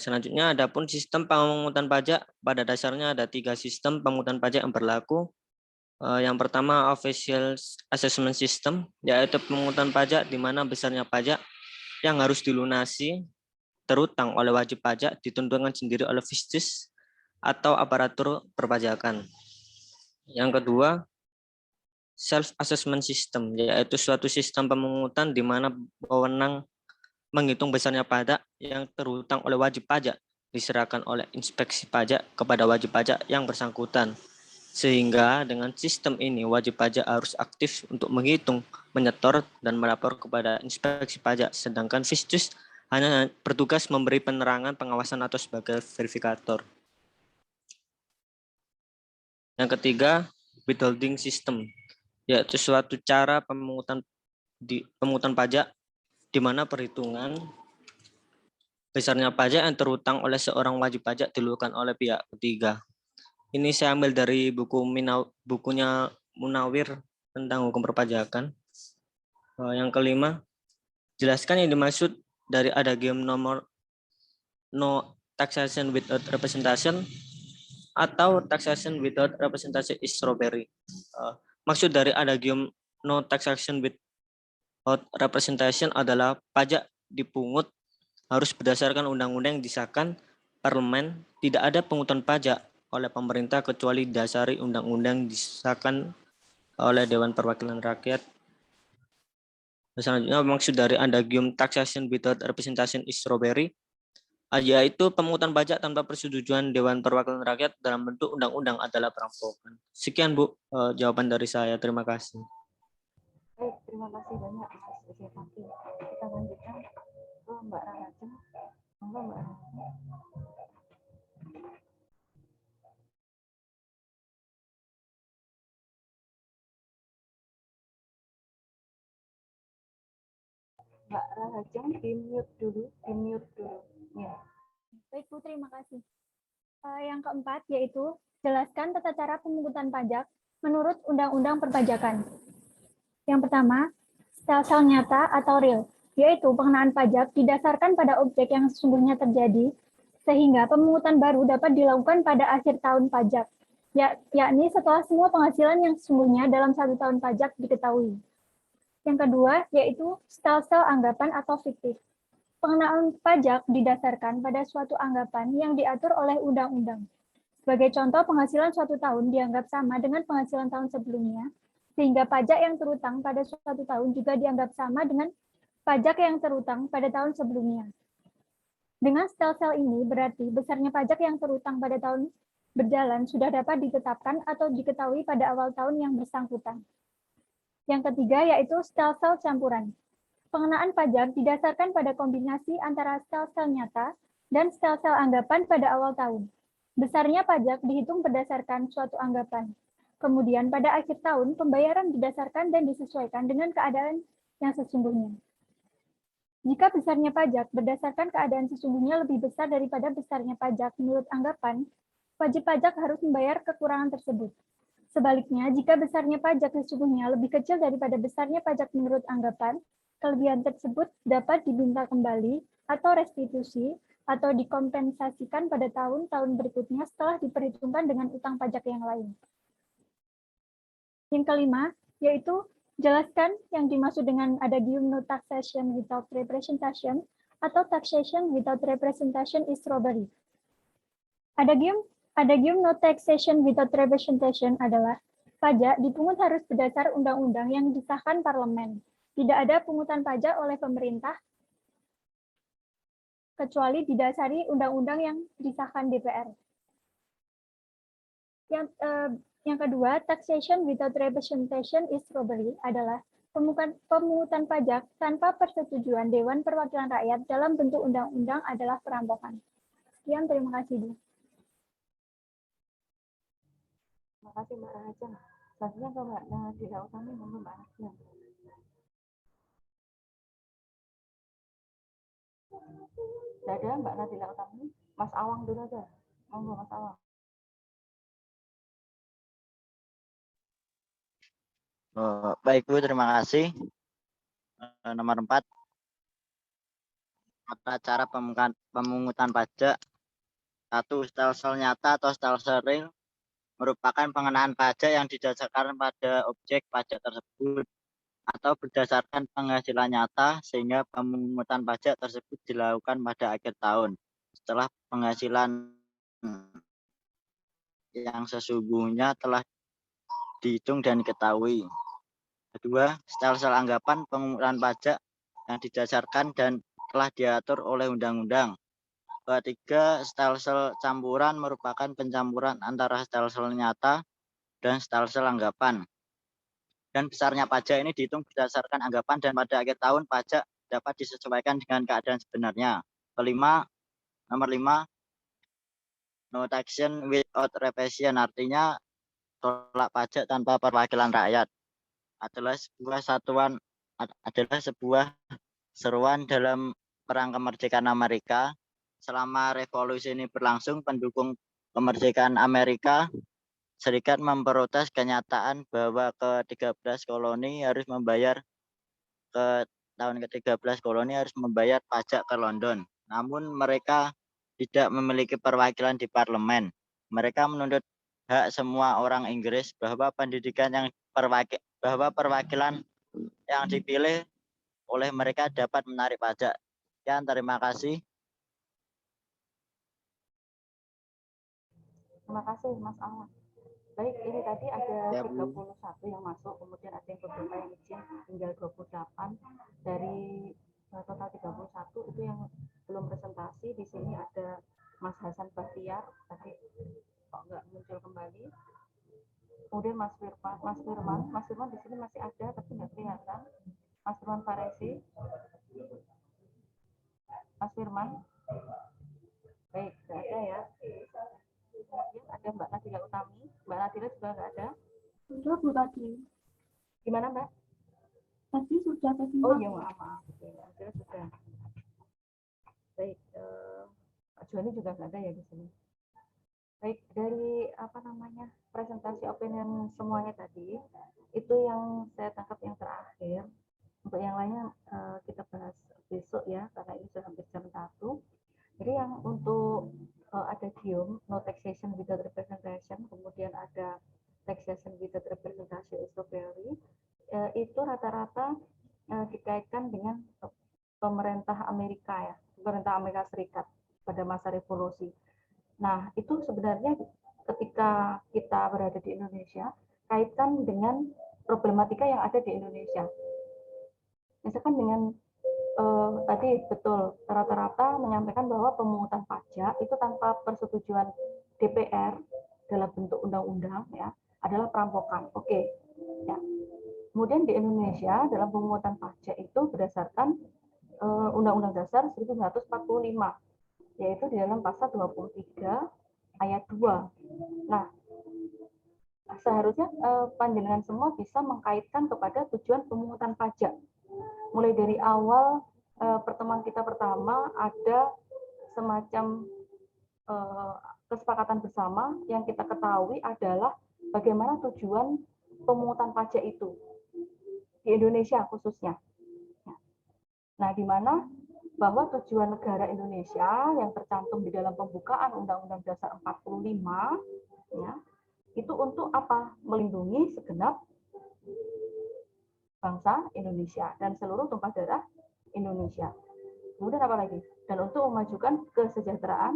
Selanjutnya, adapun sistem pemungutan pajak, pada dasarnya ada 3 sistem pemungutan pajak yang berlaku. Yang pertama, Official Assessment System, yaitu pemungutan pajak di mana besarnya pajak yang harus dilunasi terutang oleh wajib pajak ditentukan sendiri oleh FISTIS atau aparatur perpajakan. Yang kedua, Self-Assessment System, yaitu suatu sistem pemungutan di mana wewenang menghitung besarnya pajak yang terhutang oleh wajib pajak diserahkan oleh inspeksi pajak kepada wajib pajak yang bersangkutan. Sehingga dengan sistem ini wajib pajak harus aktif untuk menghitung, menyetor, dan melapor kepada inspeksi pajak, sedangkan FISTIS hanya bertugas memberi penerangan, pengawasan, atau sebagai verifikator. Yang ketiga, withholding system, yaitu suatu cara pemungutan pajak di mana perhitungan besarnya pajak yang terhutang oleh seorang wajib pajak dilakukan oleh pihak ketiga. Ini saya ambil dari bukunya Munawir tentang hukum perpajakan. Yang kelima, jelaskan yang dimaksud dari adagium nomor no taxation without representation atau taxation without representation is robbery. Maksud dari adagium no taxation without representation adalah pajak dipungut harus berdasarkan undang-undang yang disahkan parlemen. Tidak ada pungutan pajak oleh pemerintah kecuali didasari undang-undang disahkan oleh Dewan Perwakilan Rakyat. Selanjutnya, maksud dari adagium taxation without representation is robbery, yaitu pemungutan pajak tanpa persetujuan Dewan Perwakilan Rakyat dalam bentuk undang-undang adalah perampokan. Sekian Bu, jawaban dari saya. Terima kasih. Baik, terima kasih banyak Mas Jepati. Kita lanjutkan ke Mbak Rahajeng. Monggo Mbak Rahajeng. Mbak Rahajeng di-mute dulu, Ya. Baik Bu, terima kasih. Yang keempat yaitu jelaskan tata cara pemungutan pajak menurut Undang-Undang Perpajakan. Yang pertama, stelsel nyata atau real, yaitu pengenaan pajak didasarkan pada objek yang sesungguhnya terjadi, sehingga pemungutan baru dapat dilakukan pada akhir tahun pajak, yakni setelah semua penghasilan yang sesungguhnya dalam 1 tahun pajak diketahui. Yang kedua, yaitu stelsel anggapan atau fiktif. Pengenaan pajak didasarkan pada suatu anggapan yang diatur oleh undang-undang. Sebagai contoh, penghasilan suatu tahun dianggap sama dengan penghasilan tahun sebelumnya, sehingga pajak yang terutang pada suatu tahun juga dianggap sama dengan pajak yang terutang pada tahun sebelumnya. Dengan stelsel ini berarti besarnya pajak yang terutang pada tahun berjalan sudah dapat ditetapkan atau diketahui pada awal tahun yang bersangkutan. Yang ketiga yaitu stelsel campuran. Pengenaan pajak didasarkan pada kombinasi antara stelsel nyata dan stelsel anggapan pada awal tahun. Besarnya pajak dihitung berdasarkan suatu anggapan. Kemudian pada akhir tahun, pembayaran didasarkan dan disesuaikan dengan keadaan yang sesungguhnya. Jika besarnya pajak berdasarkan keadaan sesungguhnya lebih besar daripada besarnya pajak menurut anggapan, wajib pajak harus membayar kekurangan tersebut. Sebaliknya, jika besarnya pajak sesungguhnya lebih kecil daripada besarnya pajak menurut anggapan, kelebihan tersebut dapat diminta kembali atau restitusi atau dikompensasikan pada tahun-tahun berikutnya setelah diperhitungkan dengan utang pajak yang lain. Yang kelima, yaitu jelaskan yang dimaksud dengan adagium no taxation without representation atau taxation without representation is robbery. Adagium no taxation without representation adalah pajak dipungut harus berdasar undang-undang yang disahkan parlemen. Tidak ada pungutan pajak oleh pemerintah kecuali didasari undang-undang yang disahkan DPR. Yang kedua, taxation without representation is robbery adalah pemungutan pajak tanpa persetujuan Dewan Perwakilan Rakyat dalam bentuk undang-undang adalah perampokan. Sekian, terima kasih, Bu. Terima kasih Mbak Rahajeng. Selanjutnya ke Mbak Nadira Utami, monggo Mbak Nadira. Tidak ada Mbak Nadira Utami. Mas Awang dulu aja. Monggo Mas Awang. Baik Bu, terima kasih. Nomor 4. tata cara pemungutan pajak. 1. Stelsel nyata atau stelsel real merupakan pengenaan pajak yang didasarkan pada objek pajak tersebut atau berdasarkan penghasilan nyata sehingga pemungutan pajak tersebut dilakukan pada akhir tahun setelah penghasilan yang sesungguhnya telah dihitung dan diketahui. 2. Stelsel anggapan pemungutan pajak yang didasarkan dan telah diatur oleh undang-undang. 3. Stelsel campuran merupakan pencampuran antara stelsel nyata dan stelsel anggapan. Dan besarnya pajak ini dihitung berdasarkan anggapan dan pada akhir tahun pajak dapat disesuaikan dengan keadaan sebenarnya. Nomor 5, no taxation without representation, artinya tolak pajak tanpa perwakilan rakyat adalah sebuah seruan dalam perang kemerdekaan Amerika. Selama revolusi ini berlangsung, pendukung kemerdekaan Amerika Serikat memprotes kenyataan bahwa ke-13 koloni harus membayar pajak ke London. Namun mereka tidak memiliki perwakilan di parlemen. Mereka menuntut hak semua orang Inggris bahwa perwakilan yang dipilih oleh mereka dapat menarik pajak. Sekian, terima kasih. Terima kasih Mas Ahmad. Baik, ini tadi ada 31 yang masuk, kemudian ada yang beberapa yang izin, tinggal 28 dari total 31 itu yang belum presentasi. Di sini ada Mas Hasan Bahtiar, tadi kok nggak muncul kembali. Kemudian Mas Firman di sini masih ada tapi nggak kelihatan. Mas Firman Faresi, Mas Firman, baik, nggak ada ya. Kemudian ada Mbak Nadila Utami. Mbak Nadila juga nggak ada. Sudah Bu tadi. Gimana Mbak? Tadi sudah tadi. Oh iya, maaf. Oke, Mbak Nadila sudah. Baik, Pak Joni juga nggak ada ya di sini. Baik, dari presentasi opinion semuanya tadi, itu yang saya tangkap yang terakhir. Untuk yang lainnya kita bahas besok ya, karena ini sudah hampir jam 1. Jadi yang untuk ada GIUM, no taxation without representation, kemudian ada taxation without representation is so very, itu rata-rata dikaitkan dengan pemerintah Amerika ya, pemerintah Amerika Serikat pada masa revolusi. Nah, itu sebenarnya ketika kita berada di Indonesia, kaitkan dengan problematika yang ada di Indonesia. Misalkan dengan tadi betul rata-rata menyampaikan bahwa pemungutan pajak itu tanpa persetujuan DPR dalam bentuk undang-undang ya adalah perampokan. Oke. Ya. Kemudian di Indonesia dalam pemungutan pajak itu berdasarkan Undang-Undang Dasar 1945 yaitu di dalam pasal 23 ayat 2. Nah, seharusnya panjenengan semua bisa mengkaitkan kepada tujuan pemungutan pajak. Mulai dari awal pertemuan kita pertama ada semacam kesepakatan bersama yang kita ketahui adalah bagaimana tujuan pemungutan pajak itu di Indonesia khususnya. Nah, di mana bahwa tujuan negara Indonesia yang tercantum di dalam pembukaan Undang-Undang Dasar 45 ya, itu untuk apa? Melindungi segenap bangsa Indonesia dan seluruh tumpah darah Indonesia. Kemudian apa lagi? Dan untuk memajukan kesejahteraan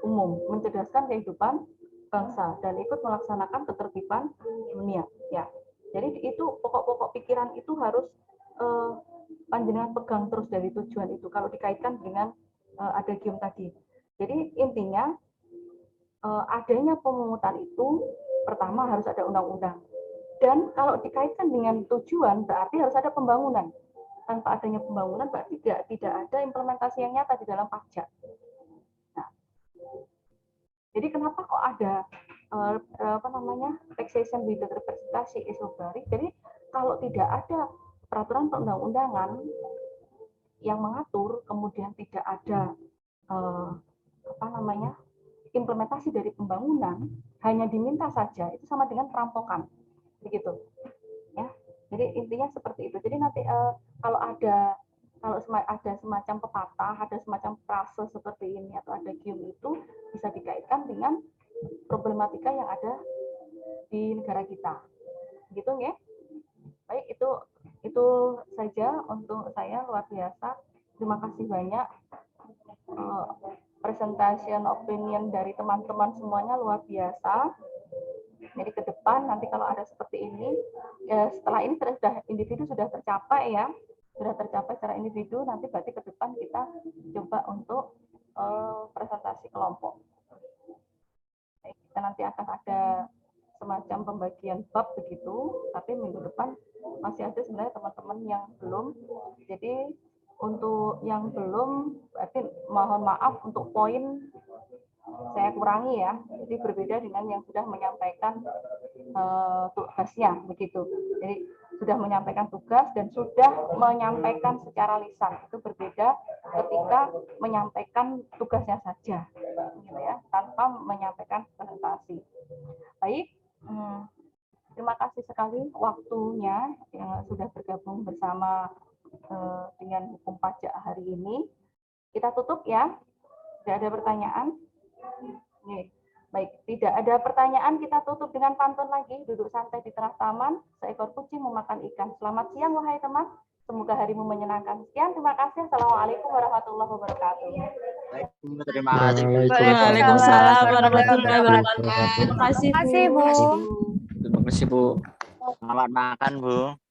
umum, mencerdaskan kehidupan bangsa dan ikut melaksanakan ketertiban dunia. Ya, jadi itu pokok-pokok pikiran itu harus panjenengan pegang terus dari tujuan itu. Kalau dikaitkan dengan ada GIUM tadi. Jadi intinya adanya pemungutan itu pertama harus ada undang-undang. Dan kalau dikaitkan dengan tujuan berarti harus ada pembangunan. Tanpa adanya pembangunan berarti tidak ada implementasi yang nyata di dalam pajak. Nah, jadi kenapa kok ada taxation without representation is so very? Jadi kalau tidak ada peraturan perundang-undangan yang mengatur, kemudian tidak ada implementasi dari pembangunan, hanya diminta saja, itu sama dengan perampokan. Begitu ya, jadi intinya seperti itu. Jadi nanti kalau ada kalau ada semacam pepatah, ada semacam frase seperti ini atau ada gium itu bisa dikaitkan dengan problematika yang ada di negara kita. Gitu ya. Baik, itu saja untuk saya, luar biasa. Terima kasih banyak. Presentation opinion dari teman-teman semuanya luar biasa. Jadi ke depan nanti kalau ada seperti ini, setelah ini sudah individu sudah tercapai ya, sudah tercapai secara individu, nanti berarti ke depan kita coba untuk presentasi kelompok. Kita nanti akan ada semacam pembagian bab begitu, tapi minggu depan masih ada sebenarnya teman-teman yang belum. Jadi untuk yang belum, berarti mohon maaf untuk poin saya kurangi ya. Jadi berbeda dengan yang sudah menyampaikan tugasnya begitu. Jadi sudah menyampaikan tugas dan sudah menyampaikan secara lisan. Itu berbeda ketika menyampaikan tugasnya saja, gitu ya, tanpa menyampaikan presentasi. Baik, terima kasih sekali waktunya yang sudah bergabung bersama dengan hukum pajak hari ini. Kita tutup ya. Tidak ada pertanyaan. Nih, baik, tidak ada pertanyaan, kita tutup dengan pantun lagi. Duduk santai di tengah taman, seekor kucing memakan ikan. Selamat siang wahai teman, semoga harimu menyenangkan. Sekian, terima kasih. Assalamualaikum warahmatullahi wabarakatuh. Terima kasih. Waalaikumsalam warahmatullahi wabarakatuh. Terima kasih, Bu. Terima kasih, Bu. Selamat makan, Bu.